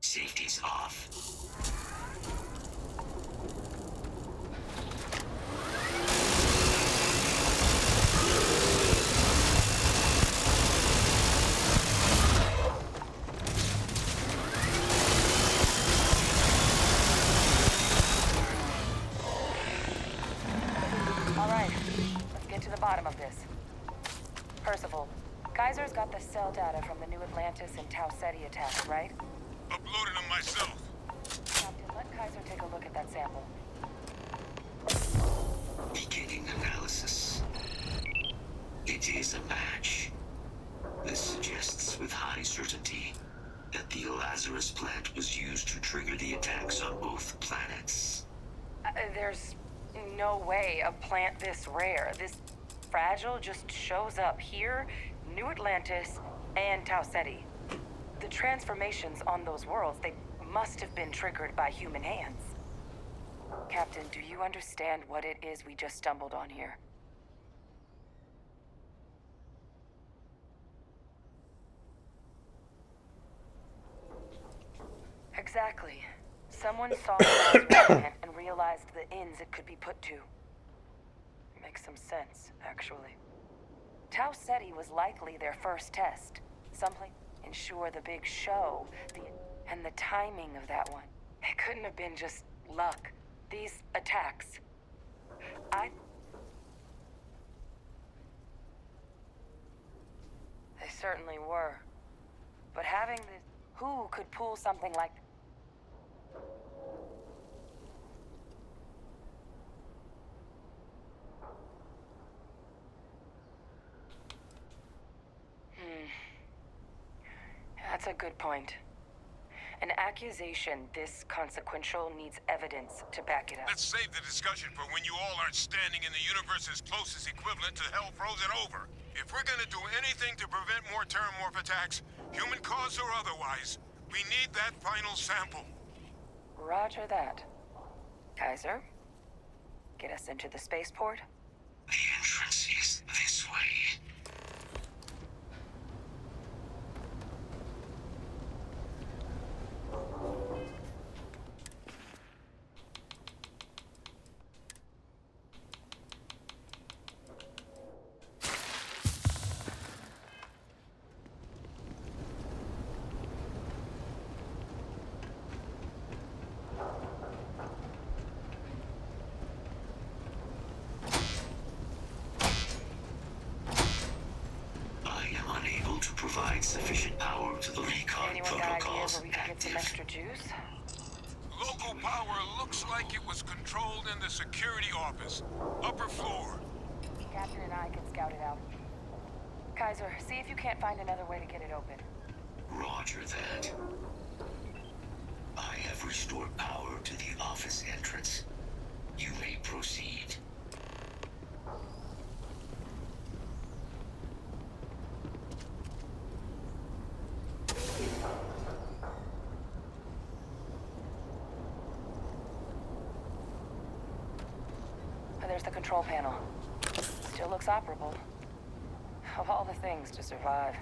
Safety's off. All right, let's get to the bottom of this. Percival, Kaiser's got the cell data from the New Atlantis and Tau Ceti attacks, right? Uploading them myself. Captain, let Kaiser take a look at that sample. Beginning analysis. It is a match. This suggests with high certainty that the Lazarus plant was used to trigger the attacks on both planets. There's no way a plant this rare, this fragile, just shows up here, New Atlantis, and Tau Ceti. The transformations on those worlds, they must have been triggered by human hands. Captain, do you understand what it is we just stumbled on here? Exactly. Someone saw the last plant and realized the ends it could be put to. Makes some sense, actually. Tau Ceti was likely their first test. Someplace ensure the big show, and the timing of that one. It couldn't have been just luck. These attacks. They certainly were. But having this... Who could pull something like... That's a good point. An accusation this consequential needs evidence to back it up. Let's save the discussion for when you all aren't standing in the universe's closest equivalent to hell frozen over. If we're gonna do anything to prevent more Terramorph attacks, human cause or otherwise, we need that final sample. Roger that. Kaiser, get us into the spaceport? The entrance is this way. Provide sufficient power to the recon Anyone got ideas protocols where we can get some extra juice? Local power looks like it was controlled in the security office. Upper floor. Captain and I can scout it out. Kaiser, see if you can't find another way to get it open. Roger that. I have restored power to the office entrance. You may proceed. There's the control panel. Still looks operable. Of all the things to survive.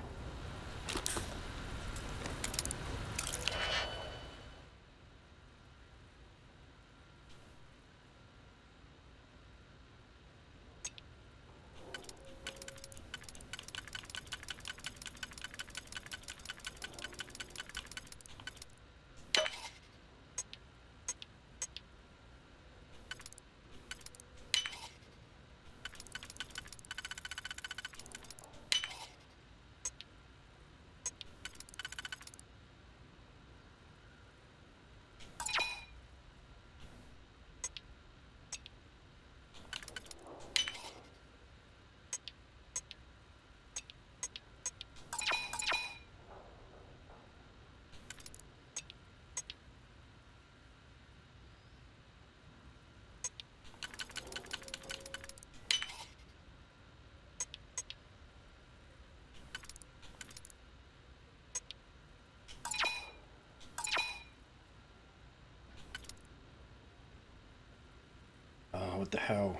Oh, what the hell?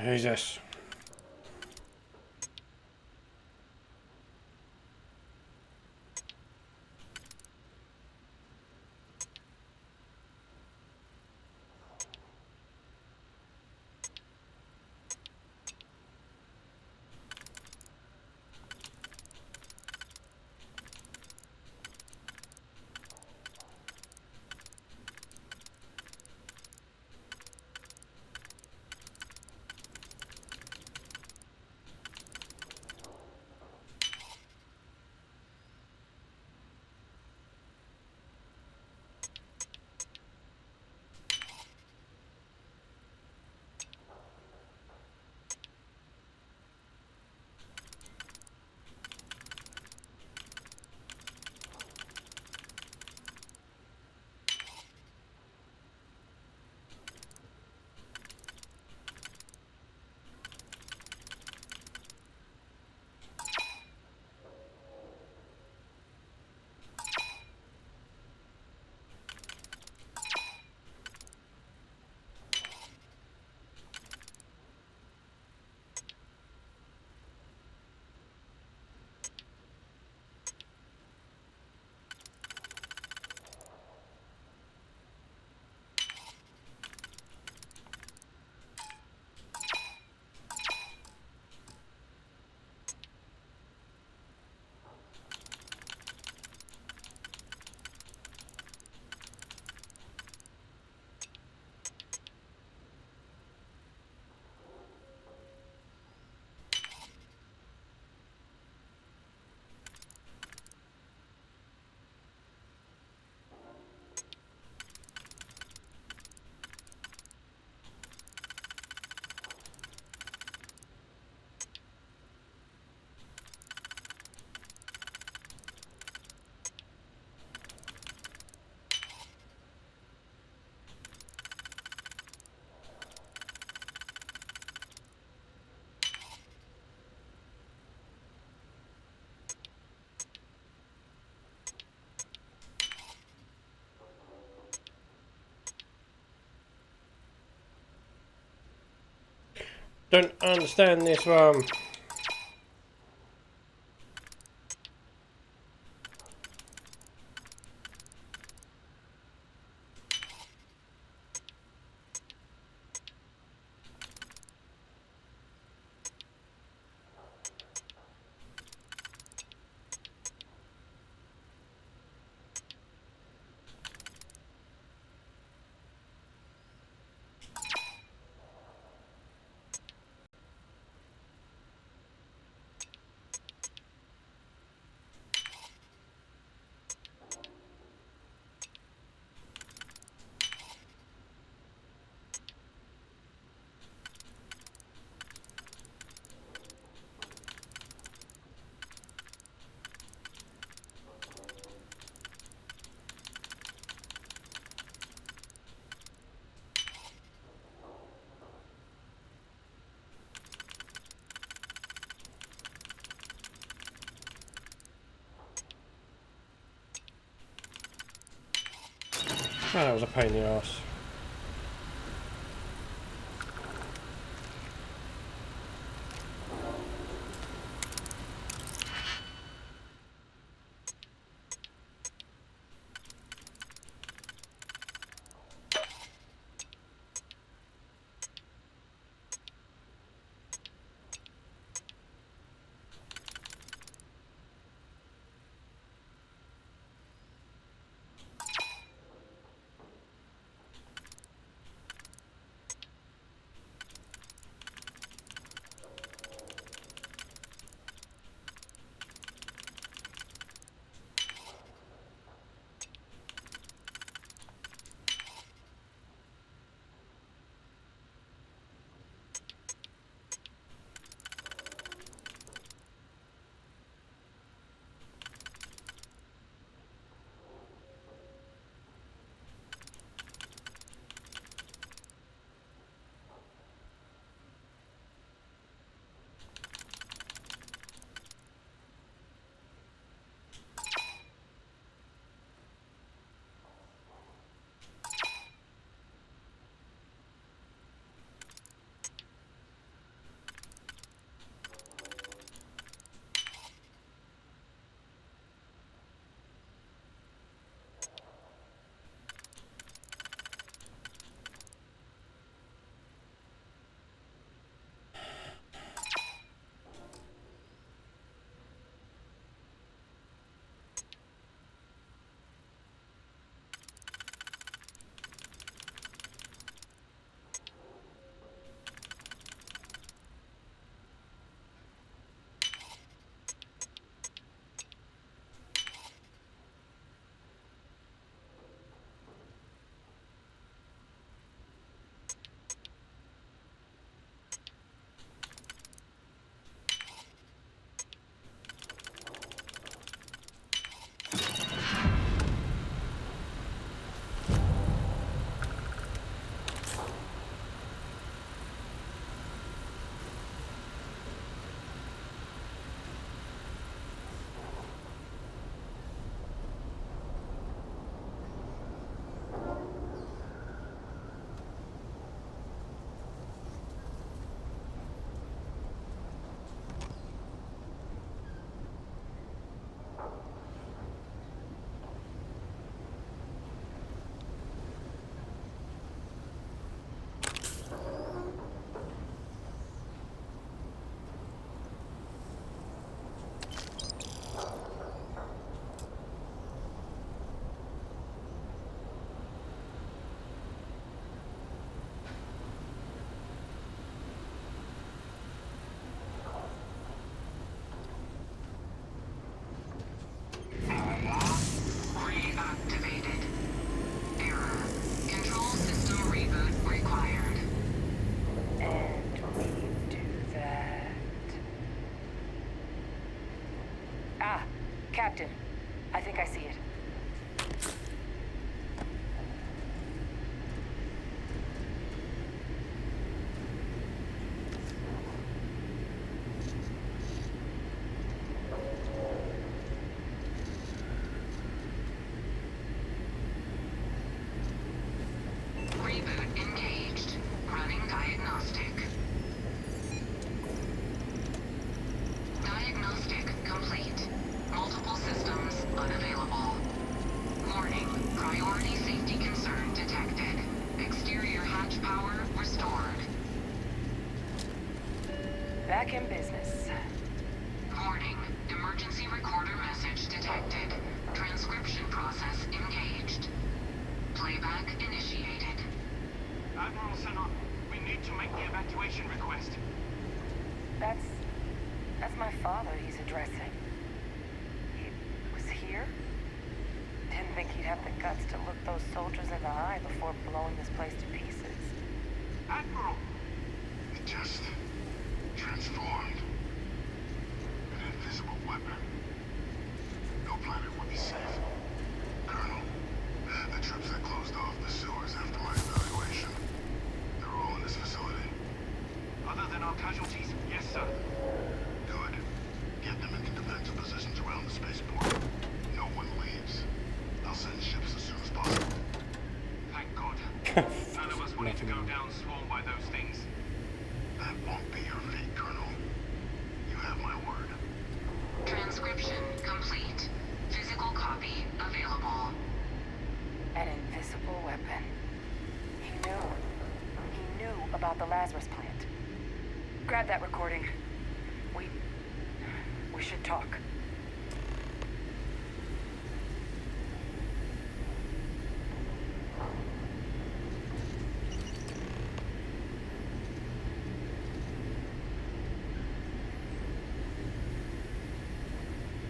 Who's this? Don't understand this one. Oh, that was a pain in the arse. Captain, I think I see it. Reboot engaged. Running diagnostic. Diagnostic complete. Multiple systems unavailable. Warning. Priority safety concern detected. Exterior hatch power restored. Back in business. Warning. Emergency recorder message detected. Transcription process engaged. Playback initiated. Admiral Senna, we need to make the evacuation request. That's my father he's addressing. He was here? Didn't think he'd have the guts to look those soldiers in the eye before blowing this place to pieces. Admiral! It just transformed. An invisible weapon. No planet would be safe. Colonel, the troops that closed off the sewers after my evaluation, they're all in this facility. Other than our casualties, yes, sir. Good. Get them into defensive positions around the spaceport. No one leaves. I'll send ships as soon as possible. Thank God. None of us wanted to go down swarmed by those things. That won't be your fate, Colonel. You have my word. Transcription complete. Physical copy available. An invisible weapon. He knew about the Lazarus plant. Grab that recording. We should talk.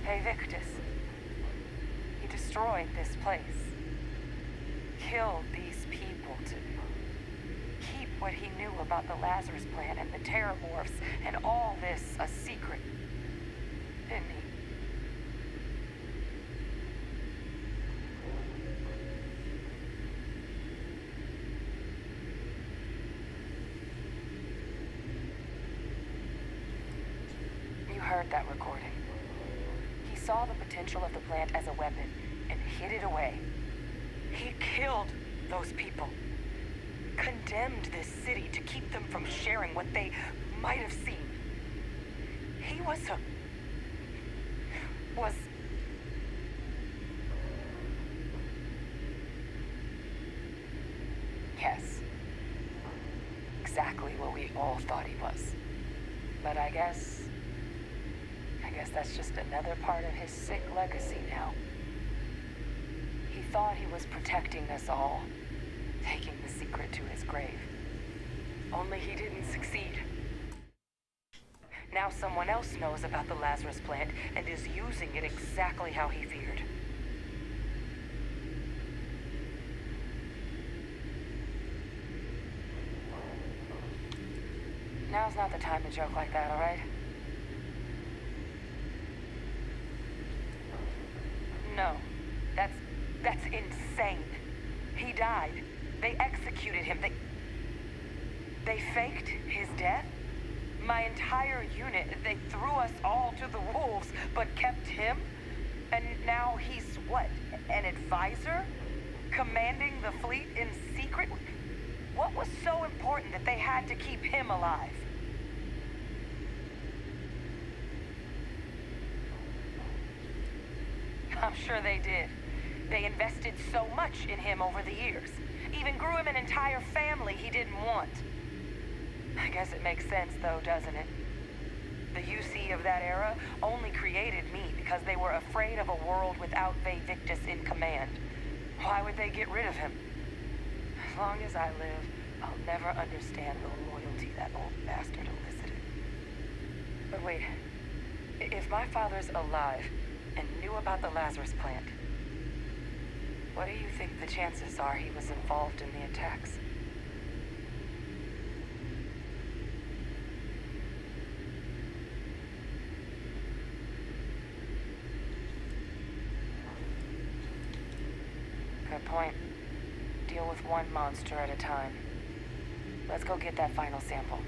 Hey, Victus. He destroyed this place. Killed these people to keep what he knew about the Lazarus plant and the Terramorphs and all this a secret. Didn't he? You heard that recording. He saw the potential of the plant as a weapon and hid it away. He killed those people. Condemned this city to keep them from sharing what they might have seen. He was yes. Exactly what we all thought he was. But I guess that's just another part of his sick legacy now. He thought he was protecting us all, taking the secret to his grave. Only he didn't succeed. Now someone else knows about the Lazarus plant and is using it exactly how he feared. Now's not the time to joke like that, all right? No, that's insane. He died. They executed him. They faked his death? My entire unit, they threw us all to the wolves, but kept him? And now he's what, an advisor? Commanding the fleet in secret? What was so important that they had to keep him alive? I'm sure they did. They invested so much in him over the years. Even grew him an entire family he didn't want. I guess it makes sense though, doesn't it? The UC of that era only created me because they were afraid of a world without Victus in command. Why would they get rid of him? As long as I live, I'll never understand the loyalty that old bastard elicited. But wait, if my father's alive and knew about the Lazarus plant, what do you think the chances are he was involved in the attacks? point. Deal with one monster at a time. Let's go get that final sample.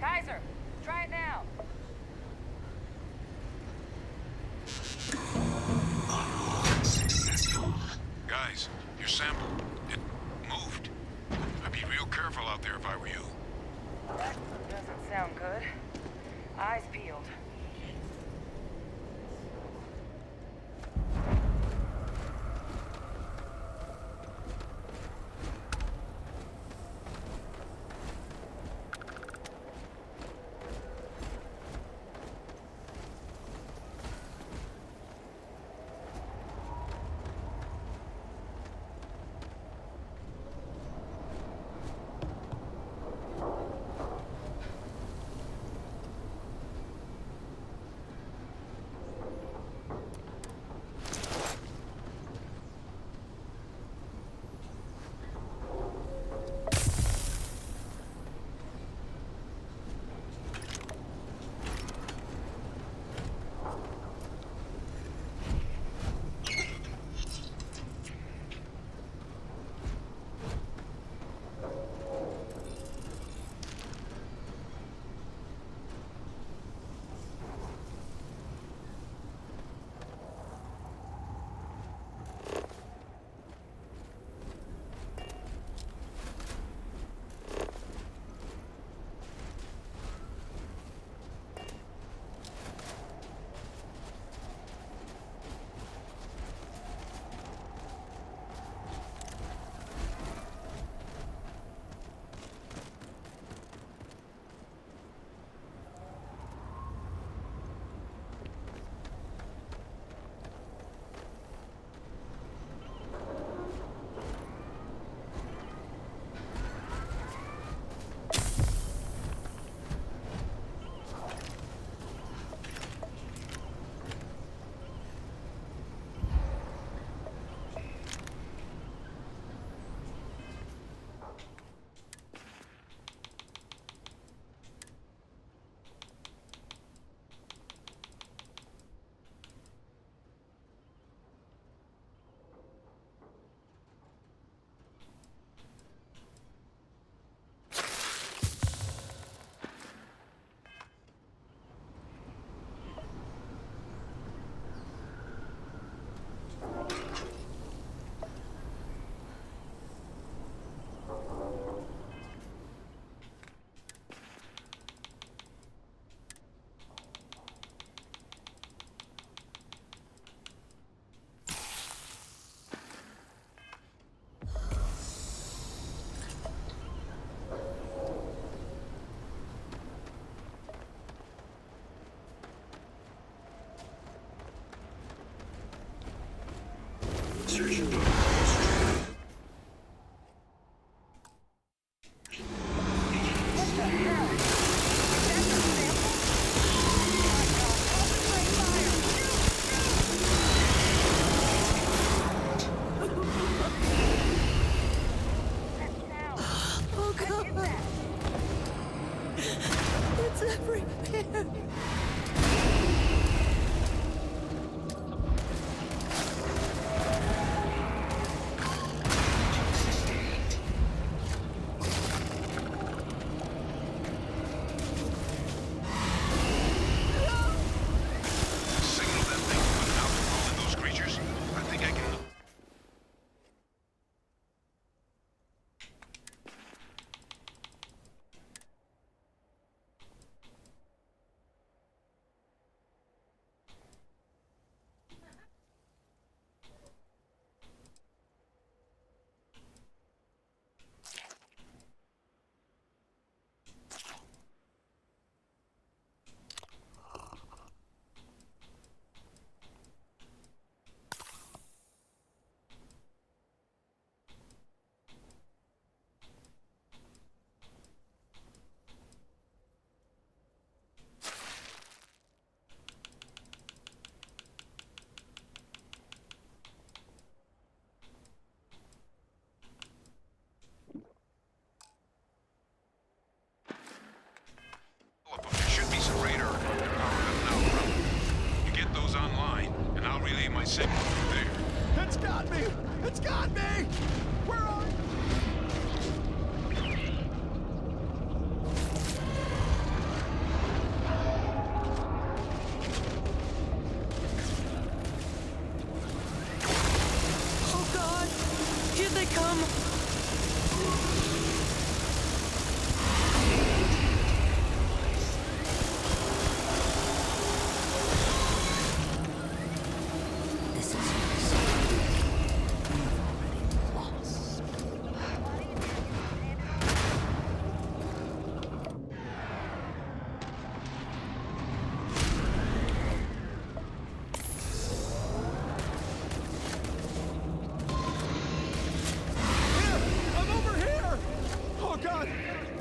Kaiser, try it now. Guys, your sample, it moved. I'd be real careful out there if I were you. That doesn't sound good. Eyes peeled.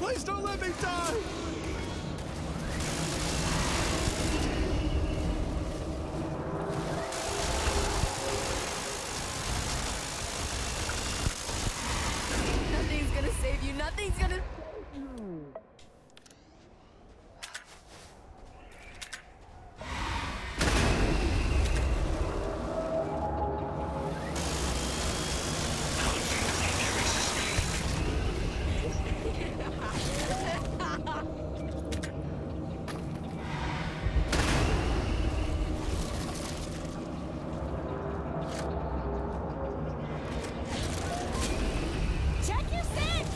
Please don't let me die! Nothing's gonna save you. Nothing's gonna. Check your six!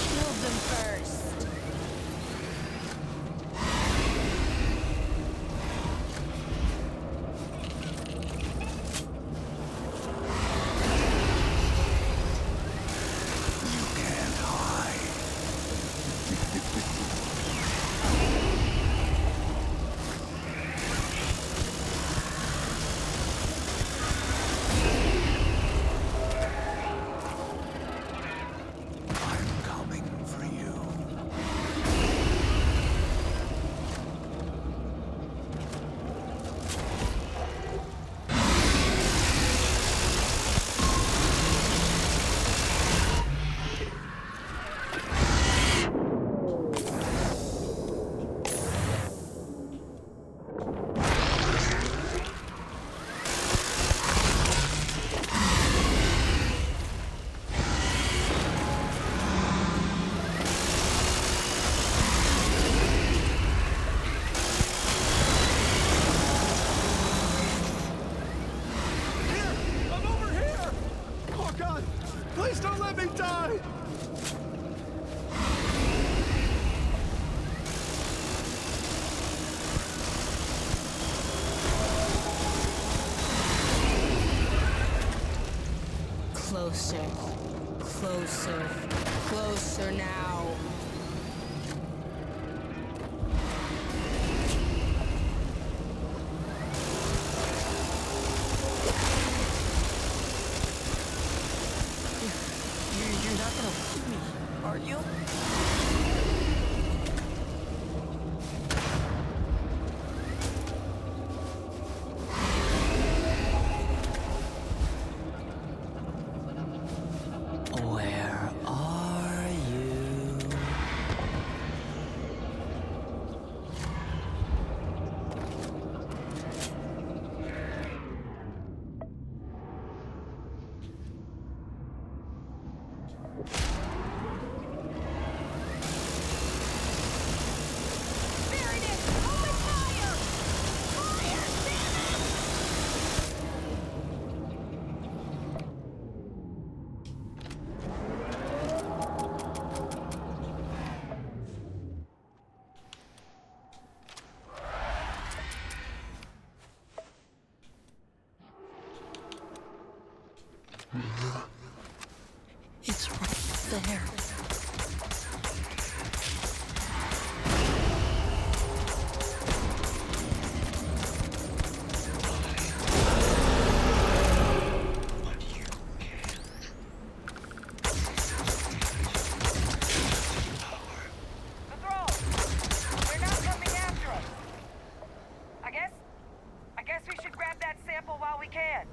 Kill them first. I'm coming for you. Here! I'm over here! Oh god! Please don't let me die! Closer. Closer. Closer now. You're not gonna shoot me, are you? Where are you? There it is! Open fire! Fire! It's right there. The thralls! They're not coming after us! I guess we should grab that sample while we can.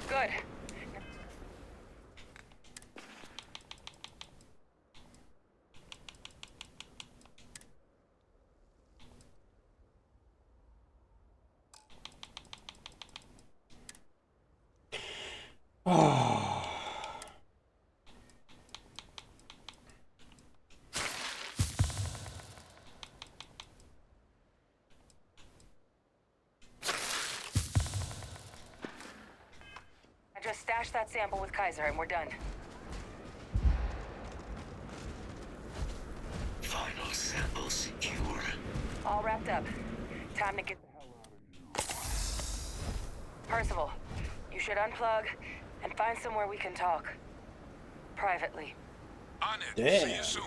Good. I just stashed that sample with Kaiser and we're done. Final sample secure. All wrapped up. Time to get the hell out of here. Percival, you should unplug and find somewhere we can talk. Privately. On it. Damn. See you soon.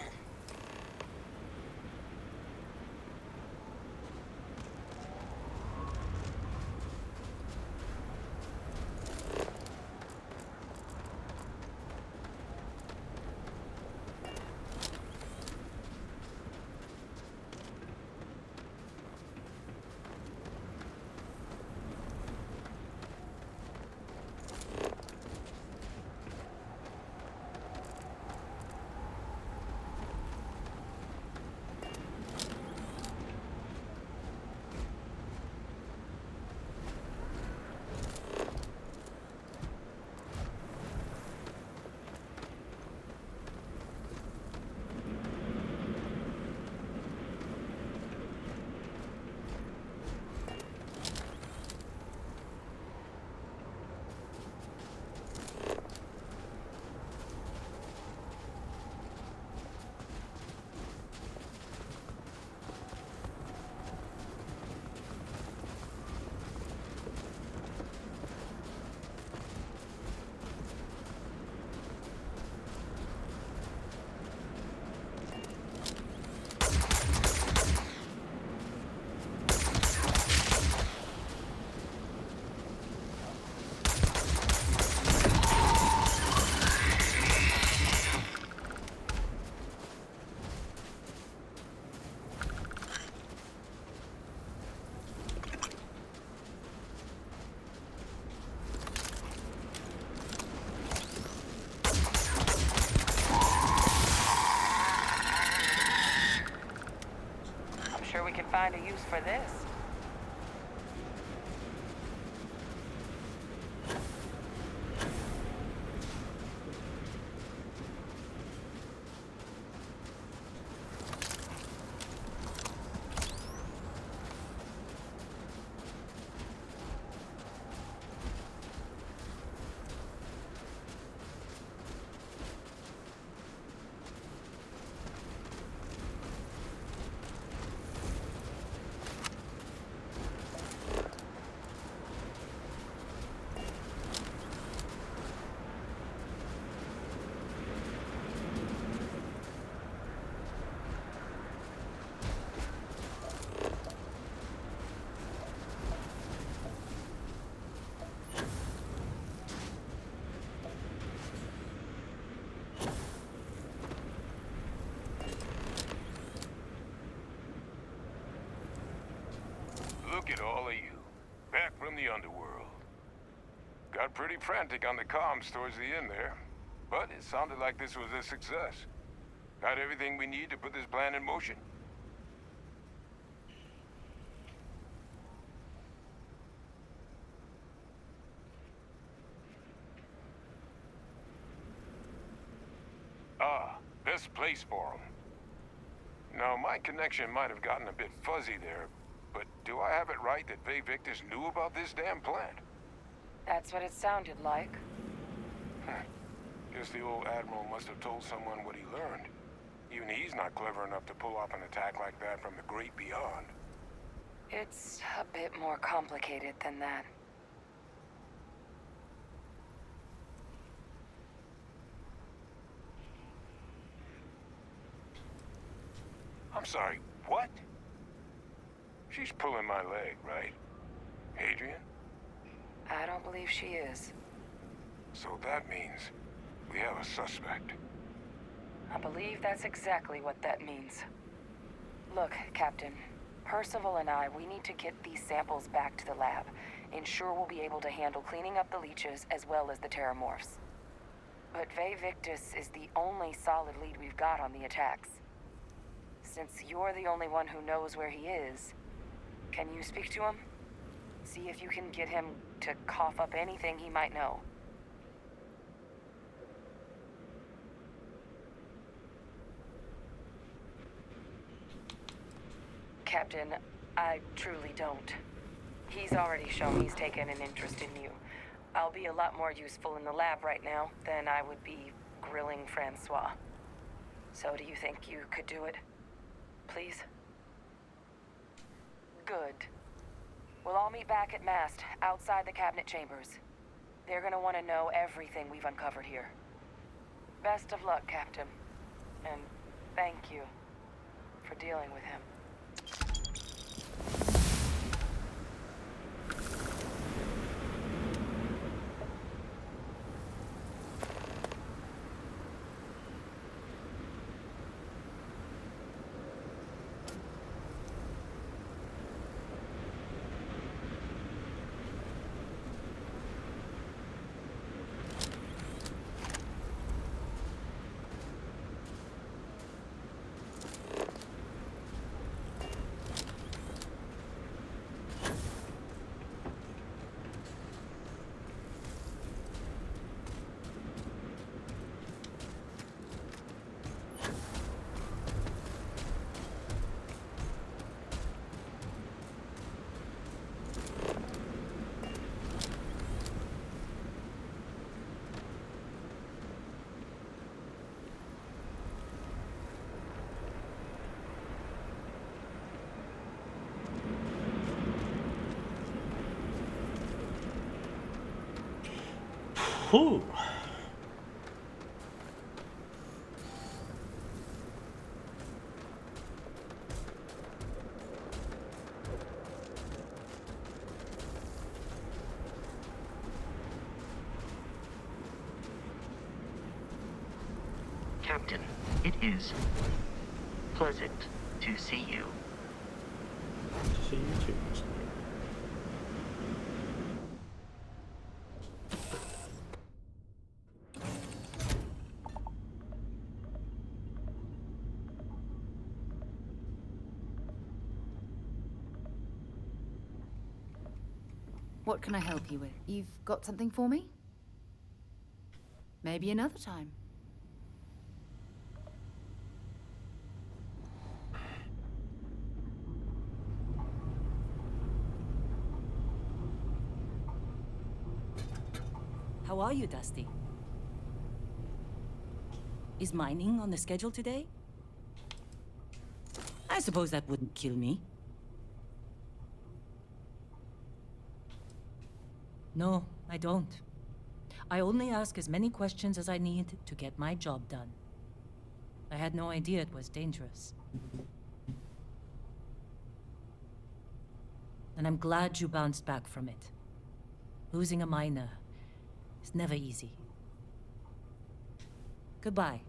Sure we can find a use for this. Look at all of you. Back from the underworld. Got pretty frantic on the comms towards the end there. But it sounded like this was a success. Got everything we need to put this plan in motion. Ah, best place for them. Now, my connection might have gotten a bit fuzzy there, but do I have it right that Vay Victus knew about this damn plant? That's what it sounded like. Guess the old Admiral must have told someone what he learned. Even he's not clever enough to pull off an attack like that from the great beyond. It's a bit more complicated than that. I'm sorry, what? She's pulling my leg, right? Adrian? I don't believe she is. So that means we have a suspect. I believe that's exactly what that means. Look, Captain. Percival and I, we need to get these samples back to the lab. Ensure we'll be able to handle cleaning up the leeches as well as the terramorphs. But Vay Victus is the only solid lead we've got on the attacks. Since you're the only one who knows where he is, can you speak to him? See if you can get him to cough up anything he might know. Captain, I truly don't. He's already shown he's taken an interest in you. I'll be a lot more useful in the lab right now than I would be grilling Francois. So do you think you could do it? Please? Good. We'll all meet back at Mast, outside the cabinet chambers. They're gonna want to know everything we've uncovered here. Best of luck, Captain. And thank you for dealing with him. Whew. Captain, it is pleasant to see you. To see you too, Mr. What can I help you with? You've got something for me? Maybe another time. How are you, Dusty? Is mining on the schedule today? I suppose that wouldn't kill me. No, I don't. I only ask as many questions as I need to get my job done. I had no idea it was dangerous. And I'm glad you bounced back from it. Losing a miner is never easy. Goodbye.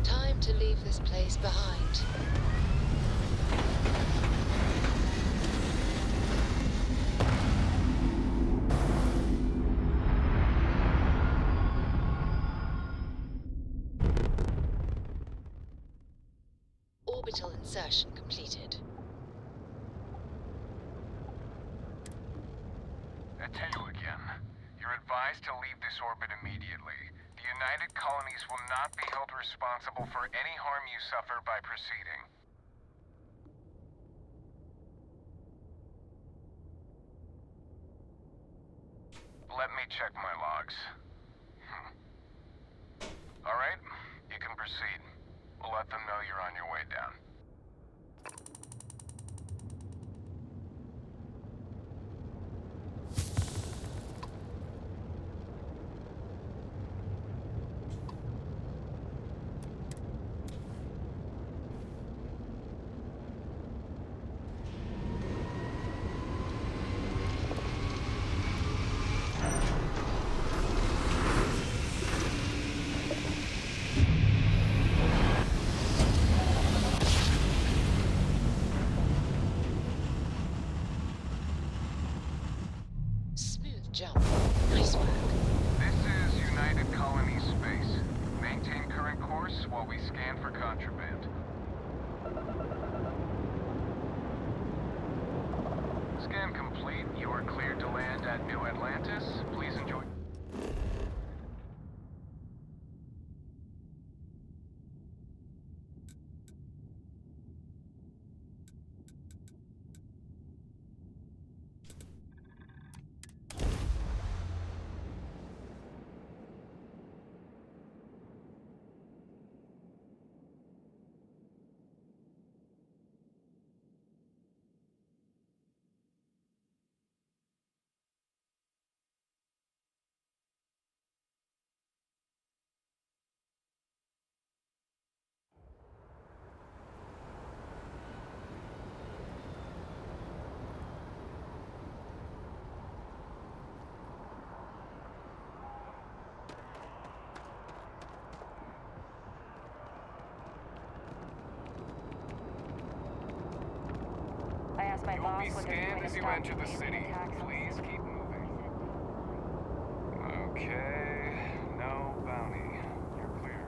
Time to leave this place behind. Orbital insertion completed. Ateo again. You're advised to leave this orbit immediately. The United Colonies will not be held responsible for any harm you suffer by proceeding. Let me check my logs. All right, you can proceed. We'll let them know you're on your way down. Smooth jump. Nice work. This is United Colony space. Maintain current course while we scan for contraband. Scan complete. You are cleared to land at New Atlantis. Please enjoy. I asked my You'll boss be what they're scanned doing as to you stop enter the alien city. attacks on Please civilians. keep moving. Okay, no bounty. You're clear.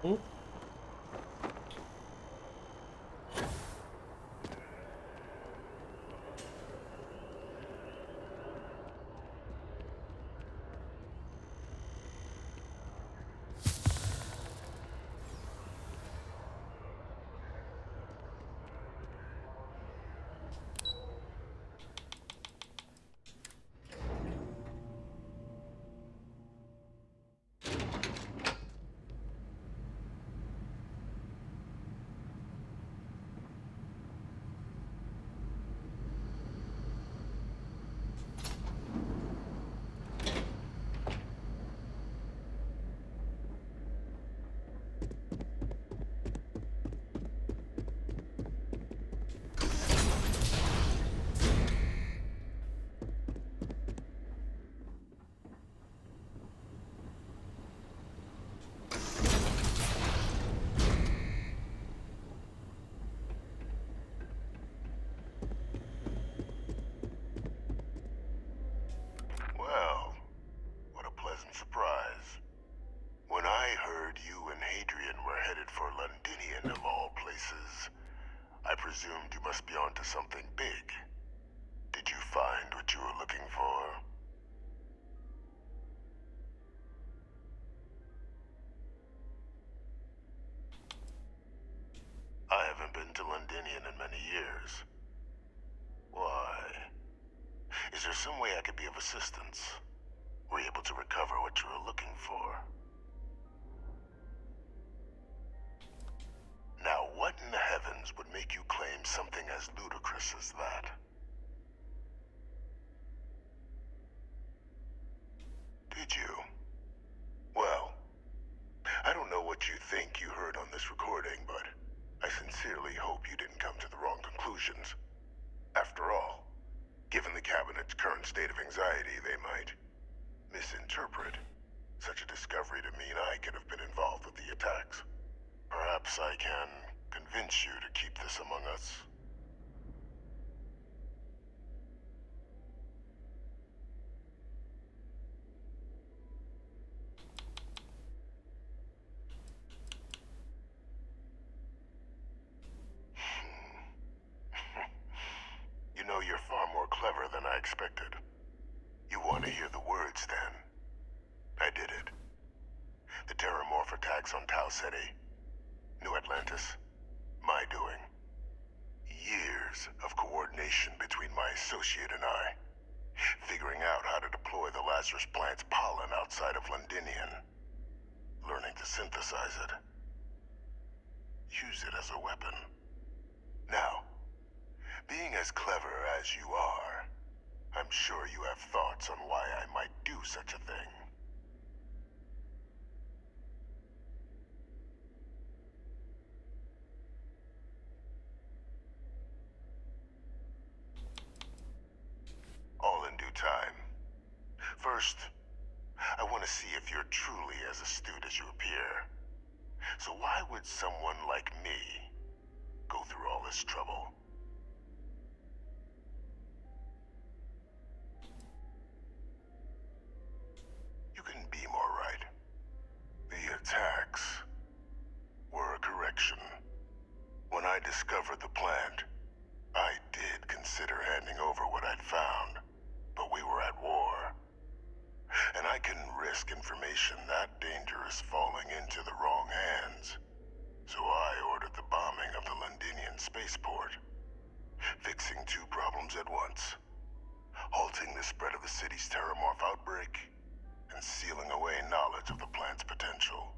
Hmm? Well, what a pleasant surprise. When I heard you and Hadrian were headed for Londinian of all places, I presumed you must be onto something big. Did you find what you were looking for? I haven't been to Londinian in many years. Why? Is there some way I could be of assistance? Were you able to recover what you were looking for? Now, what in the heavens would make you claim something as ludicrous as that? Did you? Well, I don't know what you think you heard on this recording, but I sincerely hope you didn't come to the wrong conclusions. After all, given the Cabinet's current state of anxiety, they might misinterpret such a discovery to mean I could have been involved with the attacks. Perhaps I can convince you to keep this among us. You know, you're far more clever than I expected. You want to hear the words, then? I did it. The Terramorph attacks on Tau City, New Atlantis, my doing. Years of coordination between my associate and I, figuring out how to deploy the Lazarus plant's pollen outside of Londinian, learning to synthesize it, use it as a weapon. Now, being as clever as you are, I'm sure you have thoughts on why I might do such a thing. All in due time. First, I want to see if you're truly as astute as you appear. So why would someone like me go through all this trouble? You couldn't be more right. The attacks were a correction. When I discovered the plant, I did consider handing over what I'd found, but we were at war. And I couldn't risk information that dangerous falling into the wrong hands. So I ordered the bombing of the Londinian spaceport, fixing two problems at once. Halting the spread of the city's Terramorph outbreak, and sealing away knowledge of the plant's potential.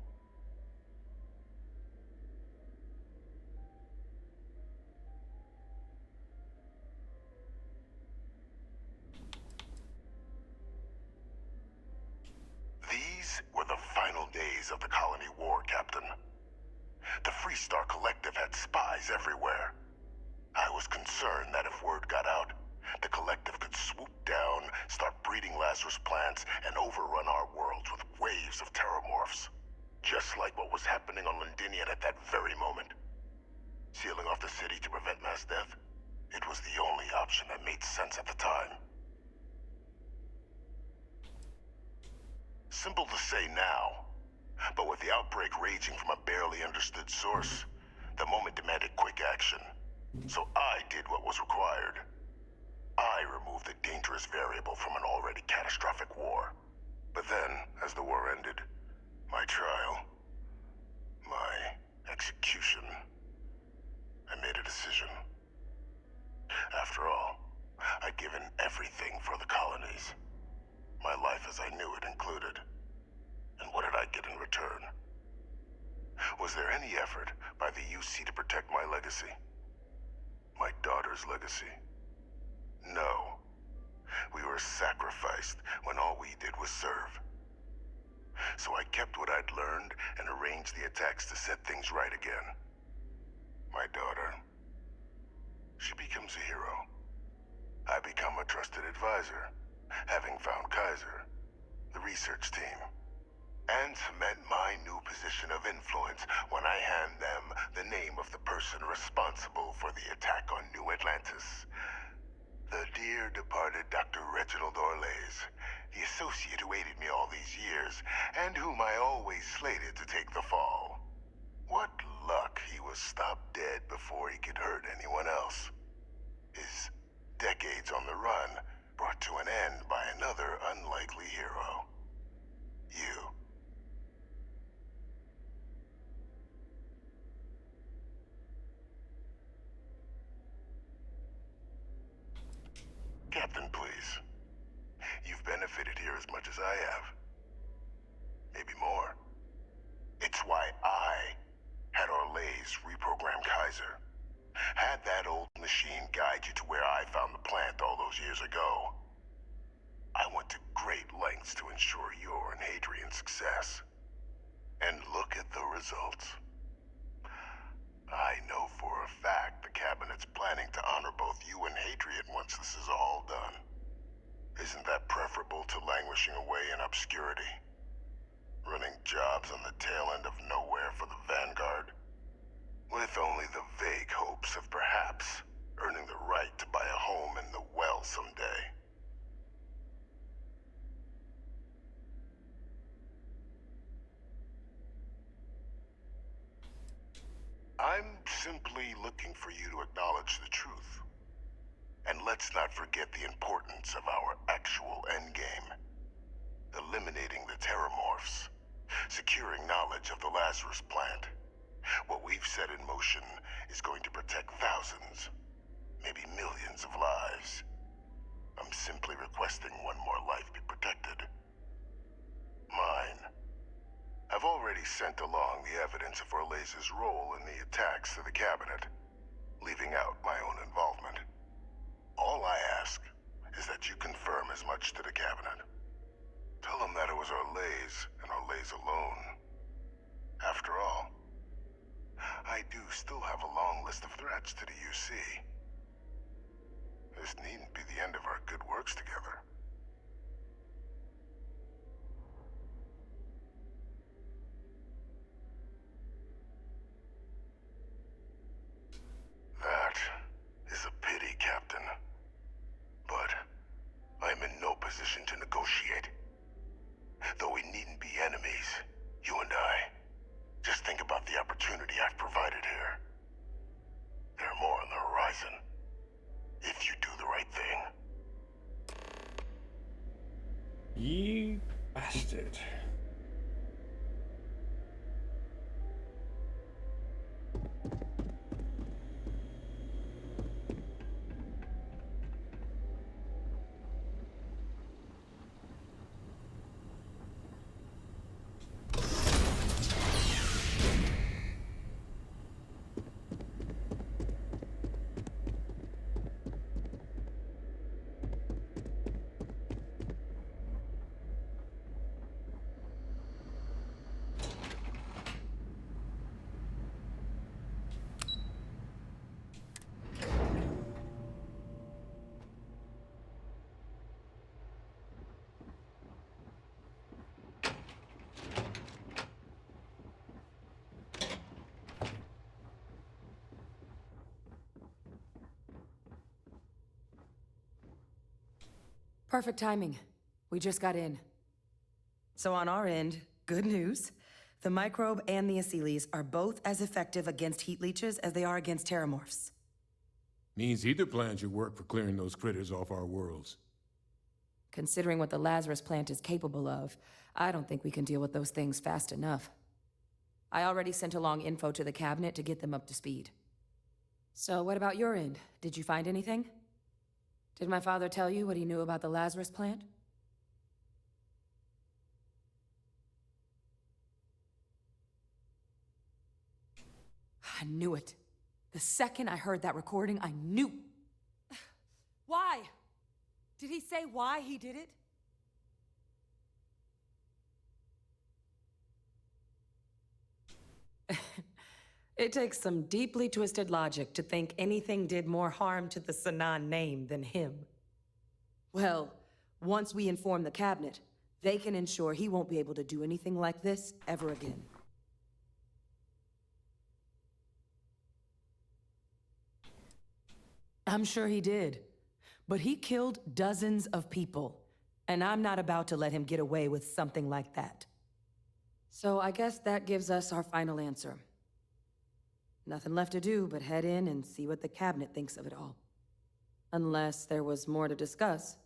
These were the final days of the colony war, Captain. The Freestar Collective had spies everywhere. I was concerned that if word got out, the Collective could swoop down, start breeding Lazarus plants, and overrun our worlds with waves of Terramorphs. Just like what was happening on Londinian at that very moment. Sealing off the city to prevent mass death, it was the only option that made sense at the time. Simple to say now, But with the outbreak raging from a barely understood source, the moment demanded quick action. So I did what was required. I removed a dangerous variable from an already catastrophic war. But then, as the war ended, my trial, my execution, I made a decision. After all, I'd given everything for the colonies. My life as I knew it included. And what did I get in return? Was there any effort by the UC to protect my legacy? My daughter's legacy? No. We were sacrificed when all we did was serve. So I kept what I'd learned and arranged the attacks to set things right again. My daughter, she becomes a hero. I become a trusted advisor, having found Kaiser, the research team, and cement my new position of influence when I hand them the name of the person responsible for the attack on New Atlantis. The dear departed Dr. Reginald Orlays, the associate who aided me all these years, and whom I always slated to take the fall. What luck he was stopped dead before he could hurt anyone else. His decades on the run brought to an end by another unlikely hero. You. Captain, please. You've benefited here as much as I have. Maybe more. It's why I had Orlays reprogram Kaiser. Had that old machine guide you to where I found the plant all those years ago. I went to great lengths to ensure your and Hadrian's success. And look at the results. I know for a fact the Cabinet's planning to honor both you and Hadrian once this is all done. Isn't that preferable to languishing away in obscurity? Running jobs on the tail end of nowhere for the Vanguard? With only the vague hopes of perhaps earning the right to buy a home in the well someday. I'm simply looking for you to acknowledge the truth. And let's not forget the importance of our actual endgame. Eliminating the Terramorphs. Securing knowledge of the Lazarus plant. What we've set in motion is going to protect thousands, maybe millions of lives. I'm simply requesting one more life be protected. Mine. I've already sent along the evidence of Orlays' role in the attacks to the Cabinet, leaving out my own involvement. All I ask is that you confirm as much to the Cabinet. Tell them that it was Orlays and Orlays alone. After all, I do still have a long list of threats to the UC. This needn't be the end of our good works together. That is a pity, Captain. But I'm in no position to negotiate. Though we needn't be enemies, you and I. Just think about the opportunity I've provided here. There are more on the horizon. If you do the right thing. You bastard. Perfect timing. We just got in. So on our end, good news. The microbe and the Asylees are both as effective against heat leeches as they are against terramorphs. Means either plan should work for clearing those critters off our worlds. Considering what the Lazarus plant is capable of, I don't think we can deal with those things fast enough. I already sent along info to the cabinet to get them up to speed. So what about your end? Did you find anything? Did my father tell you what he knew about the Lazarus plant? I knew it. The second I heard that recording, I knew. Why? Did he say why he did it? It takes some deeply twisted logic to think anything did more harm to the Sanan name than him. Well, once we inform the cabinet, they can ensure he won't be able to do anything like this ever again. I'm sure he did. But he killed dozens of people, and I'm not about to let him get away with something like that. So I guess that gives us our final answer. Nothing left to do but head in and see what the cabinet thinks of it all. Unless there was more to discuss.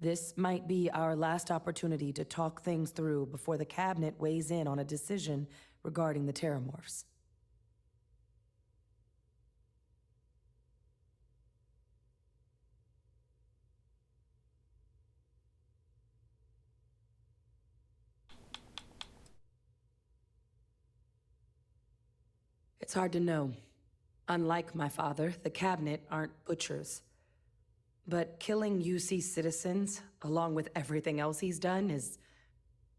This might be our last opportunity to talk things through before the cabinet weighs in on a decision regarding the terramorphs. It's hard to know. Unlike my father, the cabinet aren't butchers. But killing UC citizens, along with everything else he's done, is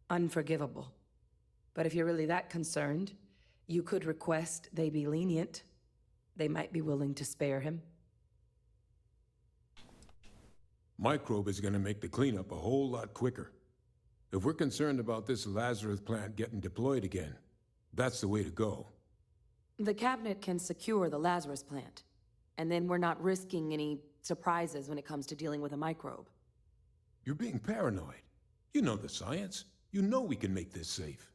unforgivable. But if you're really that concerned, you could request they be lenient. They might be willing to spare him. Microbe is gonna make the cleanup a whole lot quicker. If we're concerned about this Lazarus plant getting deployed again, that's the way to go. The cabinet can secure the Lazarus plant, and then we're not risking any surprises when it comes to dealing with a microbe. You're being paranoid. You know the science. You know we can make this safe.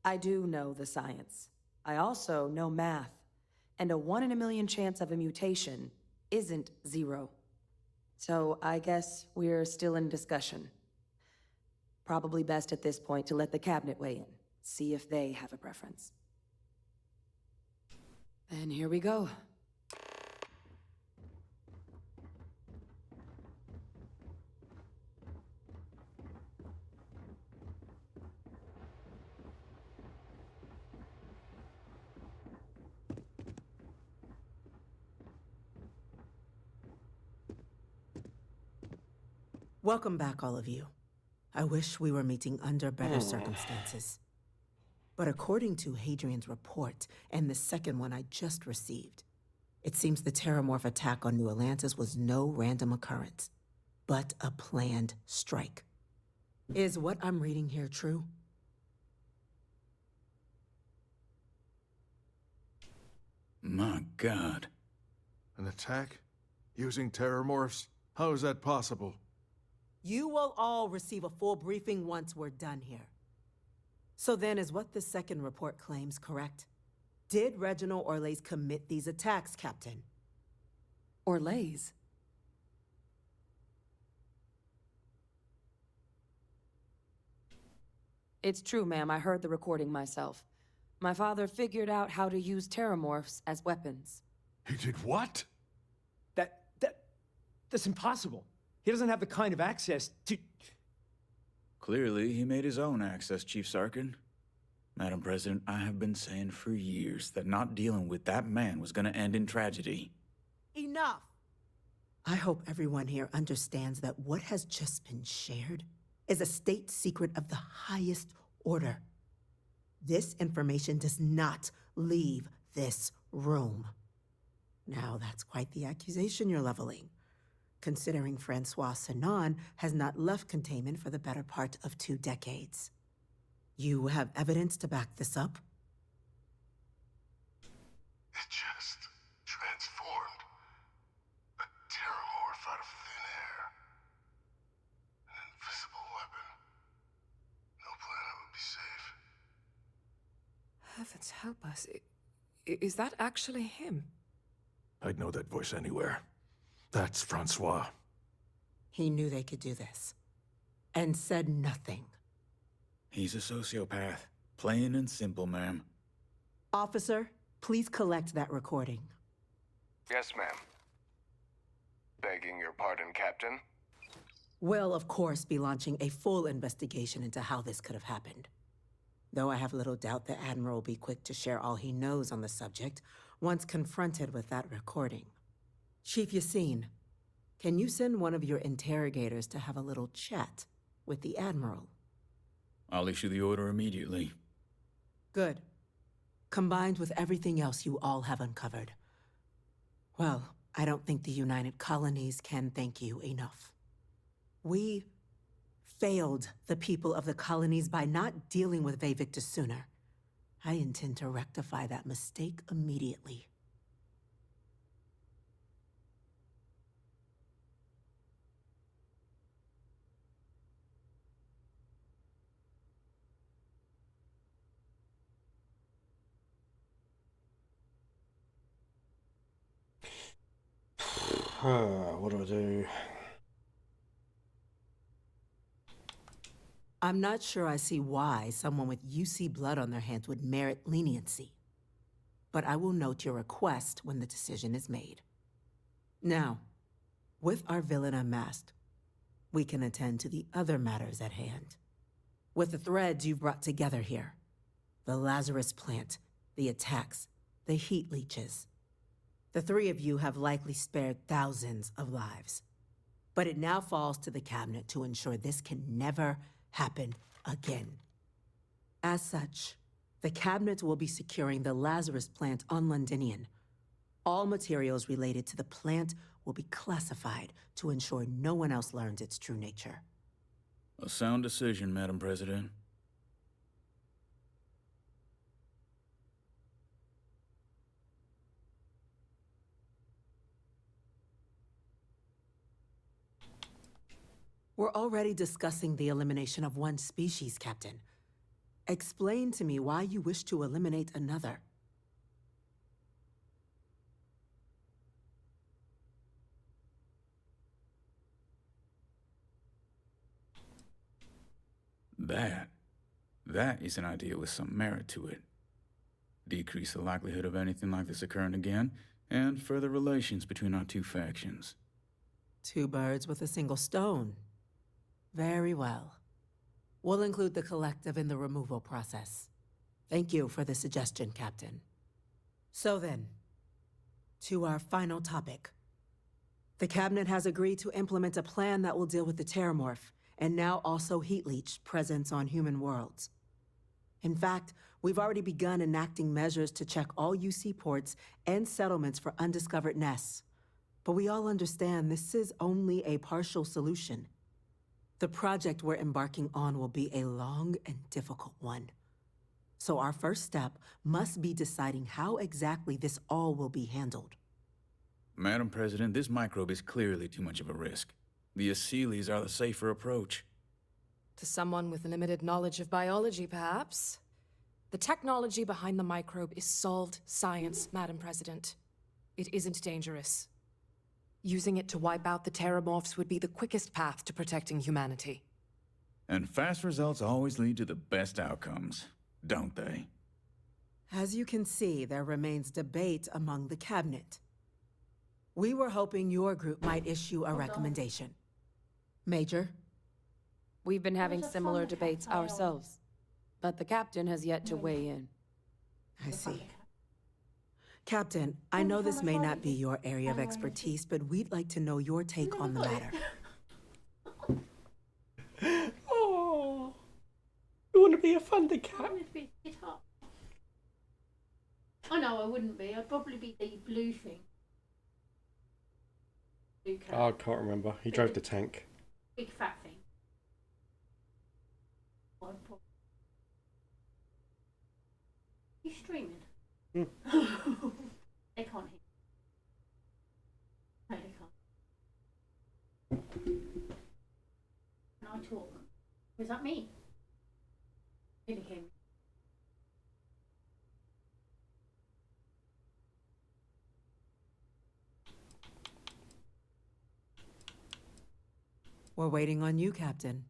I do know the science. I also know math, and a 1 in a million chance of a mutation isn't 0. So I guess we're still in discussion. Probably best at this point to let the cabinet weigh in, see if they have a preference. And here we go. Welcome back, all of you. I wish we were meeting under better circumstances. But according to Hadrian's report, and the second one I just received, it seems the Terramorph attack on New Atlantis was no random occurrence, but a planned strike. Is what I'm reading here true? My God. An attack? Using terramorphs? How is that possible? You will all receive a full briefing once we're done here. So then, is what the second report claims correct? Did Reginald Orlays commit these attacks, Captain? Orlays? It's true, ma'am. I heard the recording myself. My father figured out how to use terramorphs as weapons. He did what? That's impossible. He doesn't have the kind of access to... Clearly, he made his own access, Chief Sarkin. Madam President, I have been saying for years that not dealing with that man was gonna end in tragedy. Enough! I hope everyone here understands that what has just been shared is a state secret of the highest order. This information does not leave this room. Now, that's quite the accusation you're leveling, considering Francois Sanan has not left containment for the better part of 2 decades. You have evidence to back this up? It just transformed. A terramorph out of thin air. An invisible weapon. No planet would be safe. Prophets help us. Is that actually him? I'd know that voice anywhere. That's Francois. He knew they could do this. And said nothing. He's a sociopath. Plain and simple, ma'am. Officer, please collect that recording. Yes, ma'am. Begging your pardon, Captain. We'll, of course, be launching a full investigation into how this could have happened. Though I have little doubt the Admiral will be quick to share all he knows on the subject once confronted with that recording. Chief Yassine, can you send one of your interrogators to have a little chat with the Admiral? I'll issue the order immediately. Good. Combined with everything else you all have uncovered. Well, I don't think the United Colonies can thank you enough. We failed the people of the colonies by not dealing with Vevictus sooner. I intend to rectify that mistake immediately. What do I do? I'm not sure I see why someone with UC blood on their hands would merit leniency. But I will note your request when the decision is made. Now, with our villain unmasked, we can attend to the other matters at hand. With the threads you've brought together here, the Lazarus plant, the attacks, the heat leeches. The three of you have likely spared thousands of lives. But it now falls to the Cabinet to ensure this can never happen again. As such, the Cabinet will be securing the Lazarus plant on Londinian. All materials related to the plant will be classified to ensure no one else learns its true nature. A sound decision, Madam President. We're already discussing the elimination of one species, Captain. Explain to me why you wish to eliminate another. That is an idea with some merit to it. Decrease the likelihood of anything like this occurring again, and further relations between our two factions. Two birds with a single stone. Very well. We'll include the collective in the removal process. Thank you for the suggestion, Captain. So then, to our final topic. The Cabinet has agreed to implement a plan that will deal with the Terramorph, and now also Heat Leech presence on human worlds. In fact, we've already begun enacting measures to check all UC ports and settlements for undiscovered nests. But we all understand this is only a partial solution. The project we're embarking on will be a long and difficult one. So our first step must be deciding how exactly this all will be handled. Madam President, this microbe is clearly too much of a risk. The Aseles are the safer approach. To someone with limited knowledge of biology, perhaps. The technology behind the microbe is solved science, Madam President. It isn't dangerous. Using it to wipe out the Terramorphs would be the quickest path to protecting humanity. And fast results always lead to the best outcomes, don't they? As you can see, there remains debate among the Cabinet. We were hoping your group might issue a recommendation. Major? We've been having similar debates ourselves, but the Captain has yet to weigh in. I see. Captain, I know this may not be your area of expertise, but we'd like to know your take on the matter. Oh, you want to be a thundercat? I would be guitar. Oh no, I wouldn't be. I'd probably be the blue thing. Blue cat. Oh, I can't remember. He drove the tank. Big fat thing. You streaming? Mm. They can't hear. No, they can't. Can I talk? Was that me? Did you hear me? We're waiting on you, Captain.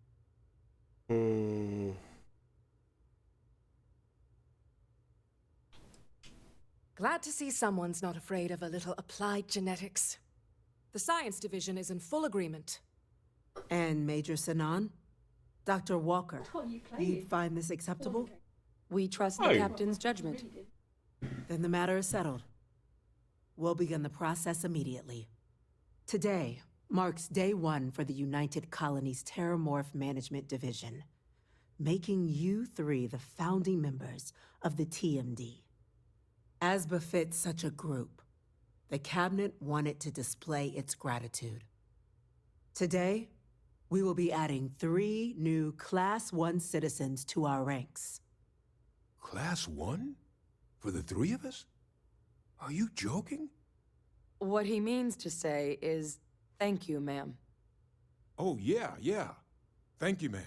Glad to see someone's not afraid of a little applied genetics. The science division is in full agreement. And Major Sinan? Dr. Walker, you'd find this acceptable? We trust the captain's judgment. Then the matter is settled. We'll begin the process immediately. Today marks day one for the United Colonies Terramorph Management Division, making you three the founding members of the TMD. As befits such a group, the Cabinet wanted to display its gratitude. Today, we will be adding 3 new Class 1 citizens to our ranks. Class 1? For the 3 of us? Are you joking? What he means to say is, thank you, ma'am. Oh, yeah. Thank you, ma'am.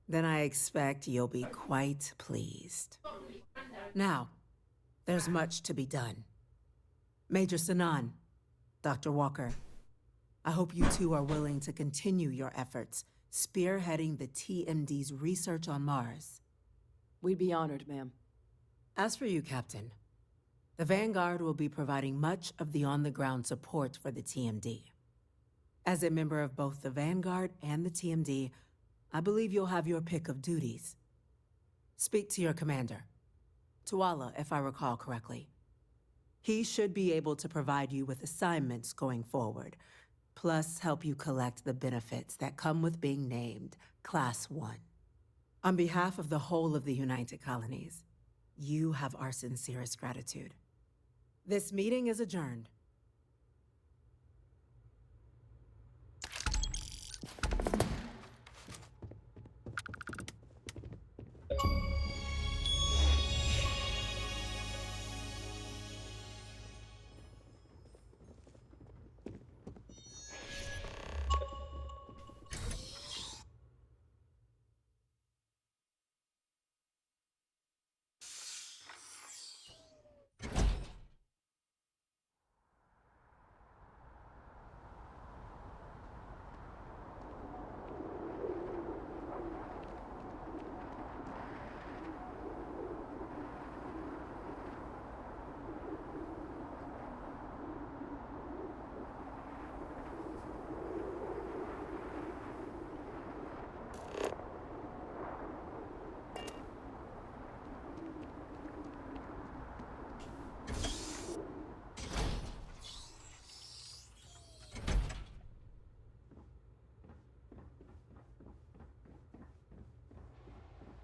Then I expect you'll be quite pleased. Now, there's much to be done. Major Sinan, Dr. Walker, I hope you two are willing to continue your efforts spearheading the TMD's research on Mars. We'd be honored, ma'am. As for you, Captain, the Vanguard will be providing much of the on-the-ground support for the TMD. As a member of both the Vanguard and the TMD, I believe you'll have your pick of duties. Speak to your commander, Tuala, if I recall correctly. He should be able to provide you with assignments going forward, plus help you collect the benefits that come with being named Class 1. On behalf of the whole of the United Colonies, you have our sincerest gratitude. This meeting is adjourned.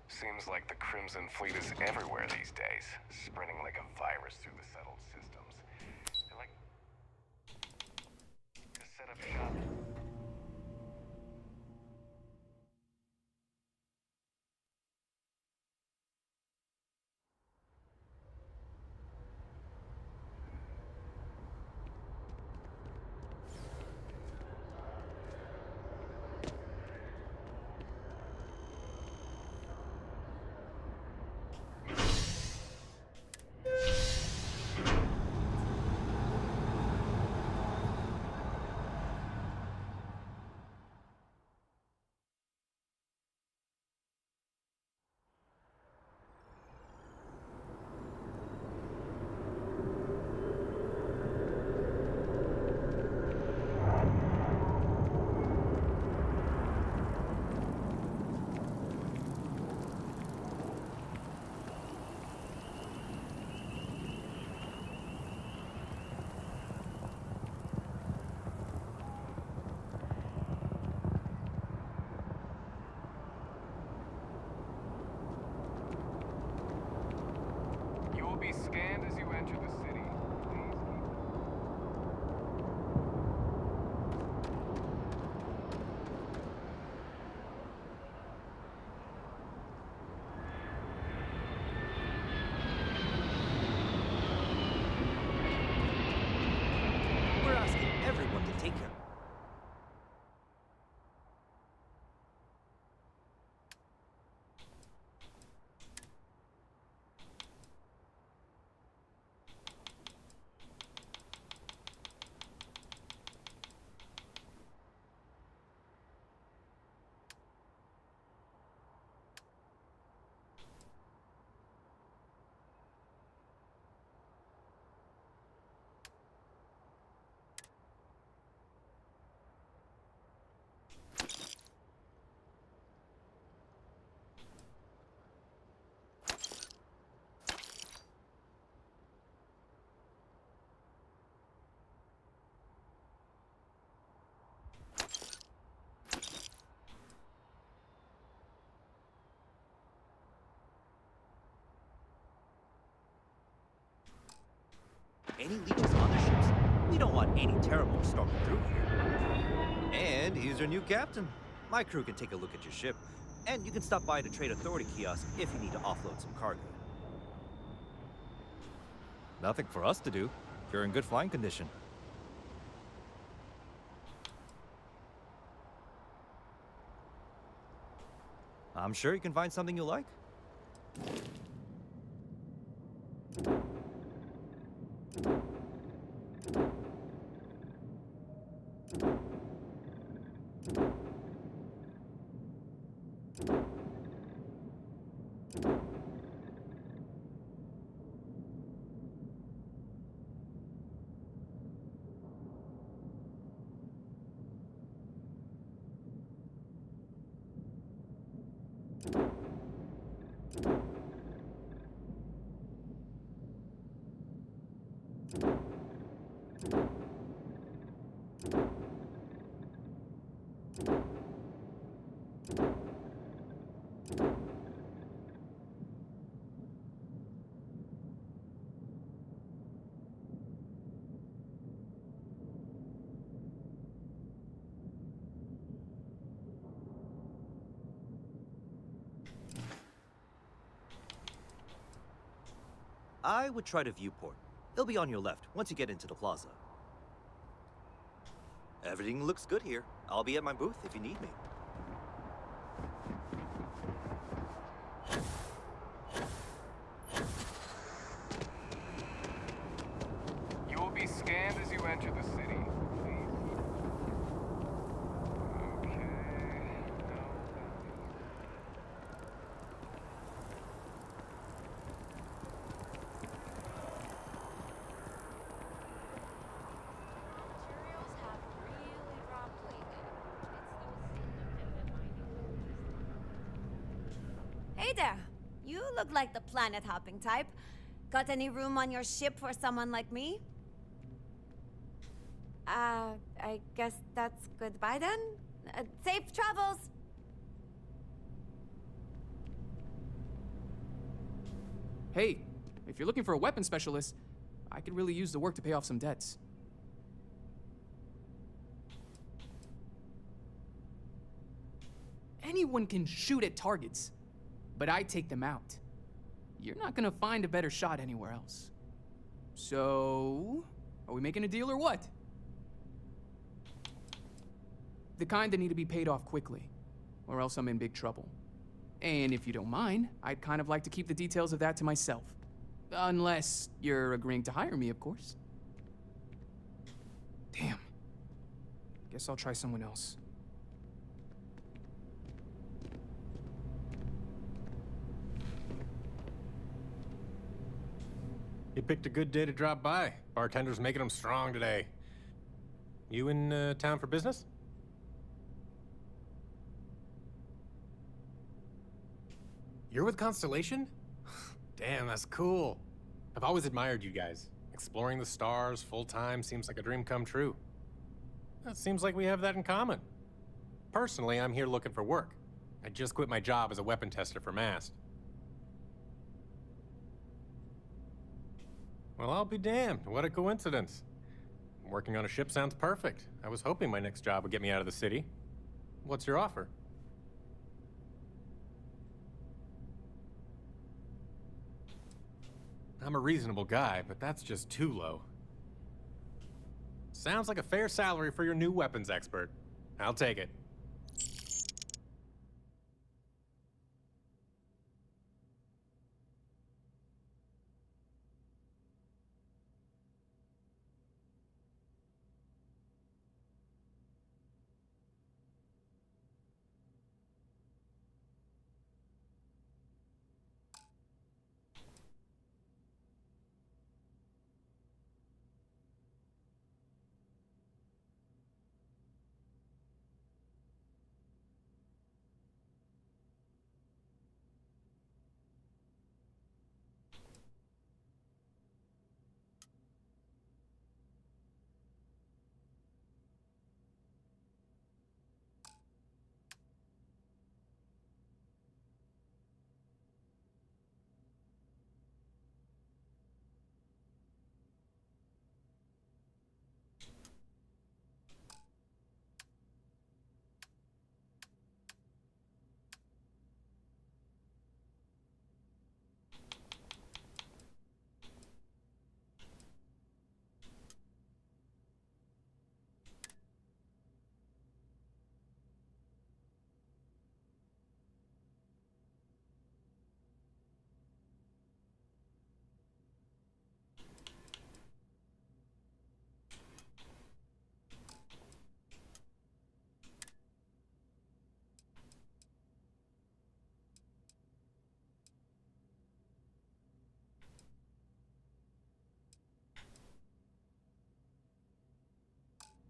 Seems like the Crimson Fleet is everywhere these days, spreading like a virus through the settled systems. They like to set up shop. any leeches on their ships. We don't want any Terramorphs storming through here. And he's your new captain. My crew can take a look at your ship, and you can stop by the Trade Authority kiosk if you need to offload some cargo. Nothing for us to do. You're in good flying condition. I'm sure you can find something you like. I would try the viewport. It'll be on your left once you get into the plaza. Everything looks good here. I'll be at my booth if you need me. You will be scanned as you enter the city. Hey there! You look like the planet-hopping type. Got any room on your ship for someone like me? I guess that's goodbye then? Safe travels! Hey, if you're looking for a weapons specialist, I could really use the work to pay off some debts. Anyone can shoot at targets, but I take them out. You're not gonna find a better shot anywhere else. So, are we making a deal or what? The kind that need to be paid off quickly, or else I'm in big trouble. And if you don't mind, I'd kind of like to keep the details of that to myself. Unless you're agreeing to hire me, of course. Damn. Guess I'll try someone else. You picked a good day to drop by. Bartender's making them strong today. You in town for business? You're with Constellation? Damn, that's cool. I've always admired you guys. Exploring the stars full-time seems like a dream come true. It seems like we have that in common. Personally, I'm here looking for work. I just quit my job as a weapon tester for MAST. Well, I'll be damned. What a coincidence. Working on a ship sounds perfect. I was hoping my next job would get me out of the city. What's your offer? I'm a reasonable guy, but that's just too low. Sounds like a fair salary for your new weapons expert. I'll take it.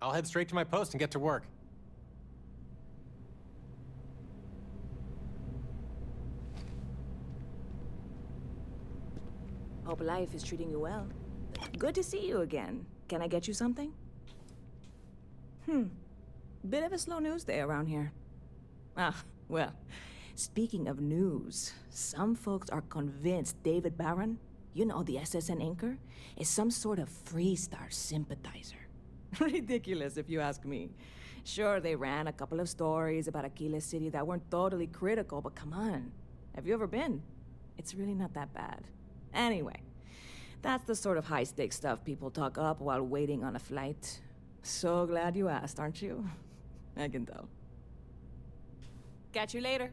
I'll head straight to my post and get to work. Hope life is treating you well. Good to see you again. Can I get you something? Bit of a slow news day around here. Ah, well, speaking of news, some folks are convinced David Barron, you know, the SSN anchor, is some sort of Freestar sympathizer. Ridiculous, if you ask me. Sure, they ran a couple of stories about Aquila City that weren't totally critical, but come on. Have you ever been? It's really not that bad. Anyway, that's the sort of high-stakes stuff people talk up while waiting on a flight. So glad you asked, aren't you? I can tell. Catch you later.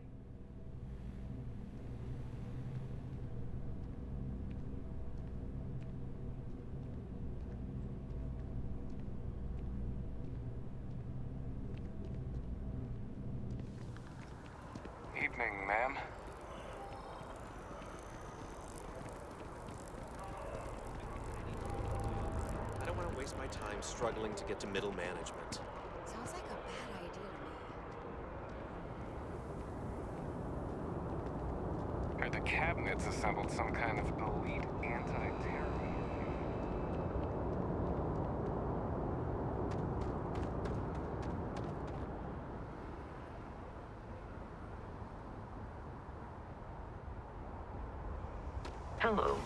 Evening, ma'am. I don't want to waste my time struggling to get to middle management. Sounds like a bad idea to me. Or the cabinet's assembled some kind of elite anti-terror. Hello.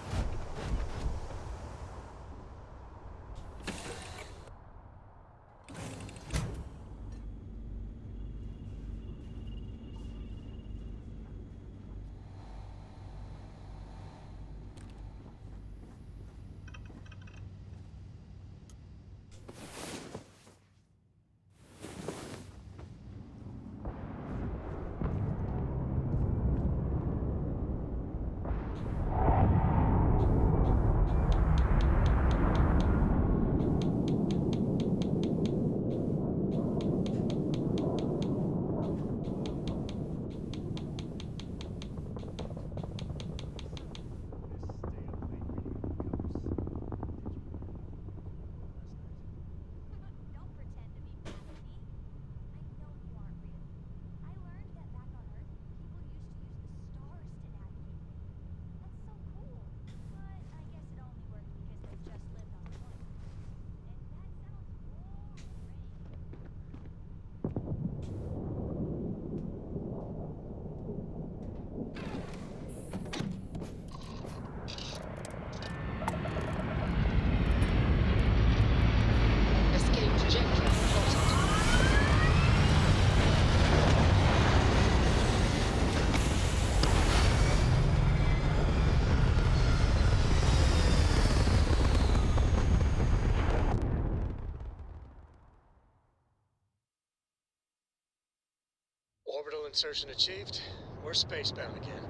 Orbital insertion achieved. We're spacebound again.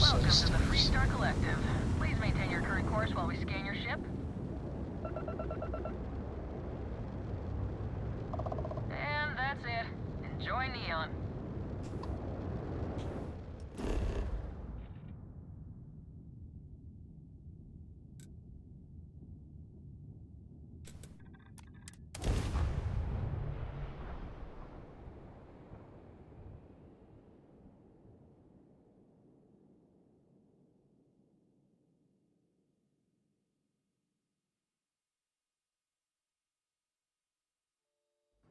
Welcome to the Freestar Collective. Please maintain your current course while we scan your ship. And that's it. Enjoy Neon.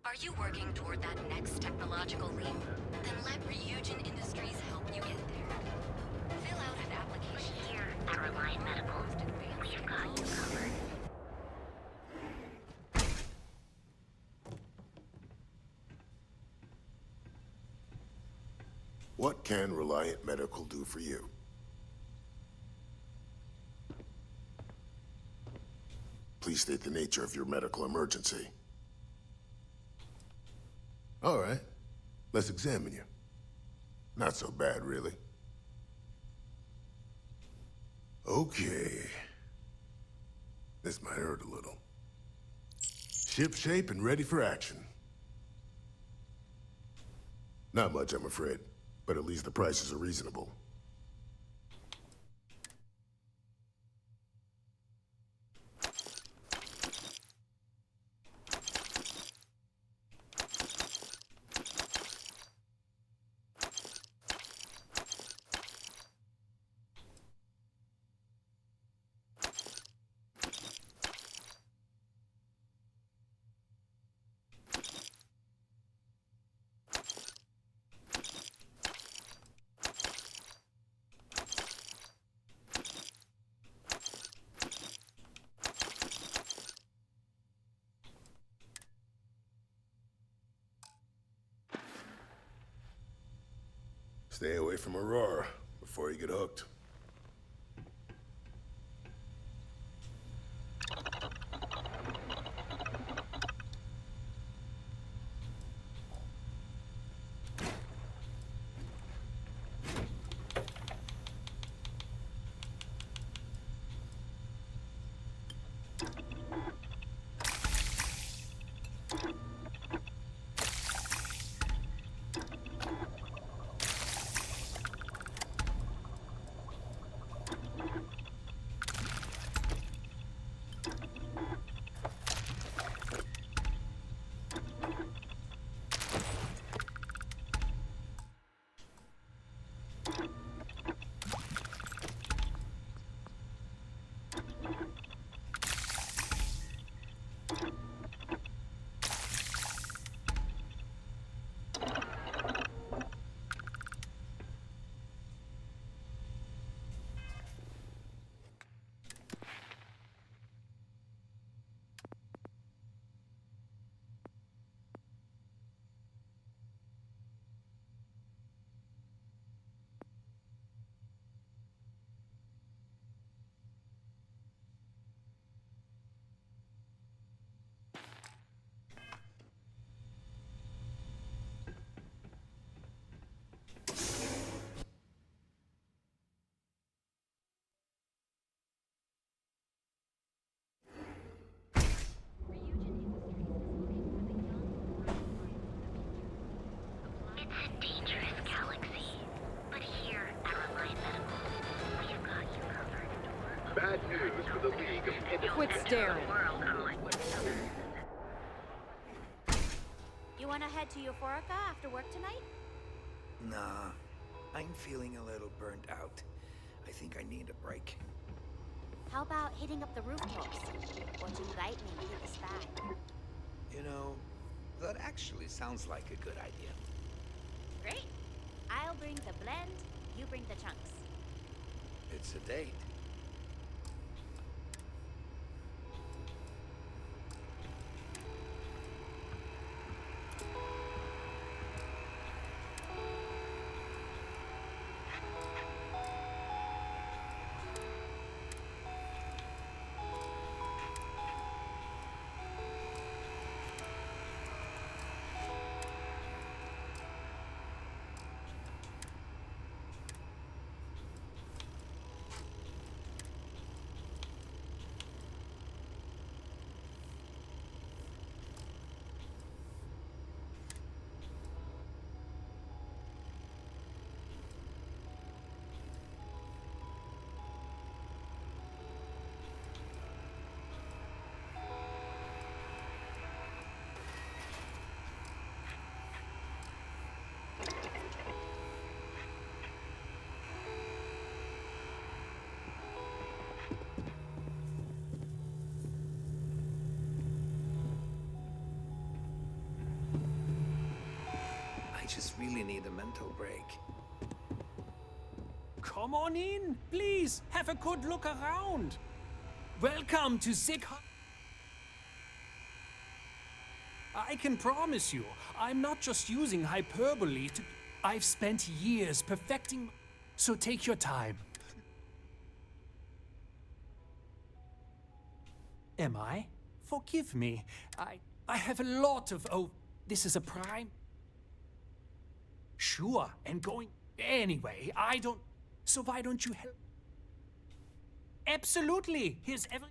Are you working toward that next technological leap? Then let Ryujin Industries help you get there. Fill out an application here at Reliant Medical. We've got you covered. What can Reliant Medical do for you? Please state the nature of your medical emergency. All right. Let's examine you. Not so bad, really. Okay. This might hurt a little. Ship shape and ready for action. Not much, I'm afraid, but at least the prices are reasonable. Stay away from Aurora before you get hooked. Bad news for the League of Independent Quit staring. You wanna head to Euphorica after work tonight? Nah, I'm feeling a little burnt out. I think I need a break. How about hitting up the rooftops? Watching lightning hit the sky. You know, that actually sounds like a good idea. Great. I'll bring the blend, you bring the chunks. It's a date. I just really need a mental break. Come on in, please. Have a good look around. Welcome to Sick. I can promise you, I'm not just using hyperbole to. I've spent years perfecting. So take your time. Am I? Forgive me. I have a lot of... Oh, this is a prime... Sure, and going... Anyway, I don't... So why don't you help... Absolutely! Here's every...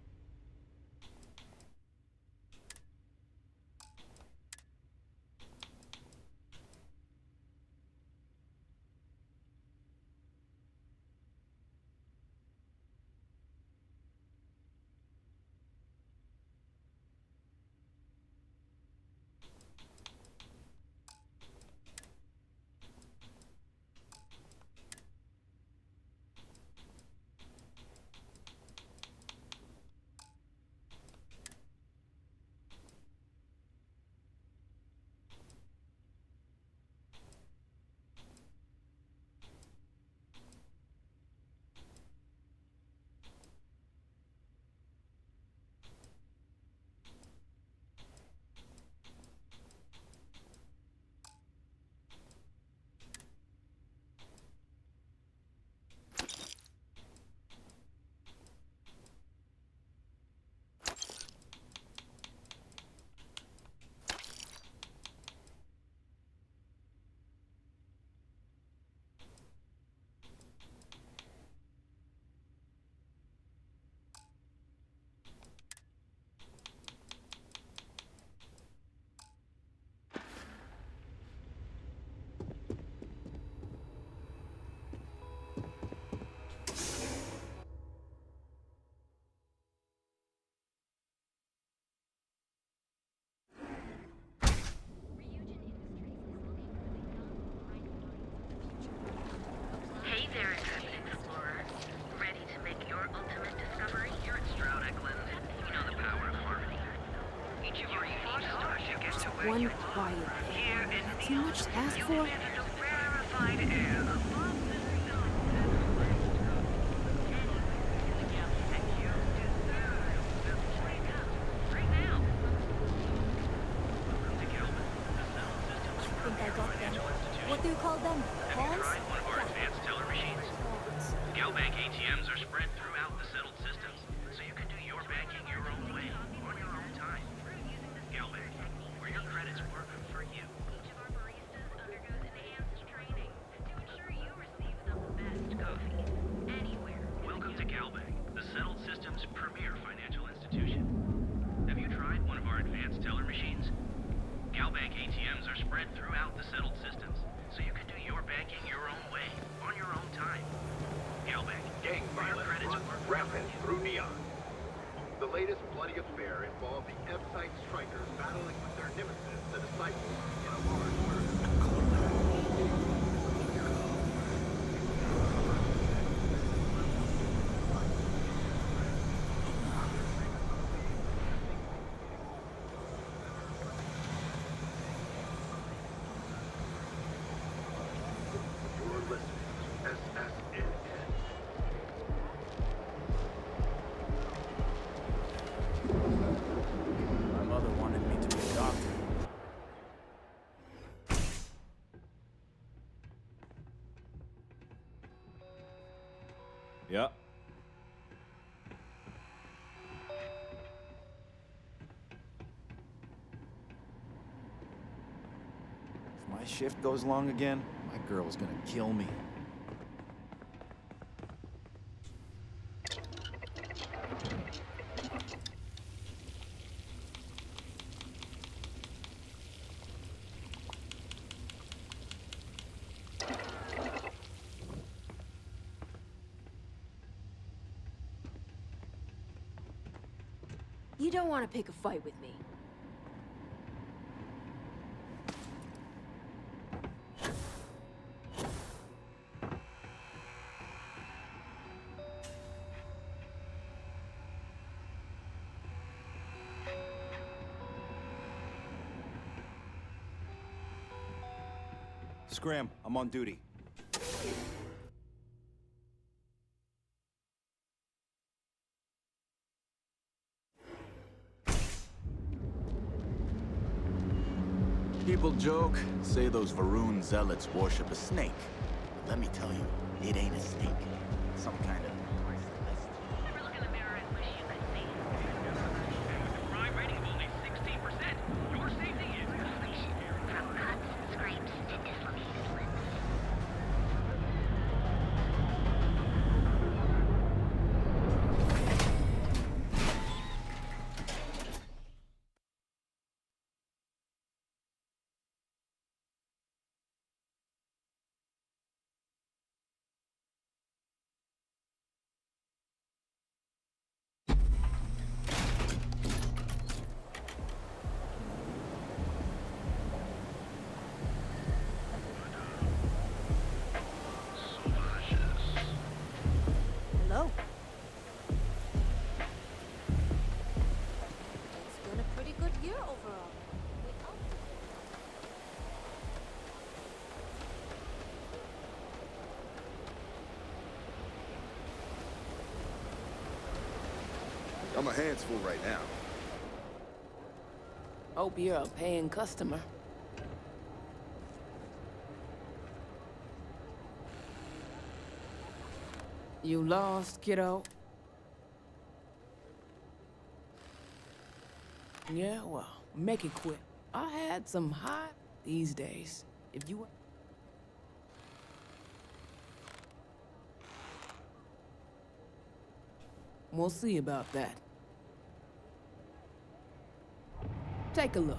Hey there, Advanced Explorer. Ready to make your ultimate discovery? Here at Stroud Eklund, you know the power of harmony. Each of our unique starship gets to where One you quiet belong. day. Here in Too much to ask you for? live in the rarefied air above the sun. And you deserve to wake up right now. Welcome to Kelvin, the Cell Systems I got them. What do you call them? Have you tried one of our advanced teller machines? Galbank ATMs are spread throughout the settled systems, so you can do your banking your own way, on your own time. Galbank, where your credits work for you. Each of our baristas undergoes enhanced training to ensure you receive the best coffee anywhere. Welcome to Galbank, the settled systems' premier financial institution. Have you tried one of our advanced teller machines? Galbank ATMs are spread throughout the settled systems, so you can do your banking your own way, on your own time. Galbank, Gang violence runs rampant through Neon. The latest bloody affair involved the F-Site strikers battling with their nemesis, the Disciples, in a large murder. You're listening to SSNN. My mother wanted me to be a doctor. Yeah. If my shift goes long again, my girl's gonna kill me. You don't want to pick a fight with me. Scram, I'm on duty. People joke, say those Varun zealots worship a snake. But let me tell you, it ain't a snake. Some kind of... I'm a hands full right now. Hope you're a paying customer. You lost, kiddo? Yeah, well, make it quick. I had some high these days. If you... We'll see about that. Take a look.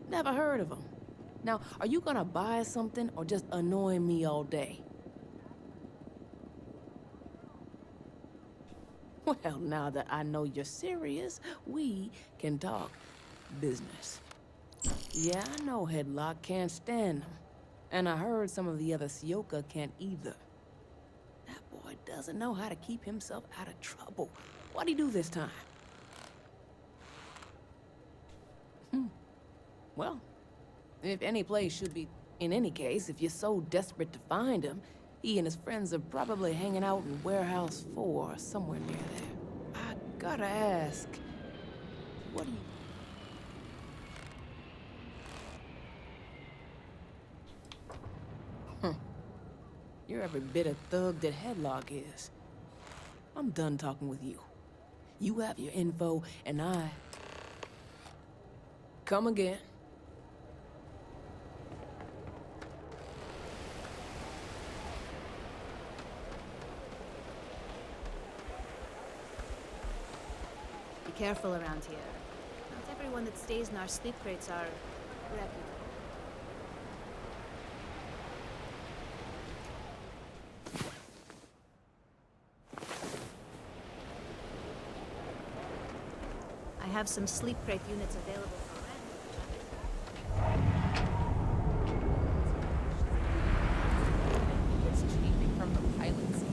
Never heard of them. Now, are you gonna buy something or just annoy me all day? Well, now that I know you're serious, we can talk business. Yeah, I know Headlock can't stand them. And I heard some of the other Sioka can't either. That boy doesn't know how to keep himself out of trouble. What'd he do this time? Well, if any place should be... In any case, if you're so desperate to find him, he and his friends are probably hanging out in Warehouse 4 or somewhere near there. I gotta ask, what do you... You're every bit a thug that Headlock is. I'm done talking with you. You have your info, and I... Come again. Be careful around here. Not everyone that stays in our sleep crates are reputable. I have some sleep crate units available for rent. It's changing from the pilot seat.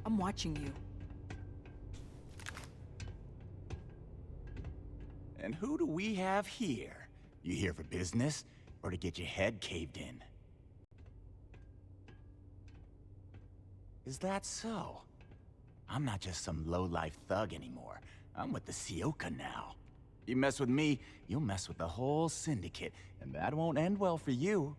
I'm watching you. And who do we have here? You here for business, or to get your head caved in? Is that so? I'm not just some low-life thug anymore. I'm with the Sioka now. You mess with me, you'll mess with the whole syndicate, and that won't end well for you.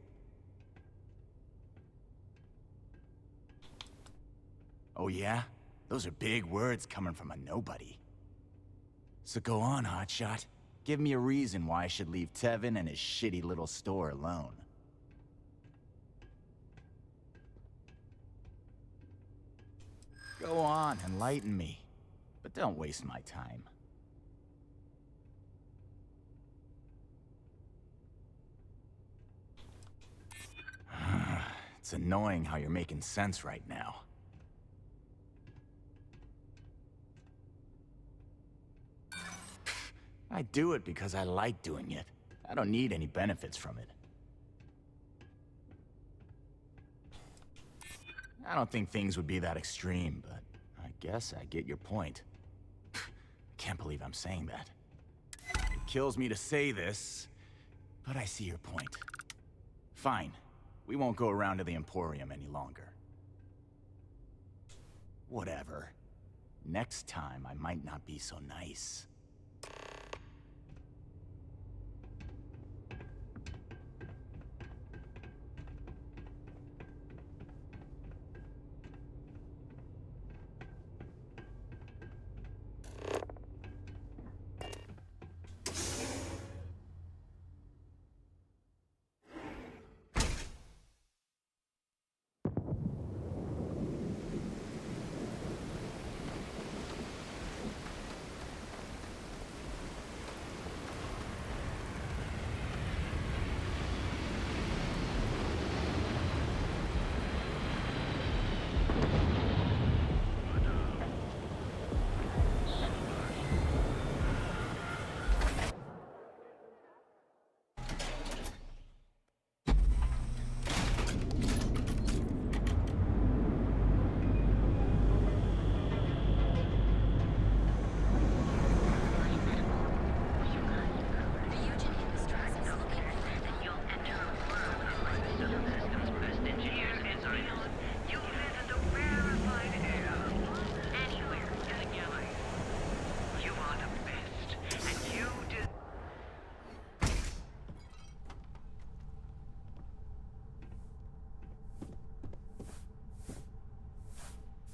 Oh yeah? Those are big words coming from a nobody. So go on, hotshot. Give me a reason why I should leave Tevin and his shitty little store alone. Go on, enlighten me. But don't waste my time. It's annoying how you're making sense right now. I do it because I like doing it. I don't need any benefits from it. I don't think things would be that extreme, but I guess I get your point. I can't believe I'm saying that. It kills me to say this, but I see your point. Fine. We won't go around to the Emporium any longer. Whatever. Next time, I might not be so nice.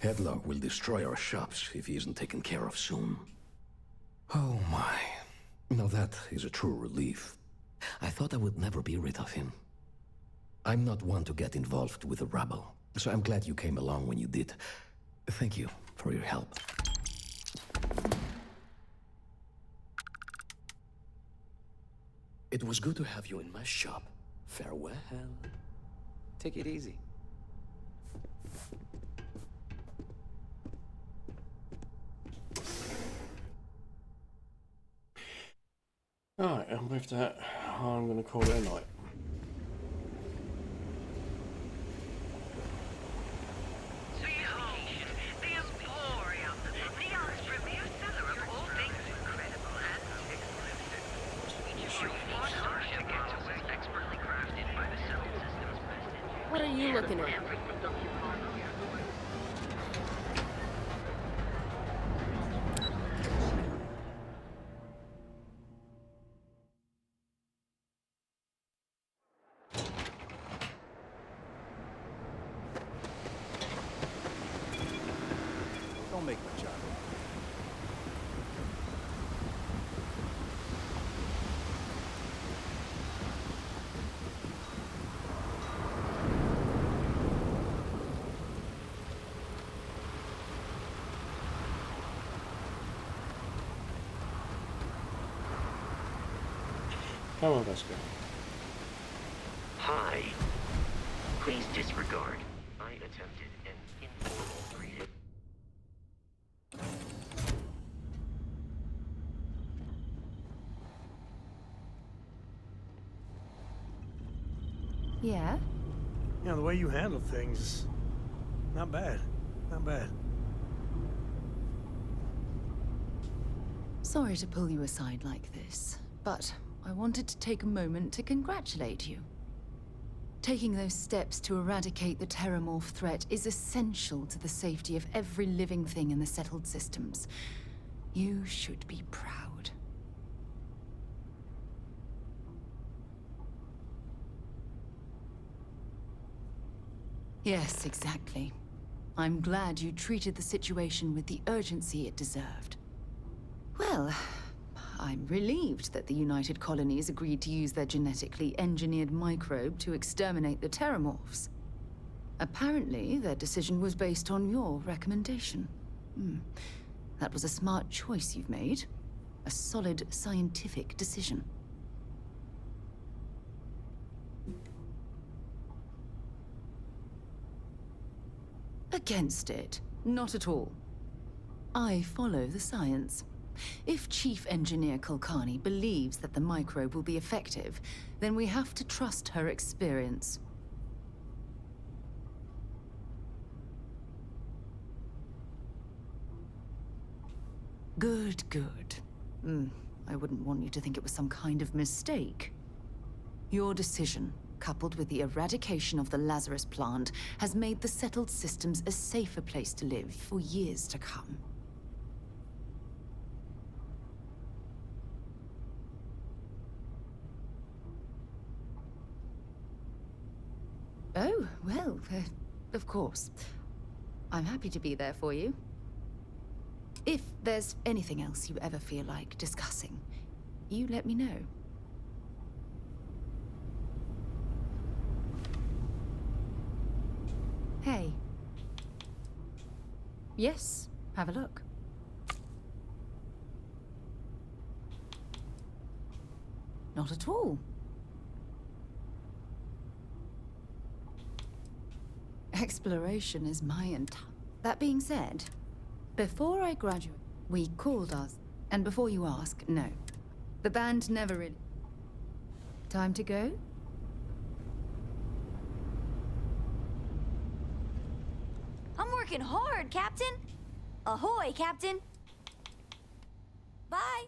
Headlock will destroy our shops if he isn't taken care of soon. Oh my. Now that is a true relief. I thought I would never be rid of him. I'm not one to get involved with the rabble, so I'm glad you came along when you did. Thank you for your help. It was good to have you in my shop. Farewell. Take it easy. Alright, and with that, I'm going to call it a night. What are you looking at? Don't make much out of it. Come on, let's go. Hi. Please disregard. I attempted an informal greeting. Yeah? You know, the way you handle things, not bad. Not bad. Sorry to pull you aside like this, but I wanted to take a moment to congratulate you. Taking those steps to eradicate the Terramorph threat is essential to the safety of every living thing in the settled systems. You should be proud. Yes, exactly. I'm glad you treated the situation with the urgency it deserved. Well, I'm relieved that the United Colonies agreed to use their genetically engineered microbe to exterminate the Terramorphs. Apparently, their decision was based on your recommendation. That was a smart choice you've made. A solid scientific decision. Against it. Not at all. I follow the science. If Chief Engineer Kulkarni believes that the microbe will be effective, then we have to trust her experience. Good, good. I wouldn't want you to think it was some kind of mistake. Your decision, coupled with the eradication of the Lazarus plant, has made the settled systems a safer place to live for years to come. Oh, well, of course. I'm happy to be there for you. If there's anything else you ever feel like discussing, you let me know. Hey. Yes, have a look. Not at all. Exploration is my entire... That being said, before I graduate, we called us. And before you ask, no. The band never really... Time to go? I'm working hard, Captain. Ahoy, Captain. Bye.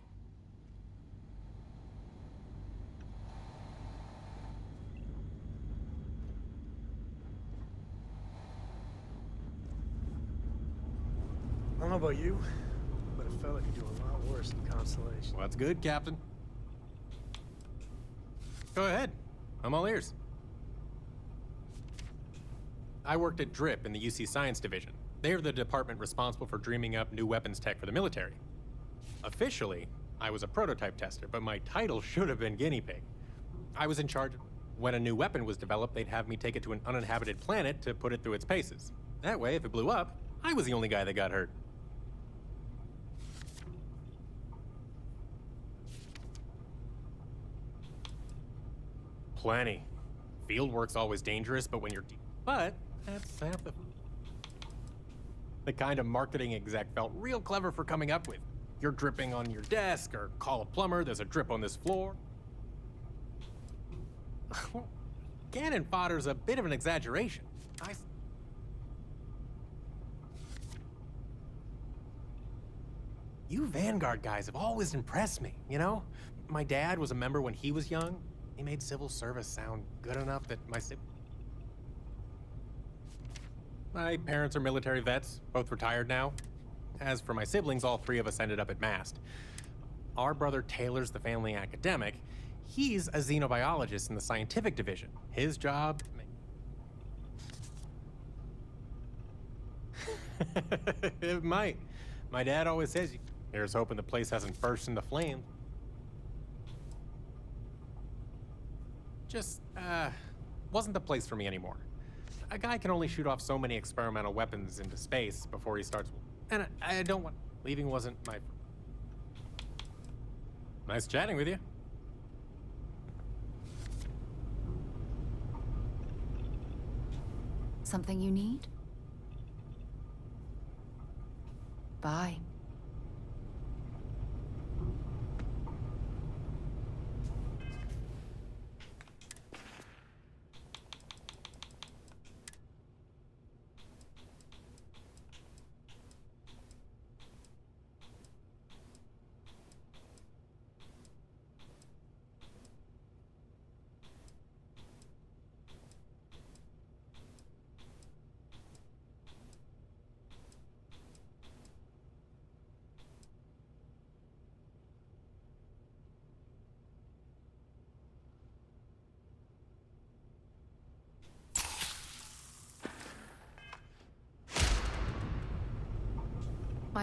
I don't know about you, but a fella could do a lot worse than Constellation. Well, that's good, Captain. Go ahead. I'm all ears. I worked at DRIP in the UC Science Division. They're the department responsible for dreaming up new weapons tech for the military. Officially, I was a prototype tester, but my title should have been guinea pig. I was in charge of when a new weapon was developed, they'd have me take it to an uninhabited planet to put it through its paces. That way, if it blew up, I was the only guy that got hurt. Plenty. Field work's always dangerous, but when you're but that's half the kind of marketing exec felt real clever for coming up with. You're dripping on your desk, or call a plumber, there's a drip on this floor. Cannon fodder's a bit of an exaggeration. You Vanguard guys have always impressed me, you know? My dad was a member when he was young. He made civil service sound good enough that my parents are military vets, both retired now. As for my siblings, all three of us ended up at MAST. Our brother Taylor's the family academic. He's a xenobiologist in the scientific division. His job... It might. My dad always says, here's hoping the place hasn't burst into flames. Just, wasn't the place for me anymore. A guy can only shoot off so many experimental weapons into space before he starts... And I don't want... Leaving wasn't my... Nice chatting with you. Something you need? Bye.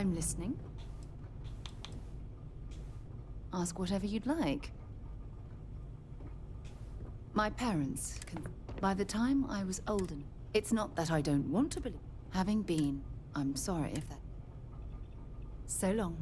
I'm listening. Ask whatever you'd like. My parents by the time I was old enough. It's not that I don't want to believe. Having been, I'm sorry if that... So long.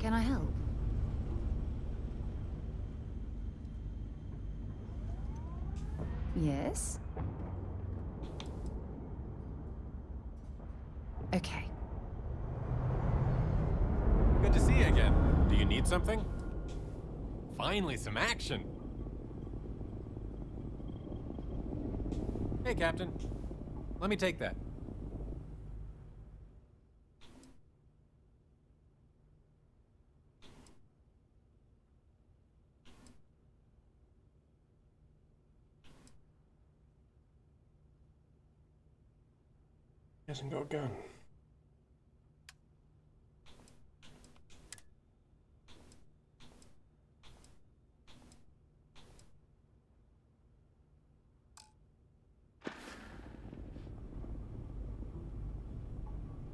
Can I help? Yes? Okay. Good to see you again. Do you need something? Finally, some action. Hey, Captain. Let me take that. Hasn't got a gun.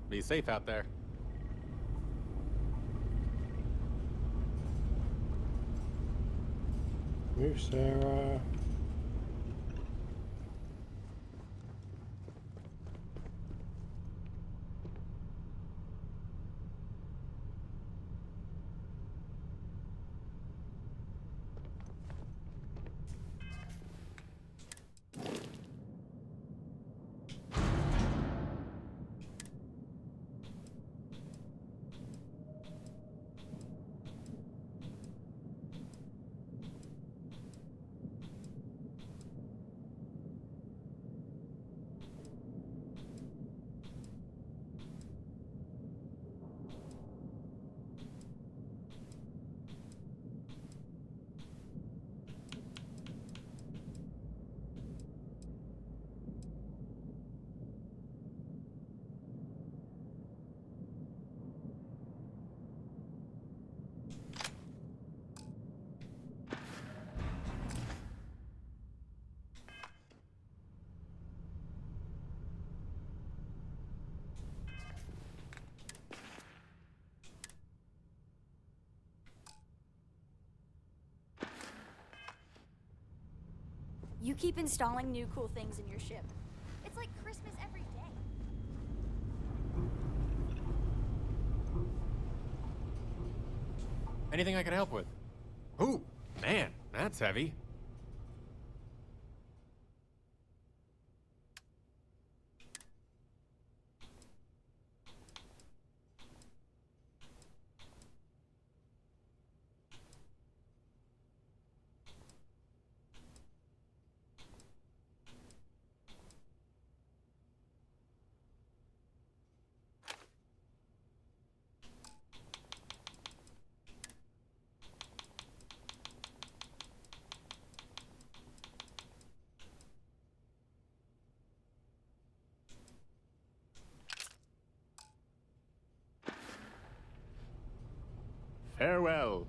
Be safe out there. Move, Sarah. You keep installing new cool things in your ship. It's like Christmas every day. Anything I can help with? Ooh, man, that's heavy. Farewell.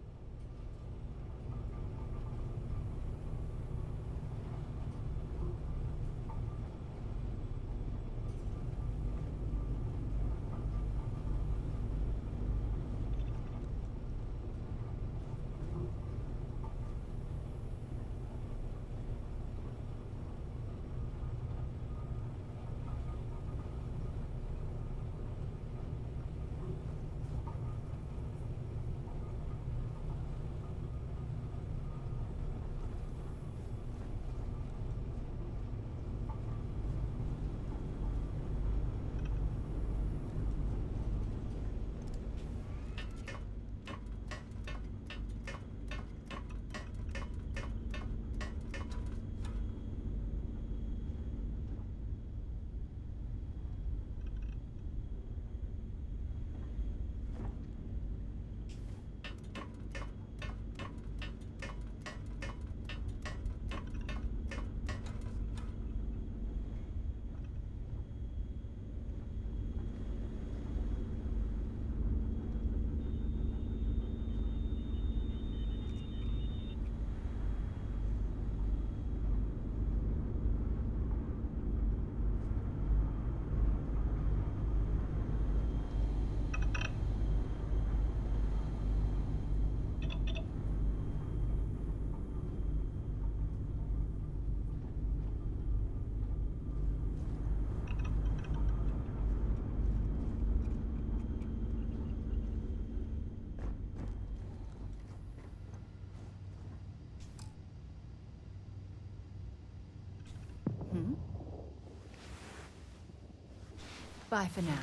Bye for now.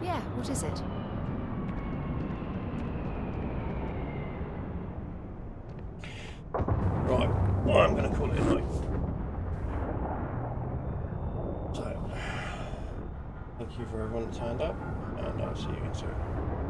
Yeah, what is it? Right, well, I'm going to call it a night. So, thank you for everyone that turned up, and I'll see you again soon.